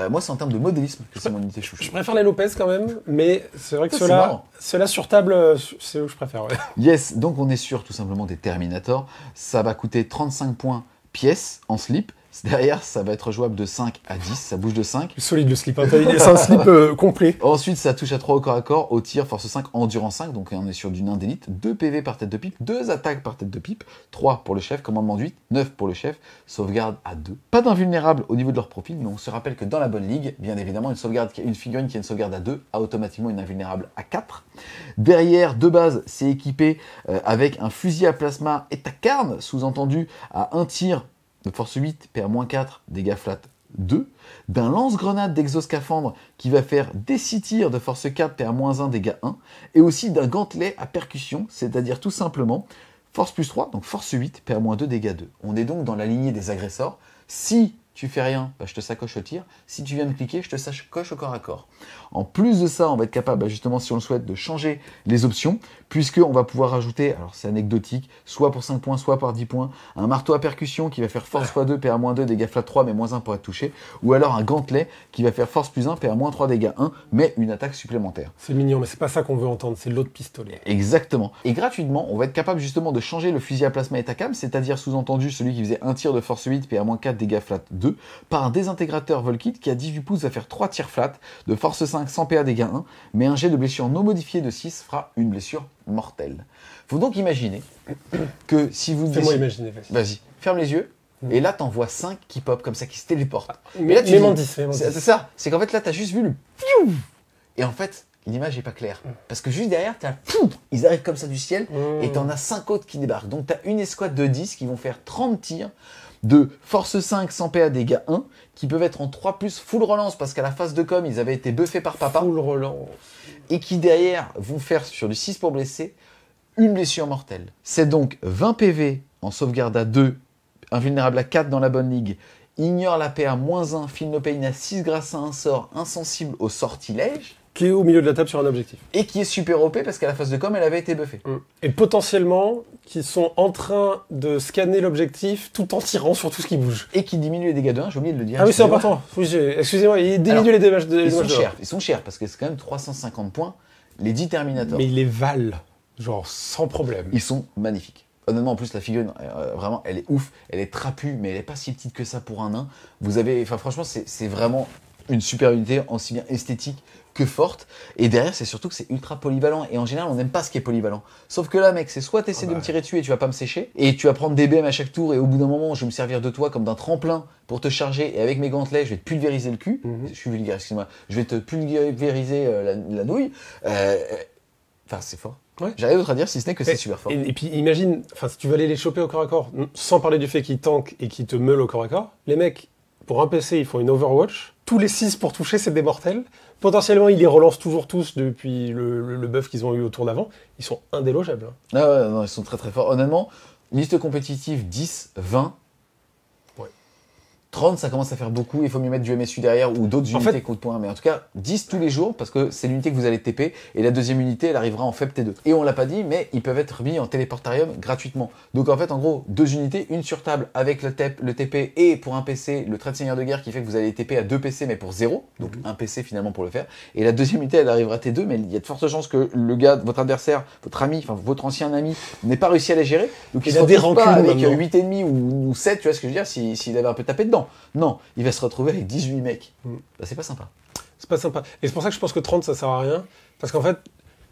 Moi, c'est en termes de modélisme que c'est mon unité chouchou. Je préfère les Lopez quand même, mais c'est vrai que ceux-là sur table, c'est eux que je préfère. Ouais. Yes, donc on est sur tout simplement des Terminators. Ça va coûter 35 points pièce en slip. Derrière, ça va être jouable de 5 à 10, ça bouge de 5. Solide le slip, hein. C'est un slip complet. Ensuite, ça touche à 3 au corps à corps, au tir, force 5, endurance 5, donc on est sur du nain d'élite, 2 PV par tête de pipe, 2 attaques par tête de pipe, 3 pour le chef, commandement de 8, 9 pour le chef, sauvegarde à 2. Pas d'invulnérable au niveau de leur profil, mais on se rappelle que dans la bonne ligue, bien évidemment, une figurine qui a une sauvegarde à 2 a automatiquement une invulnérable à 4. Derrière, de base, c'est équipé avec un fusil à plasma et tacarne, sous-entendu à un tir de force 8, perd-4, dégâts flat 2, d'un lance-grenade d'exoscaphandre qui va faire des 6 tirs de force 4, perd-1, dégâts 1, et aussi d'un gantelet à percussion, c'est-à-dire tout simplement force plus 3, donc force 8, perd-2, dégâts 2. On est donc dans la lignée des agresseurs. Si tu fais rien, bah, je te sacoche au tir. Si tu viens de cliquer, je te sacoche au corps à corps. En plus de ça, on va être capable, bah, justement, si on le souhaite, de changer les options, puisqu'on va pouvoir rajouter, alors c'est anecdotique, soit pour 5 points, soit par 10 points, un marteau à percussion qui va faire force x2, PA-2, dégâts flat 3, mais -1 pour être touché, ou alors un gantelet qui va faire force +1, PA-3, dégâts 1, mais une attaque supplémentaire. C'est mignon, mais c'est pas ça qu'on veut entendre, c'est l'autre pistolet. Exactement. Et gratuitement, on va être capable justement de changer le fusil à plasma Etacam, c'est-à-dire sous-entendu celui qui faisait un tir de force 8, PA-4, dégâts flat 2, par un désintégrateur Volkit qui à 18 pouces va faire 3 tirs flat, de force 5, 100 PA, dégâts 1, mais un jet de blessure non modifié de 6 fera une blessure mortelle. Faut donc imaginer que si vous... Fais-moi imaginer, vas-y, ferme les yeux, et là t'en vois 5 qui pop comme ça, qui se téléportent. Mais là tu dis, c'est ça, c'est qu'en fait là t'as juste vu le... Et en fait, l'image est pas claire. Parce que juste derrière, ils arrivent comme ça du ciel, et t'en as 5 autres qui débarquent. Donc t'as une escouade de 10 qui vont faire 30 tirs de force 5, 100 PA, dégâts 1, qui peuvent être en 3+, full relance, parce qu'à la phase de com, ils avaient été buffés par papa. Full relance. Et qui derrière vont faire sur du 6 pour blesser, une blessure mortelle. C'est donc 20 PV en sauvegarde à 2, invulnérable à 4 dans la bonne ligue, ignore la PA -1, feel no pain à 6 grâce à un sort insensible au sortilège, qui est au milieu de la table sur un objectif. Et qui est super OP parce qu'à la phase de com, elle avait été buffée. Et potentiellement, qui sont en train de scanner l'objectif tout en tirant sur tout ce qui bouge. Et qui diminue les dégâts de 1, j'ai oublié de le dire. Ah oui, c'est important. Oui, excusez-moi, il diminue les dégâts de 1. Ils sont chers parce que c'est quand même 350 points, les 10 Terminators. Mais ils les valent, genre sans problème. Ils sont magnifiques. Honnêtement, en plus, la figurine, vraiment, elle est ouf. Elle est trapue, mais elle n'est pas si petite que ça pour un nain. Vous avez, enfin, franchement, c'est vraiment une super unité, aussi bien esthétique que forte. Et derrière, c'est surtout que c'est ultra polyvalent. Et en général, on n'aime pas ce qui est polyvalent. Sauf que là, mec, c'est soit t'essaies de me tirer dessus et tu vas pas me sécher, et tu vas prendre des BM à chaque tour, et au bout d'un moment, je vais me servir de toi comme d'un tremplin pour te charger, et avec mes gantelets, je vais te pulvériser le cul. Je suis vulgaire, excuse-moi. Je vais te pulvériser la nouille. Enfin, c'est fort. Ouais. J'ai rien d'autre à dire si ce n'est que c'est super fort. Et puis imagine, enfin si tu vas aller les choper au corps à corps, sans parler du fait qu'ils tankent et qu'ils te meulent au corps à corps, les mecs, pour un PC, ils font une Overwatch, tous les 6 pour toucher, c'est des mortels. Potentiellement, ils les relancent toujours tous depuis le buff qu'ils ont eu au tour d'avant. Ils sont indélogeables. Ah ouais, non, ils sont très très forts. Honnêtement, liste compétitive 10, 20. 30, ça commence à faire beaucoup, il faut mieux mettre du MSU derrière ou d'autres unités coup de poing. Mais en tout cas, 10 tous les jours, parce que c'est l'unité que vous allez TP, et la deuxième unité, elle arrivera en faible T2. Et on l'a pas dit, mais ils peuvent être mis en téléportarium gratuitement. Donc en fait, en gros, 2 unités, une sur table avec le TP, et pour un PC, le trait de seigneur de guerre qui fait que vous allez TP à 2 PC, mais pour 0, donc un PC finalement pour le faire. Et la deuxième unité, elle arrivera T2, mais il y a de fortes chances que le gars, votre adversaire, votre ami, enfin votre ancien ami, n'ait pas réussi à les gérer. Donc il se retrouve pas avec 8,5 ou 7, tu vois ce que je veux dire, s'il avait un peu tapé dedans. Non, il va se retrouver avec 18 mecs. Bah, c'est pas sympa. C'est pas sympa. Et c'est pour ça que je pense que 30, ça sert à rien. Parce qu'en fait,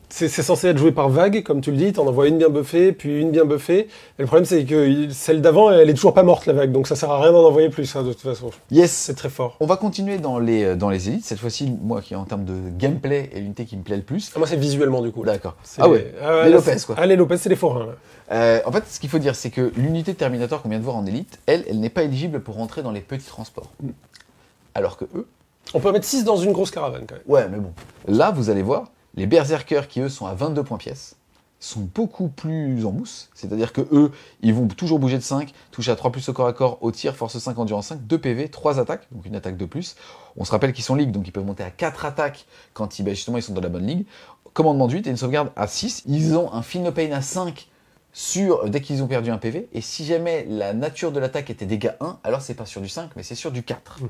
c'est censé être joué par vague, comme tu le dis. T'en envoies une bien buffée, puis une bien buffée. Et le problème, c'est que celle d'avant, elle est toujours pas morte, la vague. Donc ça sert à rien d'en envoyer plus, hein, de toute façon. Yes. C'est très fort. On va continuer dans les élites. Cette fois-ci, moi, qui en termes de gameplay est l'unité qui me plaît le plus. Ah, moi, c'est visuellement, du coup. D'accord. Ah ouais. Les Lopez, quoi. Ah, les Lopez, c'est les forains, là. En fait, ce qu'il faut dire, c'est que l'unité de Terminator qu'on vient de voir en élite, elle n'est pas éligible pour rentrer dans les petits transports. Alors que eux... On peut mettre 6 dans une grosse caravane, quand même. Ouais, mais bon. Là, vous allez voir, les berserkers qui, eux, sont à 22 points pièce, sont beaucoup plus en mousse. C'est-à-dire que eux, ils vont toujours bouger de 5, toucher à 3+ au corps à corps, au tir, force 5, endurance 5, 2 PV, 3 attaques, donc une attaque de plus. On se rappelle qu'ils sont ligue, donc ils peuvent monter à 4 attaques quand justement ils sont dans la bonne ligue. Commandement de 8 et une sauvegarde à 6. Ils ont un feel no pain à 5 dès qu'ils ont perdu un PV, et si jamais la nature de l'attaque était dégâts 1, alors c'est pas sur du 5, mais c'est sur du 4.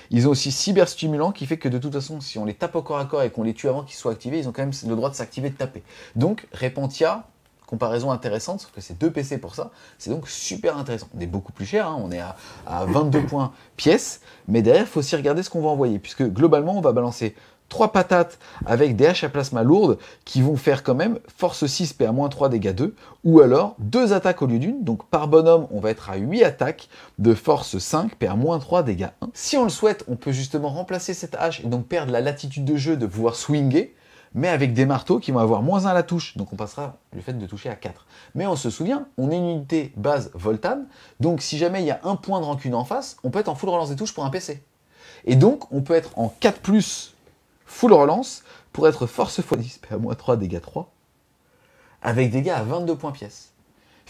Ils ont aussi cyberstimulant qui fait que de toute façon, si on les tape au corps à corps et qu'on les tue avant qu'ils soient activés, ils ont quand même le droit de s'activer de taper. Donc, Repentia, comparaison intéressante, sauf que c'est 2 PC pour ça, c'est donc super intéressant. On est beaucoup plus cher, hein, on est à 22 points pièce, mais derrière, il faut aussi regarder ce qu'on va envoyer, puisque globalement, on va balancer 3 patates avec des haches à plasma lourdes qui vont faire quand même force 6 PA-3 dégâts 2, ou alors 2 attaques au lieu d'une, donc par bonhomme on va être à 8 attaques de force 5 PA-3 dégâts 1. Si on le souhaite, on peut justement remplacer cette hache et donc perdre la latitude de jeu de pouvoir swinger, mais avec des marteaux qui vont avoir -1 à la touche, donc on passera le fait de toucher à 4. Mais on se souvient, on est une unité base Voltan, donc si jamais il y a un point de rancune en face, on peut être en full relance des touches pour un PC. Et donc on peut être en 4+, full relance, pour être force x10, PA-3, dégâts 3, avec des gars à 22 points pièce.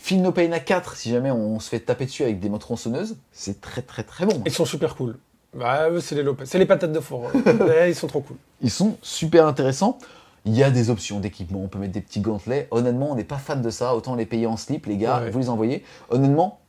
Ouais. No Pain à 4, si jamais on se fait taper dessus avec des tronçonneuses, c'est très très très bon. Ils sont super cool. Bah, eux, c'est les Lopez. C'est les patates de four. Ouais, ils sont trop cool. Ils sont super intéressants. Il y a des options d'équipement, on peut mettre des petits gantelets. Honnêtement, on n'est pas fan de ça, autant les payer en slip, les gars, Ouais. vous les envoyez. Honnêtement,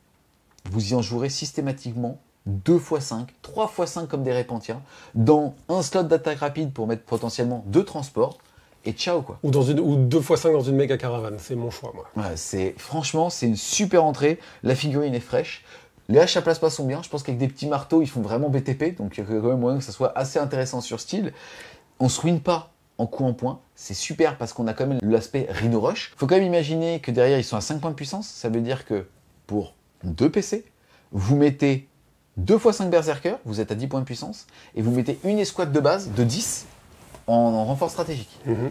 vous y en jouerez systématiquement 2x5, 3x5 comme des Repentia, dans un slot d'attaque rapide pour mettre potentiellement 2 transports, et ciao quoi. Ou 2x5 dans une méga caravane. C'est mon choix, moi. Ouais, franchement, c'est une super entrée, la figurine est fraîche. Les haches à plasma sont bien, je pense qu'avec des petits marteaux, ils font vraiment BTP, donc il y a quand même moyen que ça soit assez intéressant sur style. On se ruine pas en coup en point, c'est super parce qu'on a quand même l'aspect Rhino Rush. Faut quand même imaginer que derrière ils sont à 5 points de puissance, ça veut dire que pour 2 PC, vous mettez 2 x 5 berserkers, vous êtes à 10 points de puissance, et vous mettez une escouade de base de 10 en renfort stratégique. Mhm.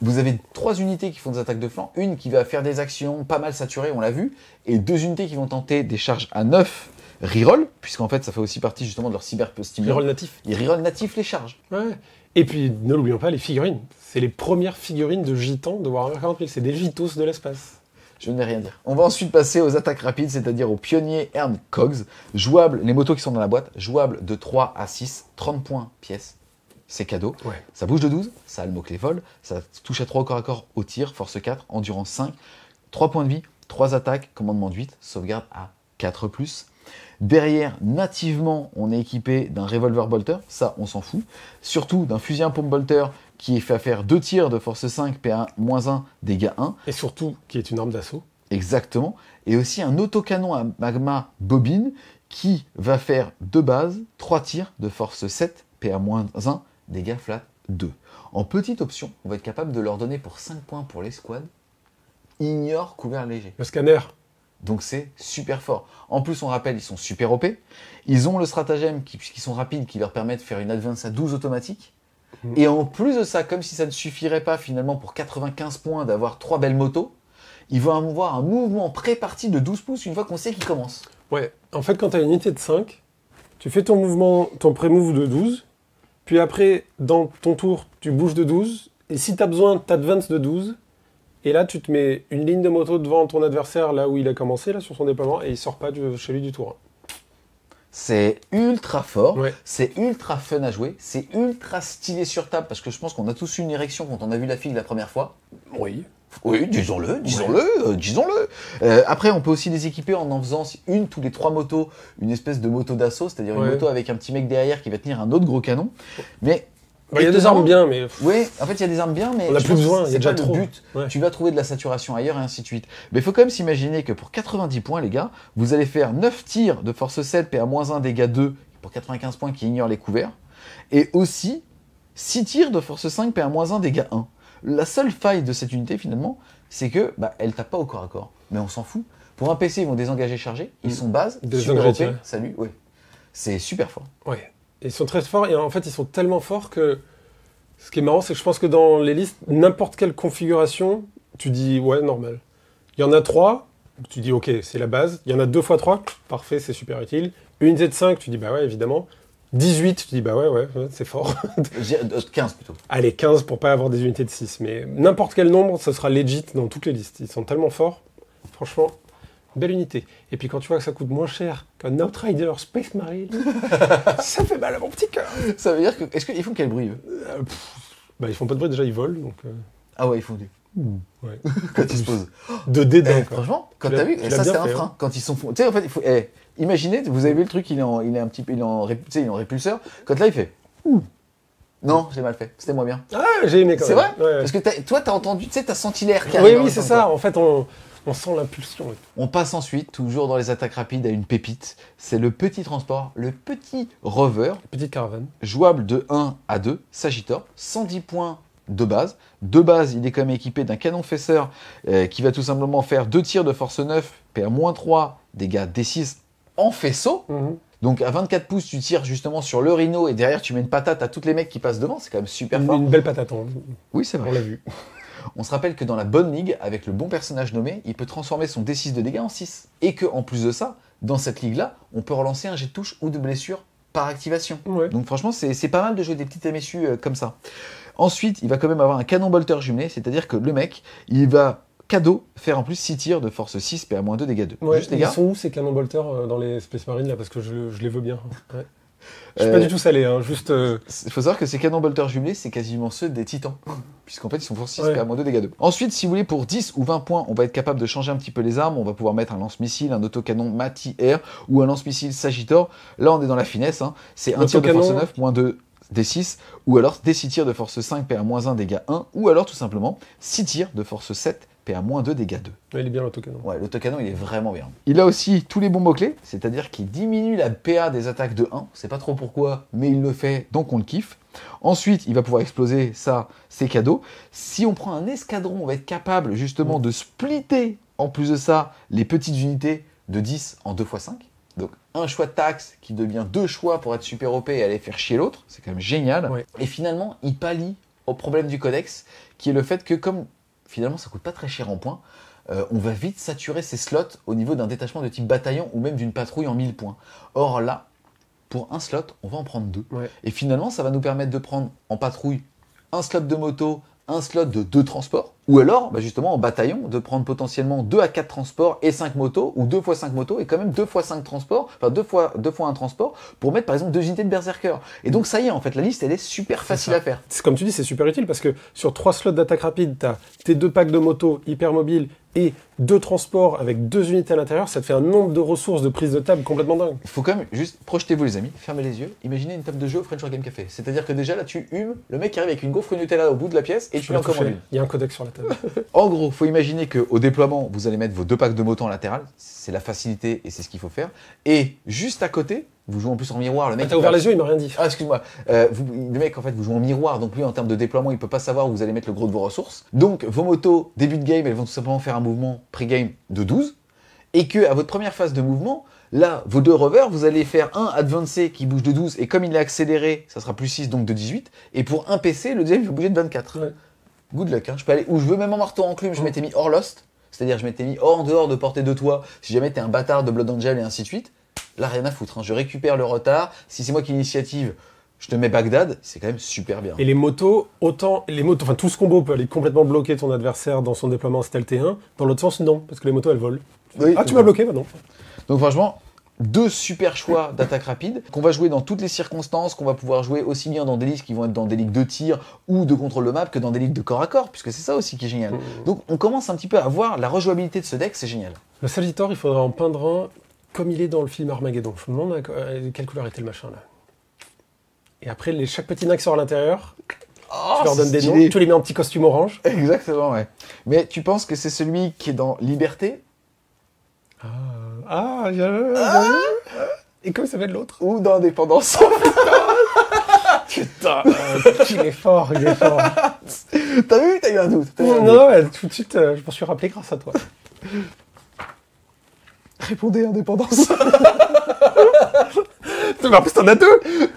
Vous avez 3 unités qui font des attaques de flanc, une qui va faire des actions pas mal saturées, on l'a vu, et 2 unités qui vont tenter des charges à 9 reroll, puisqu'en fait ça fait aussi partie justement de leur cyber stimulant. Reroll natif. Ils reroll natif les charges. Ouais. Et puis, ne l'oublions pas, les figurines. C'est les premières figurines de gitans de Warhammer 40 000. C'est des gitos de l'espace. Je n'ai rien dire. On va ensuite passer aux attaques rapides, c'est-à-dire aux pionniers Ern Cogs, jouables, les motos qui sont dans la boîte, jouables de 3 à 6, 30 points pièce. C'est cadeau. Ouais. Ça bouge de 12, ça a le mot-clé vol, ça touche à 3 au corps à corps au tir, force 4, endurance 5, 3 points de vie, 3 attaques, commandement de 8, sauvegarde à 4+. Derrière, nativement, on est équipé d'un revolver bolter, ça on s'en fout. Surtout d'un fusil à pompe bolter qui est fait à faire 2 tirs de force 5, PA-1, dégâts 1. Et surtout, qui est une arme d'assaut. Exactement. Et aussi un autocanon à magma bobine qui va faire de base 3 tirs de force 7, PA-1, dégâts flat 2. En petite option, on va être capable de leur donner pour 5 points pour l'escouade, ignore couvert léger. Le scanner. Donc c'est super fort. En plus, on rappelle, ils sont super OP. Ils ont le stratagème, puisqu'ils sont rapides, qui leur permet de faire une advance à 12 automatique. Et en plus de ça, comme si ça ne suffirait pas finalement pour 95 points d'avoir 3 belles motos, ils vont avoir un mouvement pré-parti de 12 pouces une fois qu'on sait qu'ils commencent. Ouais. En fait, quand tu as une unité de 5, tu fais ton mouvement, ton pré-move de 12. Puis après, dans ton tour, tu bouges de 12. Et si tu as besoin, tu advance de 12. Et là, tu te mets une ligne de moto devant ton adversaire, là où il a commencé, là, sur son déploiement, et il sort pas chez lui du tour 1. C'est ultra fort, Ouais. c'est ultra fun à jouer, c'est ultra stylé sur table, parce que je pense qu'on a tous eu une érection quand on a vu la figue la première fois. Oui. Oui, disons-le. Après, on peut aussi les équiper en faisant une tous les 3 motos, une espèce de moto d'assaut, c'est-à-dire une Ouais. moto avec un petit mec derrière qui va tenir un autre gros canon. Mais Bah, il y a des étonnamment- armes bien, mais Oui, en fait, il y a des armes bien, mais On a je plus pense que besoin, il y a c'est déjà pas trop. le but. Ouais. Tu vas trouver de la saturation ailleurs et ainsi de suite. Mais il faut quand même s'imaginer que pour 90 points, les gars, vous allez faire 9 tirs de force 7, PA-1, dégâts 2, pour 95 points qui ignorent les couverts, et aussi 6 tirs de force 5, PA-1, dégâts 1. La seule faille de cette unité, finalement, c'est que elle tape pas au corps à corps. Mais on s'en fout. Pour un PC, ils vont désengager chargés, ils sont base, Désengager super OP, tiré. salut, ouais. C'est super fort. ouais. Ils sont très forts, et en fait, ils sont tellement forts que... Ce qui est marrant, c'est que je pense que dans les listes, n'importe quelle configuration, tu dis, ouais, normal. Il y en a 3, tu dis, ok, c'est la base. Il y en a 2 x 3, parfait, c'est super utile. Une unité de 5, tu dis, bah ouais, évidemment. 18, tu dis, bah ouais, c'est fort. 15 plutôt. Allez, 15 pour pas avoir des unités de 6. Mais n'importe quel nombre, ça sera legit dans toutes les listes. Ils sont tellement forts. Franchement, belle unité. Et puis quand tu vois que ça coûte moins cher qu'un Outrider Space Marine, ça fait mal à mon petit cœur. Ça veut dire que. Est-ce qu'ils font quel bruit, eux? Bah, ils font pas de bruit, déjà ils volent. Donc, Ah ouais, ils font du. ouais. Quand ils se posent. De dédain. quoi. Franchement, quand Tu l'as- t'as vu, tu et l'as ça bien c'est un fait, frein. Quand ils sont, tu sais en fait, il faut, imaginez, vous avez vu le truc, il est un petit peu, il est en répulseur. Quand là il fait, non, j'ai mal fait, c'était moins bien. Ah, j'ai aimé quand C'est même. vrai, Ouais. parce que toi t'as entendu, tu sais, t'as senti l'air qui Oui, arrive en oui, même c'est temps, ça. quoi. En fait, on sent l'impulsion. On passe ensuite, toujours dans les attaques rapides, à une pépite. C'est le petit transport, le petit rover, Petite caravane. jouable de 1 à 2, Sagittor, 110 points de base. De base, il est quand même équipé d'un canon fesseur qui va tout simplement faire 2 tirs de force 9, PA-3, dégâts D6 en faisceau. Donc à 24 pouces, tu tires justement sur le rhino et derrière tu mets une patate à tous les mecs qui passent devant. C'est quand même super fort. Une belle patate. Hein. Oui, c'est vrai. On l'a vu. On se rappelle que dans la bonne ligue, avec le bon personnage nommé, il peut transformer son D6 de dégâts en 6. Et que en plus de ça, dans cette ligue-là, on peut relancer un jet de touche ou de blessure par activation. Ouais. Donc franchement, c'est pas mal de jouer des petites MSU comme ça. Ensuite, il va quand même avoir un canon bolter jumelé, c'est-à-dire que le mec, il va cadeau, faire en plus 6 tirs de force 6, PA-2, dégâts 2. Ouais, Juste les ils gars. sont où ces canons bolters dans les Space Marines là, parce que je les veux bien. Ouais. Je suis pas du tout salé, hein, juste... Il faut savoir que ces canons bolters jumelés, c'est quasiment ceux des titans. Puisqu'en fait, ils sont pour 6 Ouais. PA-2, dégâts 2. Ensuite, si vous voulez, pour 10 ou 20 points, on va être capable de changer un petit peu les armes. On va pouvoir mettre un lance-missile, un autocanon Mati Air ou un lance-missile Sagittor. Là, on est dans la finesse. Hein. C'est un tir de force 9, moins 2 D6, ou alors des 6 tirs de force 5, PA-1, dégâts 1, ou alors tout simplement 6 tirs de force 7, PA-2, dégâts 2. Ouais, il est bien l'autocanon. Ouais, l'autocanon, il est vraiment bien. Il a aussi tous les bons mots-clés, c'est-à-dire qu'il diminue la PA des attaques de 1. C'est pas trop pourquoi, mais il le fait, donc on le kiffe. Ensuite, il va pouvoir exploser ça, c'est cadeau. Si on prend un escadron, on va être capable justement de splitter, en plus de ça, les petites unités de 10 en 2x5. Donc un choix de taxe qui devient 2 choix pour être super OP et aller faire chier l'autre. C'est quand même génial. Ouais. Et finalement, il pallie au problème du codex, qui est le fait que comme finalement ça coûte pas très cher en points, on va vite saturer ces slots au niveau d'un détachement de type bataillon ou même d'une patrouille en 1000 points. Or là, pour un slot, on va en prendre 2. Ouais. Et finalement, ça va nous permettre de prendre en patrouille un slot de moto, un slot de 2 transports, ou alors, justement, en bataillon, de prendre potentiellement 2 à 4 transports et 5 motos, ou 2 x 5 motos, et quand même 2 x 5 transports, enfin 2 fois 1 transport, pour mettre par exemple 2 unités de berserker. Et donc ça y est, en fait, la liste, elle est super facile à faire. C'est comme tu dis, c'est super utile parce que sur 3 slots d'attaque rapide, t'as tes 2 packs de moto hyper mobiles et 2 transports avec 2 unités à l'intérieur, ça te fait un nombre de ressources de prise de table complètement dingue. Il faut quand même juste, projetez-vous les amis, fermez les yeux, imaginez une table de jeu au French Game Café. C'est-à-dire que déjà là, tu humes, le mec qui arrive avec une gaufre Nutella au bout de la pièce et tu lui en commandes une. Il y a un codex sur la table. En gros, faut imaginer qu'au déploiement, vous allez mettre vos 2 packs de moto en latéral, c'est la facilité et c'est ce qu'il faut faire. Et juste à côté, vous jouez en plus en miroir, le mec... T'as ouvert les yeux, il m'a rien dit. Ah, excuse-moi. Le mec, en fait, vous jouez en miroir, donc lui, en termes de déploiement, il peut pas savoir où vous allez mettre le gros de vos ressources. Donc, vos motos, début de game, elles vont tout simplement faire un mouvement pré-game de 12. Et que à votre première phase de mouvement, là, vos 2 rovers, vous allez faire un advancé qui bouge de 12, et comme il est accéléré, ça sera plus 6, donc de 18. Et pour un PC, le deuxième, il va bouger de 24. Ouais. Good luck, hein. Je peux aller où je veux, même en marteau enclume, je m'étais mis hors Lost. C'est-à-dire, je m'étais mis hors dehors de portée de toi, si jamais t'es un bâtard de Blood Angel et ainsi de suite. Là, rien à foutre, hein. Je récupère le retard. Si c'est moi qui l'initiative, je te mets Bagdad. C'est quand même super bien. Et les motos, enfin tout ce combo peut aller complètement bloquer ton adversaire dans son déploiement stealth T1. Dans l'autre sens, non, parce que les motos elles volent. Oui, Ah, tu m'as bloqué, bah non. Donc franchement, 2 super choix d'attaque rapide qu'on va jouer dans toutes les circonstances, qu'on va pouvoir jouer aussi bien dans des listes qui vont être dans des ligues de tir ou de contrôle de map que dans des ligues de corps à corps, puisque c'est ça aussi qui est génial. Donc on commence un petit peu à voir la rejouabilité de ce deck, c'est génial. Le Sagittor, il faudra en peindre un comme il est dans le film Armageddon. Je me demande quelle couleur était le machin là. Et après, chaque petit nain qui sort à l'intérieur, tu leur donnes des noms, tu les mets en petit costume orange. Exactement, ouais. Mais tu penses que c'est celui qui est dans Liberté Et comment s'appelle l'autre? ou dans Indépendance? Putain, il est fort, il est fort. T'as vu? T'as eu un doute. Non, tout de suite, je m'en suis rappelé grâce à toi. Répondez Indépendance. Mais en plus, t'en as 2.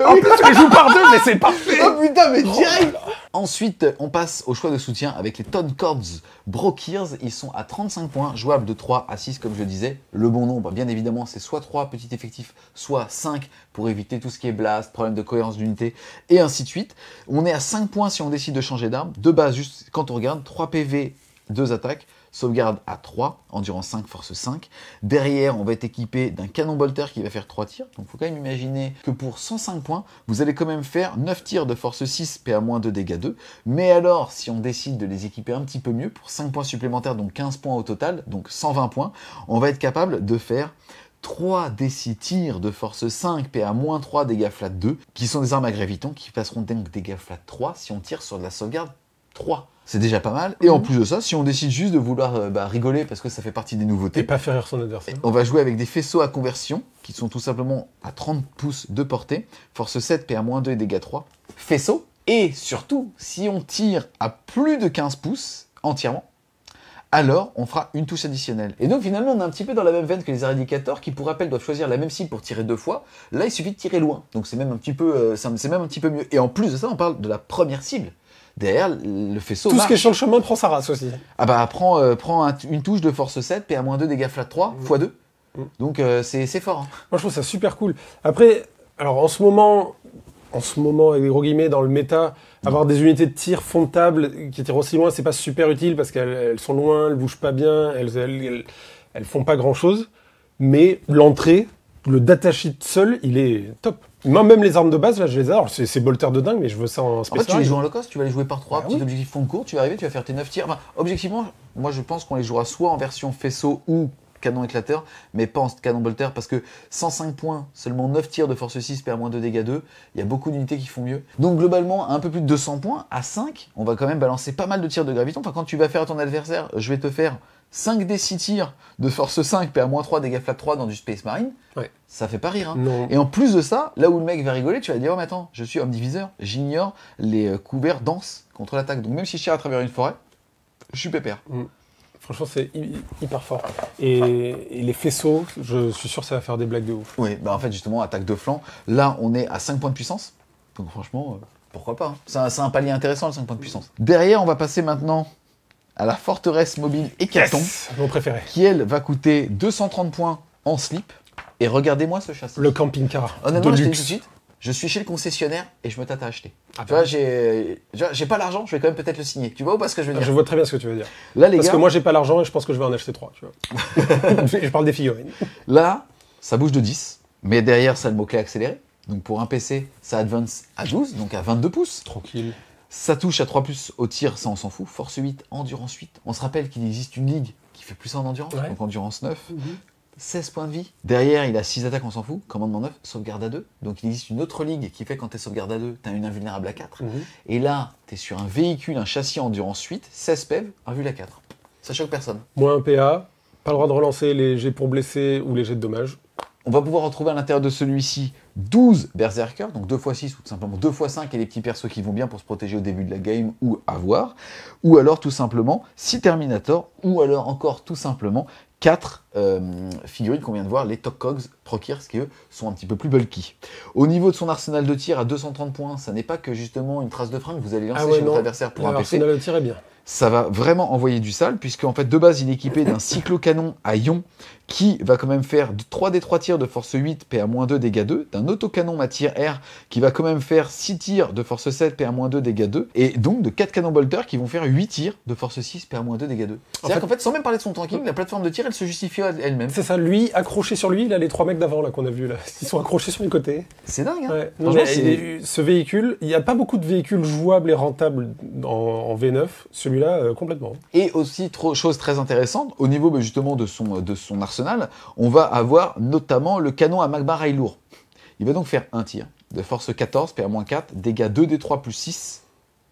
En plus, tu les joues par 2, mais c'est parfait. Oh putain, mais direct. Ensuite, on passe au choix de soutien avec les Todd Cords Brokirs. Ils sont à 35 points, jouables de 3 à 6, comme je le disais. Le bon nombre, bien évidemment, c'est soit 3 petits effectifs, soit 5 pour éviter tout ce qui est blast, problème de cohérence d'unité, et ainsi de suite. On est à 5 points si on décide de changer d'arme. De base, juste quand on regarde, 3 PV, 2 attaques. Sauvegarde à 3, endurance 5, force 5. Derrière, on va être équipé d'un canon bolter qui va faire 3 tirs. Donc il faut quand même imaginer que pour 105 points, vous allez quand même faire 9 tirs de force 6, PA-2, dégâts 2. Mais alors, si on décide de les équiper un petit peu mieux, pour 5 points supplémentaires, donc 15 points au total, donc 120 points, on va être capable de faire 3 des 6 tirs de force 5, PA-3, dégâts flat 2, qui sont des armes à graviton, qui passeront donc dégâts flat 3 si on tire sur de la sauvegarde 3. C'est déjà pas mal. Et en plus de ça, si on décide juste de vouloir rigoler parce que ça fait partie des nouveautés, Et pas faire rire son adversaire. on va jouer avec des faisceaux à conversion qui sont tout simplement à 30 pouces de portée, force 7, PA-2 et dégâts 3. Faisceaux. Et surtout, si on tire à plus de 15 pouces entièrement, alors on fera une touche additionnelle. Et donc finalement, on est un petit peu dans la même veine que les éradicateurs qui, pour rappel, doivent choisir la même cible pour tirer 2 fois. Là, il suffit de tirer loin. Donc c'est même un petit peu, mieux. Et en plus de ça, on parle de la première cible. Derrière, le faisceau Tout ce qui est sur le chemin prend sa race aussi. Ah bah, prends une touche de force 7, PA-2, dégâts flat 3, x2. Donc c'est fort. Hein. Moi, je trouve ça super cool. Après, alors en ce moment, en ce moment, avec des gros guillemets, dans le méta, avoir des unités de tir fond de table qui tirent aussi loin, c'est pas super utile parce qu'elles sont loin, elles bougent pas bien, elles font pas grand chose. Mais l'entrée, le datasheet seul, il est top. Moi, même les armes de base, là, je les adore. C'est bolter de dingue, mais je veux ça en spécial. En fait, tu les joues en low cost, tu vas les jouer par 3, Ah, petit oui. objectif fond de cours, tu vas arriver, tu vas faire tes 9 tirs. Enfin, objectivement, moi je pense qu'on les jouera soit en version faisceau ou canon éclateur, mais pas en canon bolter, parce que 105 points, seulement 9 tirs de force 6, PA-2, dégâts 2, il y a beaucoup d'unités qui font mieux. Donc globalement, à un peu plus de 200 points, à 5, on va quand même balancer pas mal de tirs de graviton. Enfin, quand tu vas faire à ton adversaire, je vais te faire 5 des 6 tirs de force 5, PA-3, dégâts flat 3 dans du Space Marine, Ouais. ça fait pas rire. Hein. Non. Et en plus de ça, là où le mec va rigoler, tu vas dire, oh mais attends, je suis homme diviseur, j'ignore les couverts denses contre l'attaque. Donc même si je tire à travers une forêt, je suis pépère. Franchement, c'est hyper fort. Et les faisceaux, je suis sûr que ça va faire des blagues de ouf. Oui, bah en fait justement, attaque de flanc, là on est à 5 points de puissance. Donc franchement, pourquoi pas. Hein. C'est un palier intéressant le 5 points de puissance. Derrière, on va passer maintenant à la forteresse mobile Hécaton, Yes, mon préféré. qui elle va coûter 230 points en slip. Et regardez-moi ce châssis. Le camping-car Honnêtement, de je te dis luxe. tout de suite, je suis chez le concessionnaire et je me tâte à acheter. Ah Tu vois, j'ai pas l'argent, je vais quand même peut-être le signer. Tu vois ou pas ce que je veux dire? Je vois très bien ce que tu veux dire. Là, les Parce gars, que moi, j'ai pas l'argent et je pense que je vais en acheter 3, tu vois. Je parle des figurines. là, ça bouge de 10, mais derrière, ça a le mot-clé accéléré. Donc pour un PC, ça advance à 12, donc à 22 pouces. Tranquille. Ça touche à 3 plus au tir, ça on s'en fout. Force 8, endurance 8. On se rappelle qu'il existe une ligue qui fait plus en endurance, Ouais. donc endurance 9. 16 points de vie. Derrière, il a 6 attaques, on s'en fout. Commandement 9, sauvegarde à 2. Donc il existe une autre ligue qui fait quand t'es sauvegarde à 2, t'as une invulnérable à 4. Et là, t'es sur un véhicule, un châssis endurance 8, 16 PEV, invul à 4. Ça choque personne. Moins un PA, pas le droit de relancer les jets pour blesser ou les jets de dommages. On va pouvoir retrouver à l'intérieur de celui-ci 12 berserkers, donc 2x6 ou tout simplement 2x5 et les petits persos qui vont bien pour se protéger au début de la game ou avoir. Ou alors tout simplement 6 Terminator, ou alors encore tout simplement 4 figurines qu'on vient de voir, les Tok'Kogs Prokirs, qui eux sont un petit peu plus bulky. Au niveau de son arsenal de tir à 230 points, ça n'est pas que justement une trace de fringue, vous allez lancer chez votre adversaire pour un PC. L'arsenal de tir est bien. Ça va vraiment envoyer du sale, puisque en fait de base il est équipé d'un cyclocanon à ion qui va quand même faire 3d3 tirs de force 8, PA-2, dégâts 2, d'un autocanon matière air qui va quand même faire 6 tirs de force 7, PA-2, dégâts 2, et donc de 4 canons bolter qui vont faire 8 tirs de force 6, PA-2, dégâts 2. C'est-à-dire qu'en fait, sans même parler de son tanking, la plateforme de tir elle se justifie elle-même. C'est ça, lui, accroché sur lui, là, les 3 mecs d'avant là qu'on a vus là, ils sont accrochés sur les côtés. C'est dingue, hein. Ouais. Non, Franchement, mais ce véhicule, il n'y a pas beaucoup de véhicules jouables et rentables en V9, celui-là, complètement. Et aussi, chose très intéressante, au niveau justement de son arsenal, on va avoir notamment le canon à magma rail lourd. Il va donc faire un tir de force 14, PA-4, dégâts 2d3 plus 6,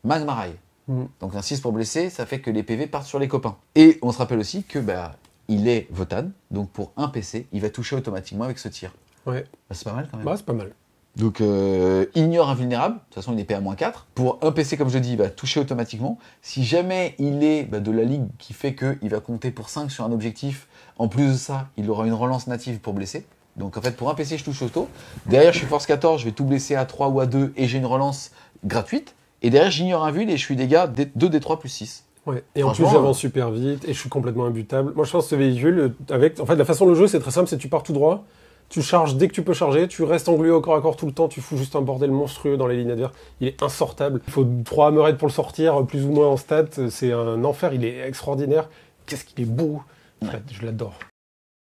magma rail. Donc un 6 pour blesser, ça fait que les PV partent sur les copains. Et on se rappelle aussi que il est Votan, donc pour un PC, il va toucher automatiquement avec ce tir. Ouais. Bah, c'est pas mal quand même. Bah, c'est pas mal. Donc, ignore invulnérable, de toute façon il est PA-4. Pour un PC, comme je dis, il va toucher automatiquement. Si jamais il est de la ligue qui fait qu'il va compter pour 5 sur un objectif, en plus de ça, il aura une relance native pour blesser. Donc en fait, pour un PC, je touche auto. Derrière, je suis force 14, je vais tout blesser à 3 ou à 2 et j'ai une relance gratuite. Et derrière, j'ignore invul et je suis dégâts 2d3 plus 6. Ouais. Et en plus, Franchement, j'avance super vite et je suis complètement imbutable. Moi, je pense que ce véhicule, en fait, la façon de le jeu, c'est très simple, c'est tu pars tout droit, tu charges dès que tu peux charger, tu restes englué au corps à corps tout le temps, tu fous juste un bordel monstrueux dans les lignes adverses. Il est insortable. Il faut 3 hammerheads pour le sortir, plus ou moins en stats. C'est un enfer, il est extraordinaire. Qu'est-ce qu'il est beau. Ouais, je l'adore.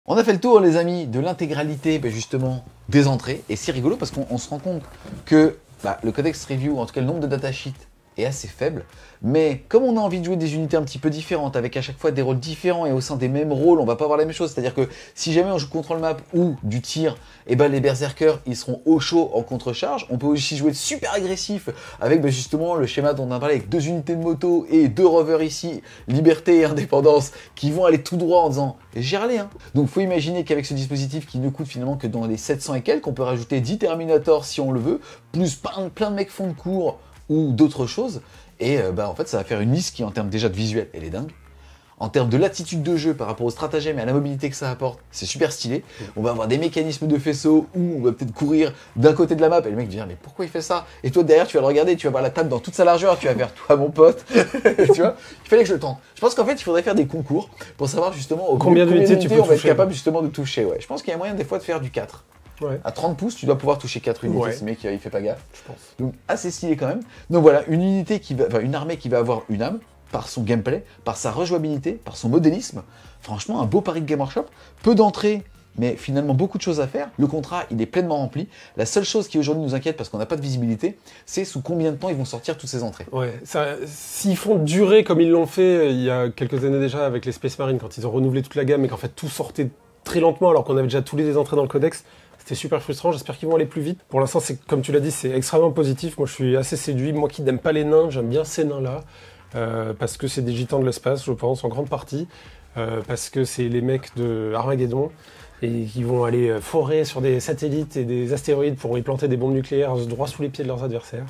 On a fait le tour, les amis, de l'intégralité justement des entrées. Et c'est rigolo parce qu'on se rend compte que le codex review, en tout cas le nombre de datasheets, est assez faible. Mais comme on a envie de jouer des unités un petit peu différentes, avec à chaque fois des rôles différents et au sein des mêmes rôles, on va pas avoir la même chose. C'est-à-dire que si jamais on joue contrôle map ou du tir, les berserkers, ils seront au chaud en contre-charge. On peut aussi jouer super agressif avec justement le schéma dont on a parlé, avec 2 unités de moto et 2 rovers ici, liberté et indépendance, qui vont aller tout droit en disant « j'ai râlé hein ». Donc faut imaginer qu'avec ce dispositif qui ne coûte finalement que dans les 700 et quelques, on peut rajouter 10 Terminator si on le veut, plus plein de mecs fond de cours ou d'autres choses. Et en fait, ça va faire une liste qui, en termes déjà de visuel, elle est dingue. En termes de latitude de jeu par rapport au stratagème et à la mobilité que ça apporte, c'est super stylé. On va avoir des mécanismes de faisceau où on va peut-être courir d'un côté de la map et le mec va dire mais pourquoi il fait ça? Et toi derrière tu vas le regarder, tu vas voir la table dans toute sa largeur, tu vas faire toi mon pote. Tu vois, il fallait que je le tente. Je pense qu'en fait il faudrait faire des concours pour savoir justement combien d'unités tu peux on va être toucher, capable justement de toucher. Ouais. Je pense qu'il y a moyen des fois de faire du 4. Ouais. À 30 pouces, tu dois pouvoir toucher 4 unités, Ouais. ce mec il fait pas gaffe. Je pense. Donc assez stylé quand même. Donc voilà, une armée qui va avoir une âme, par son gameplay, par sa rejouabilité, par son modélisme. Franchement, un beau pari de Game Workshop. Peu d'entrées, mais finalement beaucoup de choses à faire. Le contrat, il est pleinement rempli. La seule chose qui aujourd'hui nous inquiète, parce qu'on n'a pas de visibilité, c'est sous combien de temps ils vont sortir toutes ces entrées. Ouais, s'ils font durer comme ils l'ont fait il y a quelques années déjà avec les Space Marines, quand ils ont renouvelé toute la gamme et qu'en fait tout sortait très lentement alors qu'on avait déjà tous les entrées dans le codex, c'était super frustrant. J'espère qu'ils vont aller plus vite. Pour l'instant, c'est comme tu l'as dit, c'est extrêmement positif. Moi, je suis assez séduit. Moi qui n'aime pas les nains, j'aime bien ces nains-là. Parce que c'est des gitans de l'espace, je pense, en grande partie. Parce que c'est les mecs de Armageddon et qui vont aller forer sur des satellites et des astéroïdes pour y planter des bombes nucléaires droit sous les pieds de leurs adversaires.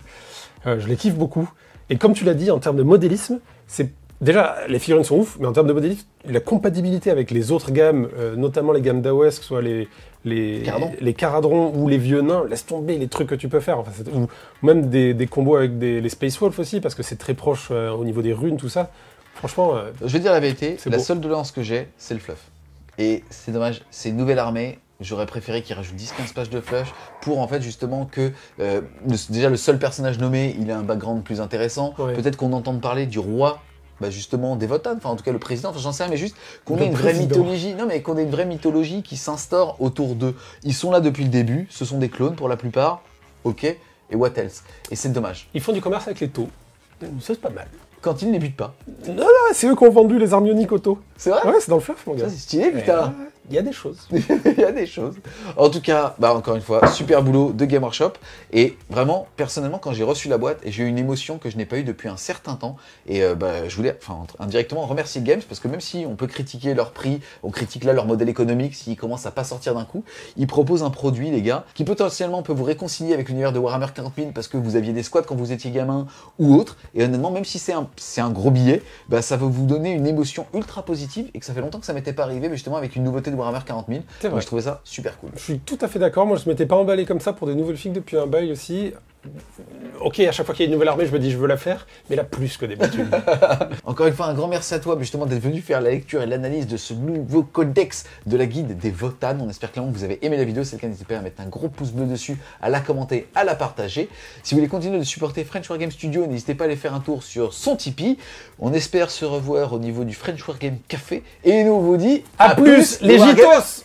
Je les kiffe beaucoup. Et comme tu l'as dit, en termes de modélisme, c'est déjà, les figurines sont ouf, mais en termes de modélisme, la compatibilité avec les autres gammes, notamment les gammes d'AOS, que ce soit les Caradrons ou les vieux nains, laisse tomber les trucs que tu peux faire. Enfin, ou même des combos avec les Space Wolves aussi, parce que c'est très proche au niveau des runes, tout ça. Franchement, je vais dire la vérité, la beau. seule doléance que j'ai, c'est le fluff. Et c'est dommage, c'est une nouvelle armée. J'aurais préféré qu'ils rajoutent 10-15 pages de fluff pour en fait justement que déjà le seul personnage nommé, il a un background plus intéressant. Ouais. Peut-être qu'on entende parler du roi. Bah justement des Votann, enfin en tout cas le président, enfin j'en sais rien, mais juste qu'on Le ait une vraie président. mythologie, non mais qu'on ait une vraie mythologie qui s'instaure autour d'eux. Ils sont là depuis le début, ce sont des clones pour la plupart, ok, et what else? Et c'est dommage. ils font du commerce avec les taux. Ça, c'est pas mal. Quand ils ne les butent pas. Non, c'est eux qui ont vendu les armes ioniques au taux. C'est vrai? Ouais, c'est dans le fluff, mon gars. Ça c'est stylé putain. Il y a des choses. Il y a des choses. En tout cas, bah encore une fois, super boulot de Game Workshop. Et vraiment, personnellement, quand j'ai reçu la boîte, j'ai eu une émotion que je n'ai pas eue depuis un certain temps. Et je voulais, indirectement remercier Games, parce que même si on peut critiquer leur prix, on critique là leur modèle économique, s'ils commencent à pas sortir d'un coup, ils proposent un produit, les gars, qui potentiellement peut vous réconcilier avec l'univers de Warhammer 40 000 parce que vous aviez des squads quand vous étiez gamin ou autre. Et honnêtement, même si c'est un gros billet, bah, ça va vous donner une émotion ultra positive et que ça fait longtemps que ça m'était pas arrivé, mais justement avec une nouveauté de Warhammer 40 000. C'est vrai. Donc, je trouvais ça super cool. Je suis tout à fait d'accord. Moi, je m'étais pas emballé comme ça pour des nouvelles figues depuis un bail aussi. Ok, à chaque fois qu'il y a une nouvelle armée, je me dis je veux la faire, mais là plus que d'habitude. Encore une fois, un grand merci à toi justement d'être venu faire la lecture et l'analyse de ce nouveau codex de la guide des Votann. On espère clairement que vous avez aimé la vidéo. Si c'est le cas, n'hésitez pas à mettre un gros pouce bleu dessus, à la commenter, à la partager. Si vous voulez continuer de supporter French Wargame Studio, n'hésitez pas à aller faire un tour sur son Tipeee. On espère se revoir au niveau du French Wargame Café. Et nous on vous dit à plus, les Wargamers. Gitos!